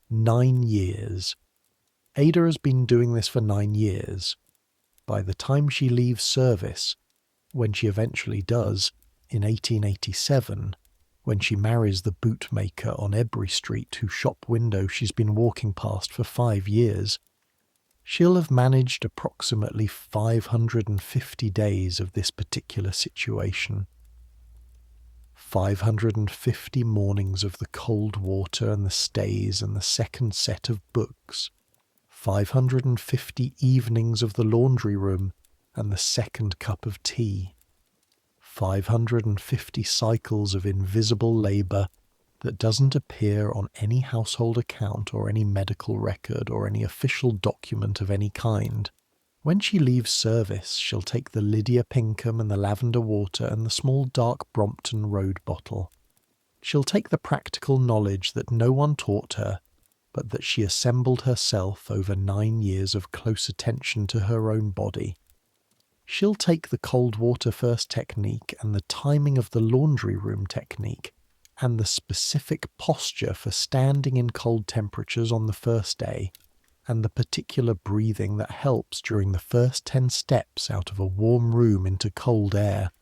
9 years. Ada has been doing this for 9 years. By the time she leaves service, when she eventually does, in 1887, when she marries the bootmaker on Ebury Street whose shop window she's been walking past for 5 years, she'll have managed approximately 550 days of this particular situation. 550 mornings of the cold water and the stays and the second set of books. 550 evenings of the laundry room and the second cup of tea. 550 cycles of invisible labour that doesn't appear on any household account or any medical record or any official document of any kind. When she leaves service, she'll take the Lydia Pinkham and the lavender water and the small dark Brompton Road bottle. She'll take the practical knowledge that no one taught her, but that she assembled herself over 9 years of close attention to her own body. She'll take the cold water first technique and the timing of the laundry room technique, and the specific posture for standing in cold temperatures on the first day, and the particular breathing that helps during the first 10 steps out of a warm room into cold air.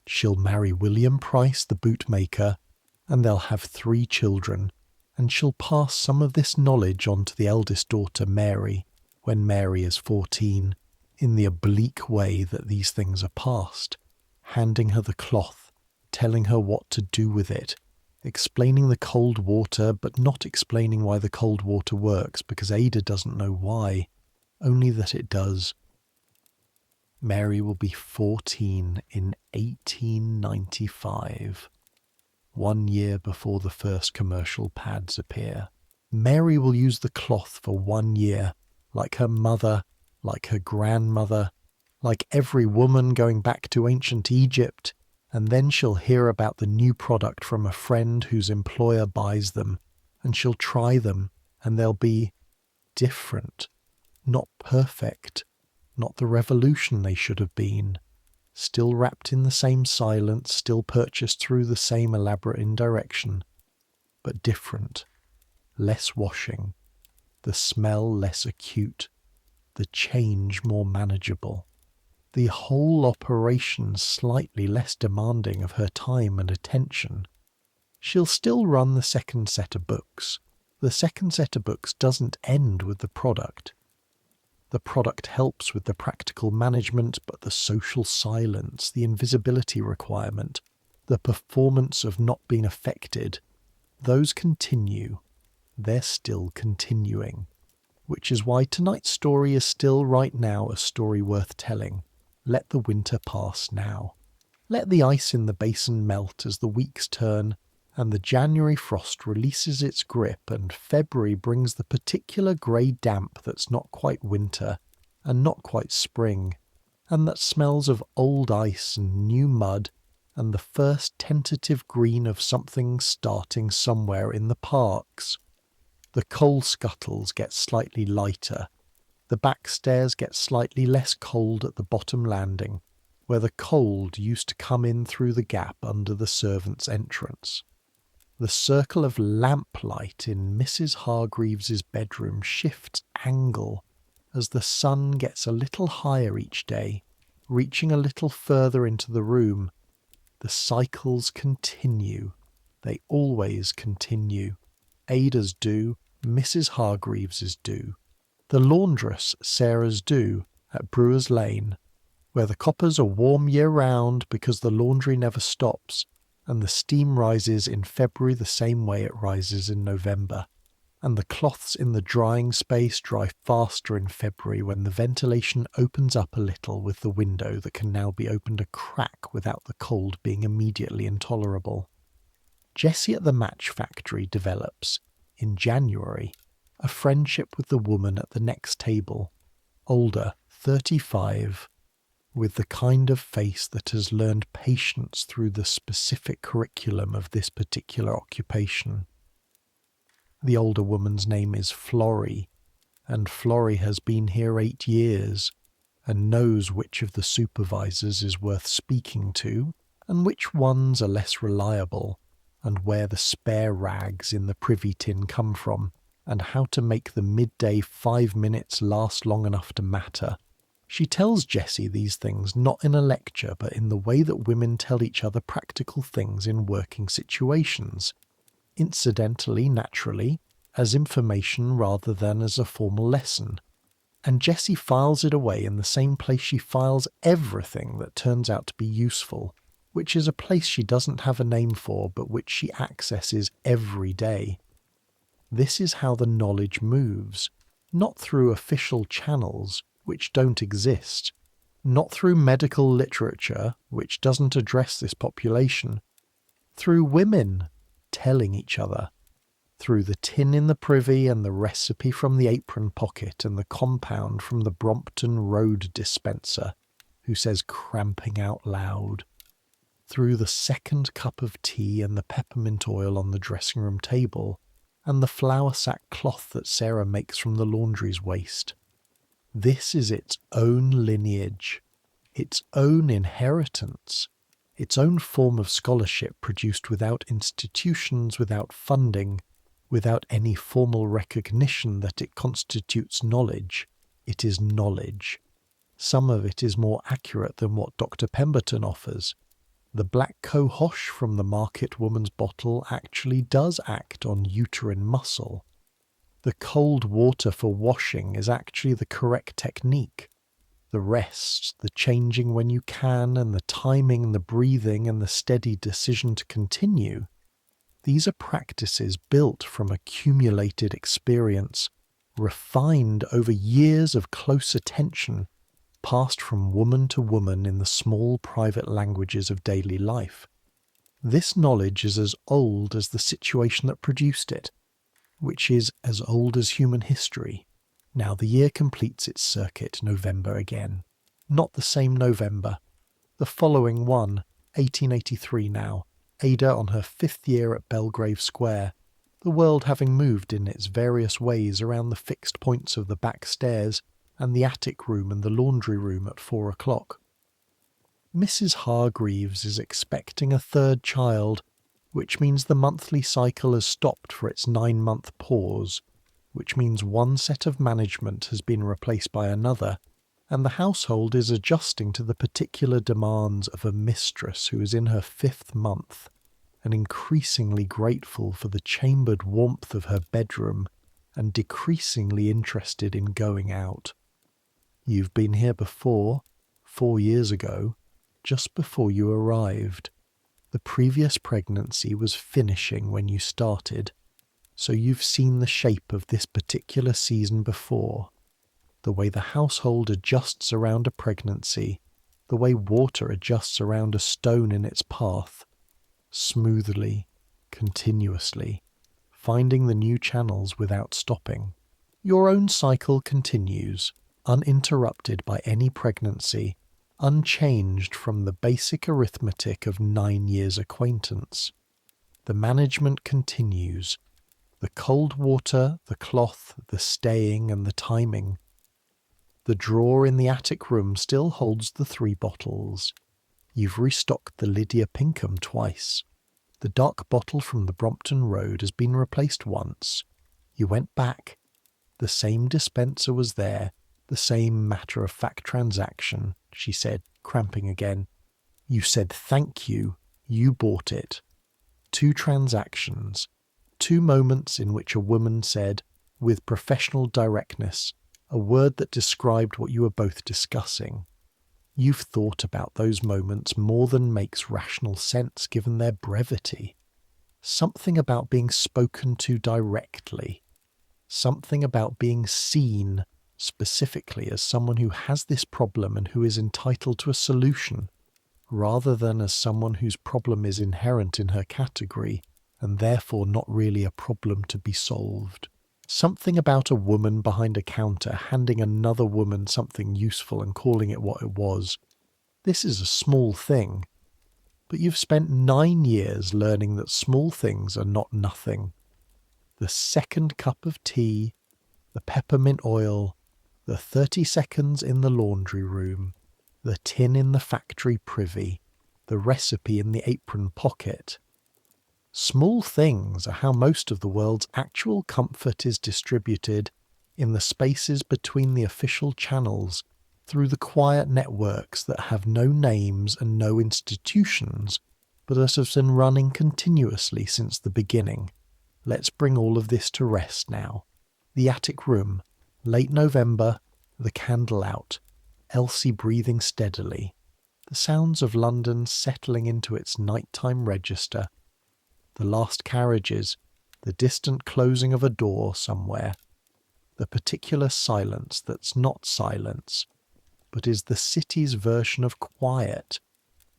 She'll marry William Price, the bootmaker, and they'll have 3 children, and she'll pass some of this knowledge on to the eldest daughter, Mary, when Mary is 14, in the oblique way that these things are passed, handing her the cloth, telling her what to do with it, explaining the cold water, but not explaining why the cold water works, because Ada doesn't know why, only that it does. Mary will be 14 in 1895, 1 year before the first commercial pads appear. Mary will use the cloth for 1 year, like her mother, like her grandmother, like every woman going back to ancient Egypt, and then she'll hear about the new product from a friend whose employer buys them, and she'll try them, and they'll be different, not perfect, not the revolution they should have been, still wrapped in the same silence, still purchased through the same elaborate indirection, but different, less washing, the smell less acute, the change more manageable, the whole operation slightly less demanding of her time and attention. She'll still run the second set of books. The second set of books doesn't end with the product. The product helps with the practical management, but the social silence, the invisibility requirement, the performance of not being affected, those continue. They're still continuing. Which is why tonight's story is still right now a story worth telling. Let the winter pass now. Let the ice in the basin melt as the weeks turn, and the January frost releases its grip, and February brings the particular grey damp that's not quite winter, and not quite spring, and that smells of old ice and new mud, and the first tentative green of something starting somewhere in the parks. The coal scuttles get slightly lighter. The back stairs get slightly less cold at the bottom landing. where the cold used to come in through the gap under the servants' entrance. The circle of lamplight in Mrs. Hargreaves's bedroom shifts angle as the sun gets a little higher each day, reaching a little further into the room. The cycles continue. They always continue. Ada's do, Mrs. Hargreaves's do. The laundress, Sarah's do, at Brewer's Lane, where the coppers are warm year-round because the laundry never stops, and the steam rises in February the same way it rises in November, and the cloths in the drying space dry faster in February when the ventilation opens up a little with the window that can now be opened a crack without the cold being immediately intolerable. Jessie at the match factory develops, in January, a friendship with the woman at the next table, older, 35, with the kind of face that has learned patience through the specific curriculum of this particular occupation. The older woman's name is Florrie, and Florrie has been here 8 years, and knows which of the supervisors is worth speaking to, and which ones are less reliable, and where the spare rags in the privy tin come from, and how to make the midday 5 minutes last long enough to matter. She tells Jessie these things not in a lecture, but in the way that women tell each other practical things in working situations, incidentally, naturally, as information rather than as a formal lesson. And Jessie files it away in the same place she files everything that turns out to be useful, which is a place she doesn't have a name for, but which she accesses every day. This is how the knowledge moves, not through official channels, which don't exist, not through medical literature, which doesn't address this population, through women telling each other, through the tin in the privy and the recipe from the apron pocket and the compound from the Brompton Road dispenser, who says cramping out loud, through the second cup of tea and the peppermint oil on the dressing room table, and the flour sack cloth that Sarah makes from the laundry's waste. This is its own lineage, its own inheritance, its own form of scholarship produced without institutions, without funding, without any formal recognition that it constitutes knowledge. It is knowledge. Some of it is more accurate than what Dr. Pemberton offers. The black cohosh from the market woman's bottle actually does act on uterine muscle. The cold water for washing is actually the correct technique. The rest, the changing when you can, and the timing, the breathing, and the steady decision to continue, these are practices built from accumulated experience, refined over years of close attention, passed from woman to woman in the small private languages of daily life. This knowledge is as old as the situation that produced it, which is as old as human history. Now the year completes its circuit, November again. Not the same November. The following one, 1883 now, Ada on her 5th year at Belgrave Square, the world having moved in its various ways around the fixed points of the back stairs and the attic room and the laundry room at 4 o'clock. Mrs. Hargreaves is expecting a 3rd child, which means the monthly cycle has stopped for its 9-month pause, which means one set of management has been replaced by another, and the household is adjusting to the particular demands of a mistress who is in her 5th month, and increasingly grateful for the chambered warmth of her bedroom, and decreasingly interested in going out. You've been here before, 4 years ago, just before you arrived. The previous pregnancy was finishing when you started, so you've seen the shape of this particular season before, the way the household adjusts around a pregnancy, the way water adjusts around a stone in its path, smoothly, continuously, finding the new channels without stopping. Your own cycle continues, uninterrupted by any pregnancy, unchanged from the basic arithmetic of 9 years' acquaintance. The management continues. The cold water, the cloth, the staying, and the timing. The drawer in the attic room still holds the 3 bottles. You've restocked the Lydia Pinkham twice. The dark bottle from the Brompton Road has been replaced once. You went back. The same dispenser was there, the same matter-of-fact transaction, she said, cramping again. You said thank you. You bought it. 2 transactions. 2 moments in which a woman said, with professional directness, a word that described what you were both discussing. You've thought about those moments more than makes rational sense given their brevity. Something about being spoken to directly. Something about being seen specifically as someone who has this problem and who is entitled to a solution, rather than as someone whose problem is inherent in her category and therefore not really a problem to be solved. Something about a woman behind a counter handing another woman something useful and calling it what it was. This is a small thing, but you've spent 9 years learning that small things are not nothing. The second cup of tea, the peppermint oil, the 30 seconds in the laundry room, the tin in the factory privy, the recipe in the apron pocket. Small things are how most of the world's actual comfort is distributed in the spaces between the official channels through the quiet networks that have no names and no institutions, but that have been running continuously since the beginning. Let's bring all of this to rest now. The attic room, late November, the candle out, Elsie breathing steadily, the sounds of London settling into its nighttime register, the last carriages, the distant closing of a door somewhere, the particular silence that's not silence, but is the city's version of quiet,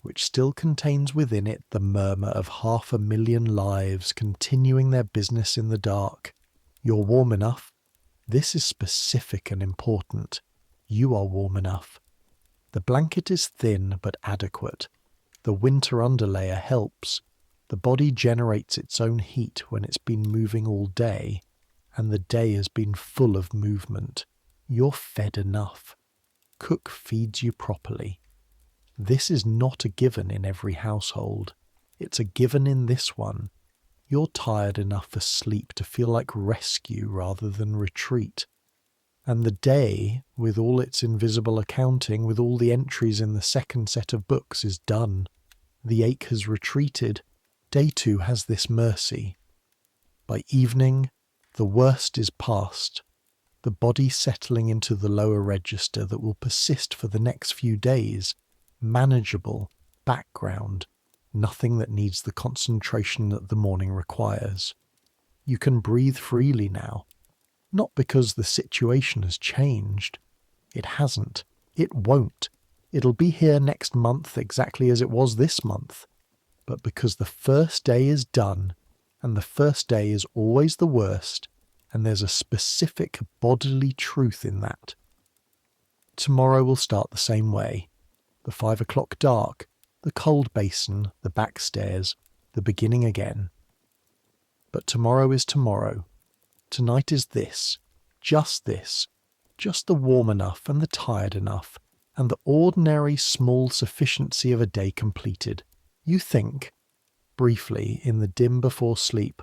which still contains within it the murmur of 500,000 lives continuing their business in the dark. You're warm enough. This is specific and important. You are warm enough. The blanket is thin but adequate. The winter underlayer helps. The body generates its own heat when it's been moving all day, and the day has been full of movement. You're fed enough. Cook feeds you properly. This is not a given in every household. It's a given in this one. You're tired enough for sleep to feel like rescue rather than retreat. And the day, with all its invisible accounting, with all the entries in the second set of books, is done. The ache has retreated. Day 2 has this mercy. By evening, the worst is past. The body settling into the lower register that will persist for the next few days. Manageable, background, nothing that needs the concentration that the morning requires. You can breathe freely now, not because the situation has changed. It hasn't. It won't. It'll be here next month exactly as it was this month. But because the first day is done, and the first day is always the worst, and there's a specific bodily truth in that. Tomorrow will start the same way. The 5 o'clock dark, the cold basin, the back stairs, the beginning again. But tomorrow is tomorrow. Tonight is this, just the warm enough and the tired enough, and the ordinary small sufficiency of a day completed. You think, briefly, in the dim before sleep,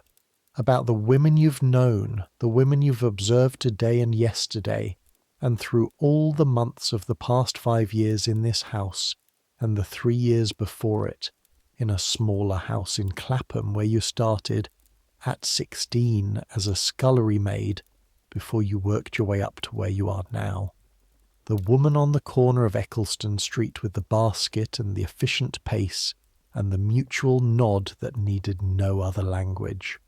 about the women you've known, the women you've observed today and yesterday, and through all the months of the past 5 years in this house, and the 3 years before it, in a smaller house in Clapham where you started, at 16 as a scullery maid, before you worked your way up to where you are now. The woman on the corner of Eccleston Street with the basket and the efficient pace, and the mutual nod that needed no other language.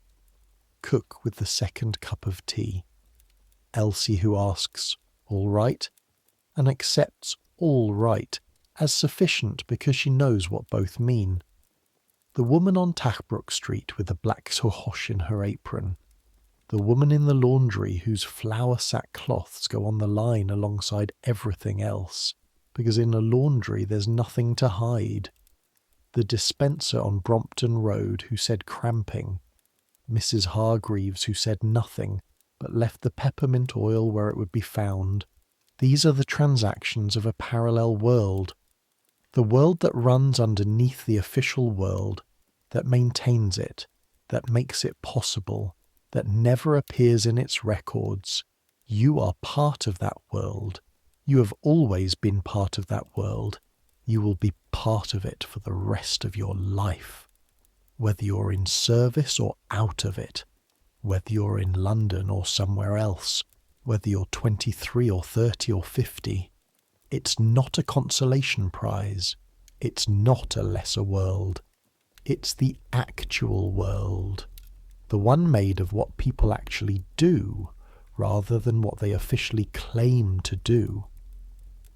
Cook with the second cup of tea. Elsie who asks, all right? And accepts all right as sufficient because she knows what both mean. The woman on Tachbrook Street with the black sohosh in her apron. The woman in the laundry whose flower sack cloths go on the line alongside everything else, because in a laundry there's nothing to hide. The dispenser on Brompton Road who said cramping. Mrs. Hargreaves who said nothing, but left the peppermint oil where it would be found. These are the transactions of a parallel world, the world that runs underneath the official world, that maintains it, that makes it possible, that never appears in its records. You are part of that world. You have always been part of that world. You will be part of it for the rest of your life. Whether you're in service or out of it, whether you're in London or somewhere else, whether you're 23 or 30 or 50, it's not a consolation prize. It's not a lesser world. It's the actual world. The one made of what people actually do, rather than what they officially claim to do.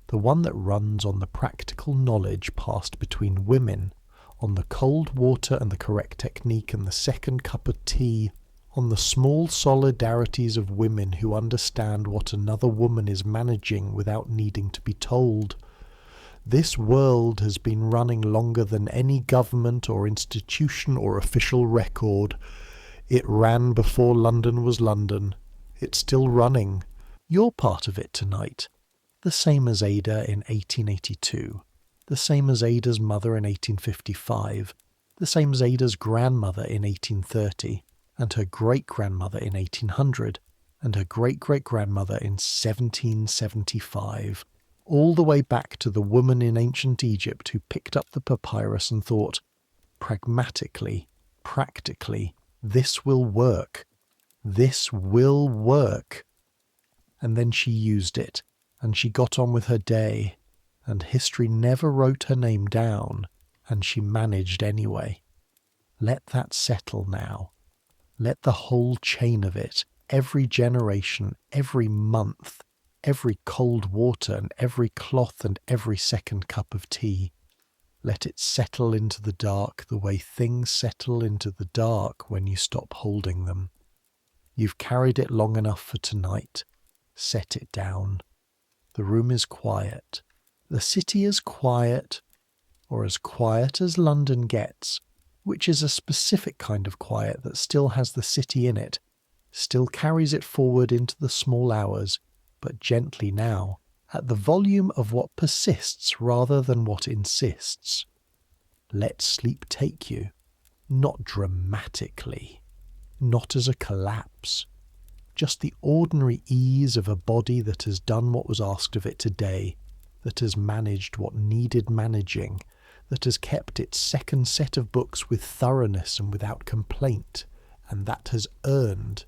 The one that runs on the practical knowledge passed between women, on the cold water and the correct technique and the second cup of tea, on the small solidarities of women who understand what another woman is managing without needing to be told. This world has been running longer than any government or institution or official record. It ran before London was London. It's still running. You're part of it tonight. The same as Ada in 1882. The same as Ada's mother in 1855. The same as Ada's grandmother in 1830. And her great-grandmother in 1800. And her great-great-grandmother in 1775. All the way back to the woman in ancient Egypt who picked up the papyrus and thought, pragmatically, practically, this will work. This will work. And then she used it, and she got on with her day, and history never wrote her name down, and she managed anyway. Let that settle now. Let the whole chain of it, every generation, every month, every cold water and every cloth and every second cup of tea, let it settle into the dark the way things settle into the dark when you stop holding them. You've carried it long enough for tonight. Set it down. The room is quiet. The city is quiet, or as quiet as London gets, which is a specific kind of quiet that still has the city in it, still carries it forward into the small hours, but gently now, at the volume of what persists rather than what insists. Let sleep take you, not dramatically, not as a collapse, just the ordinary ease of a body that has done what was asked of it today, that has managed what needed managing, that has kept its second set of books with thoroughness and without complaint, and that has earned,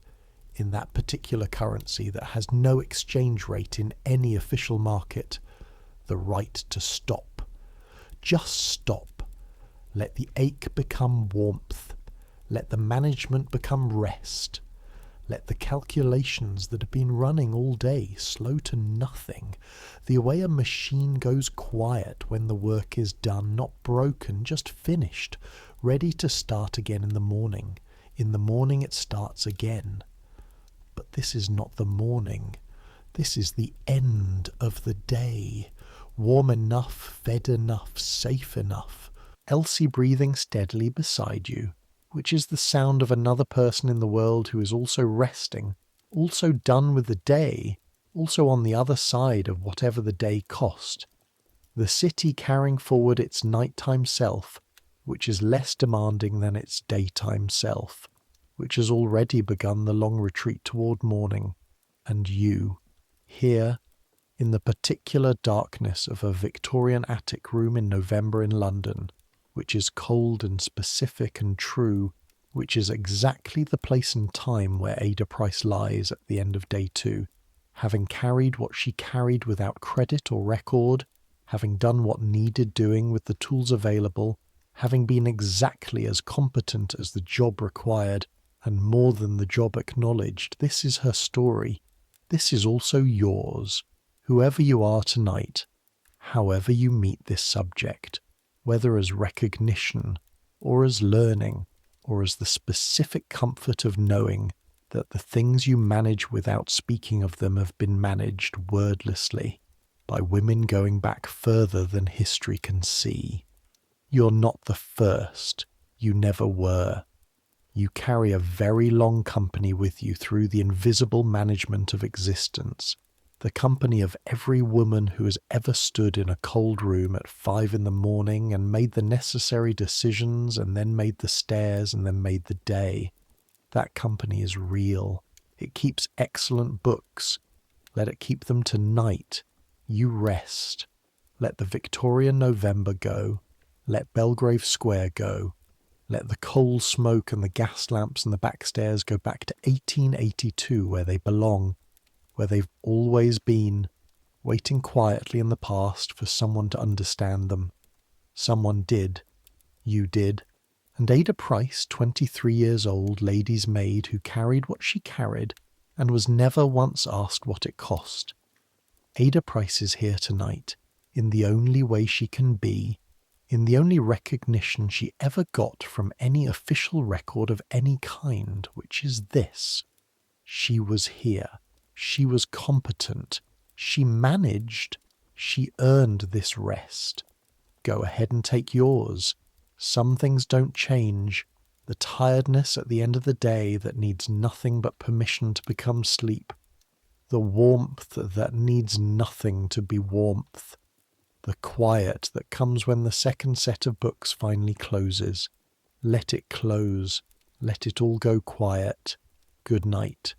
in that particular currency that has no exchange rate in any official market, the right to stop. Just stop. Let the ache become warmth. Let the management become rest. Let the calculations that have been running all day slow to nothing. The way a machine goes quiet when the work is done, not broken, just finished, ready to start again in the morning. In the morning it starts again. But this is not the morning. This is the end of the day. Warm enough, fed enough, safe enough. Elsie breathing steadily beside you, which is the sound of another person in the world who is also resting, also done with the day, also on the other side of whatever the day cost. The city carrying forward its nighttime self, which is less demanding than its daytime self, which has already begun the long retreat toward morning, and you, here, in the particular darkness of a Victorian attic room in November in London, which is cold and specific and true, which is exactly the place and time where Ada Price lies at the end of day 2, having carried what she carried without credit or record, having done what needed doing with the tools available, having been exactly as competent as the job required, and more than the job acknowledged. This is her story. This is also yours, whoever you are tonight, however you meet this subject, whether as recognition, or as learning, or as the specific comfort of knowing that the things you manage without speaking of them have been managed wordlessly by women going back further than history can see. You're not the first. You never were. You carry a very long company with you through the invisible management of existence, the company of every woman who has ever stood in a cold room at 5 in the morning and made the necessary decisions and then made the stairs and then made the day. That company is real. It keeps excellent books. Let it keep them tonight. You rest. Let the Victorian November go. Let Belgrave Square go. Let the coal smoke and the gas lamps and the backstairs go back to 1882, where they belong, where they've always been, waiting quietly in the past for someone to understand them. Someone did. You did. And Ada Price, 23 years old, lady's maid who carried what she carried and was never once asked what it cost. Ada Price is here tonight, in the only way she can be, in the only recognition she ever got from any official record of any kind, which is this. She was here. She was competent. She managed. She earned this rest. Go ahead and take yours. Some things don't change. The tiredness at the end of the day that needs nothing but permission to become sleep. The warmth that needs nothing to be warmth. The quiet that comes when the second set of books finally closes. Let it close. Let it all go quiet. Good night.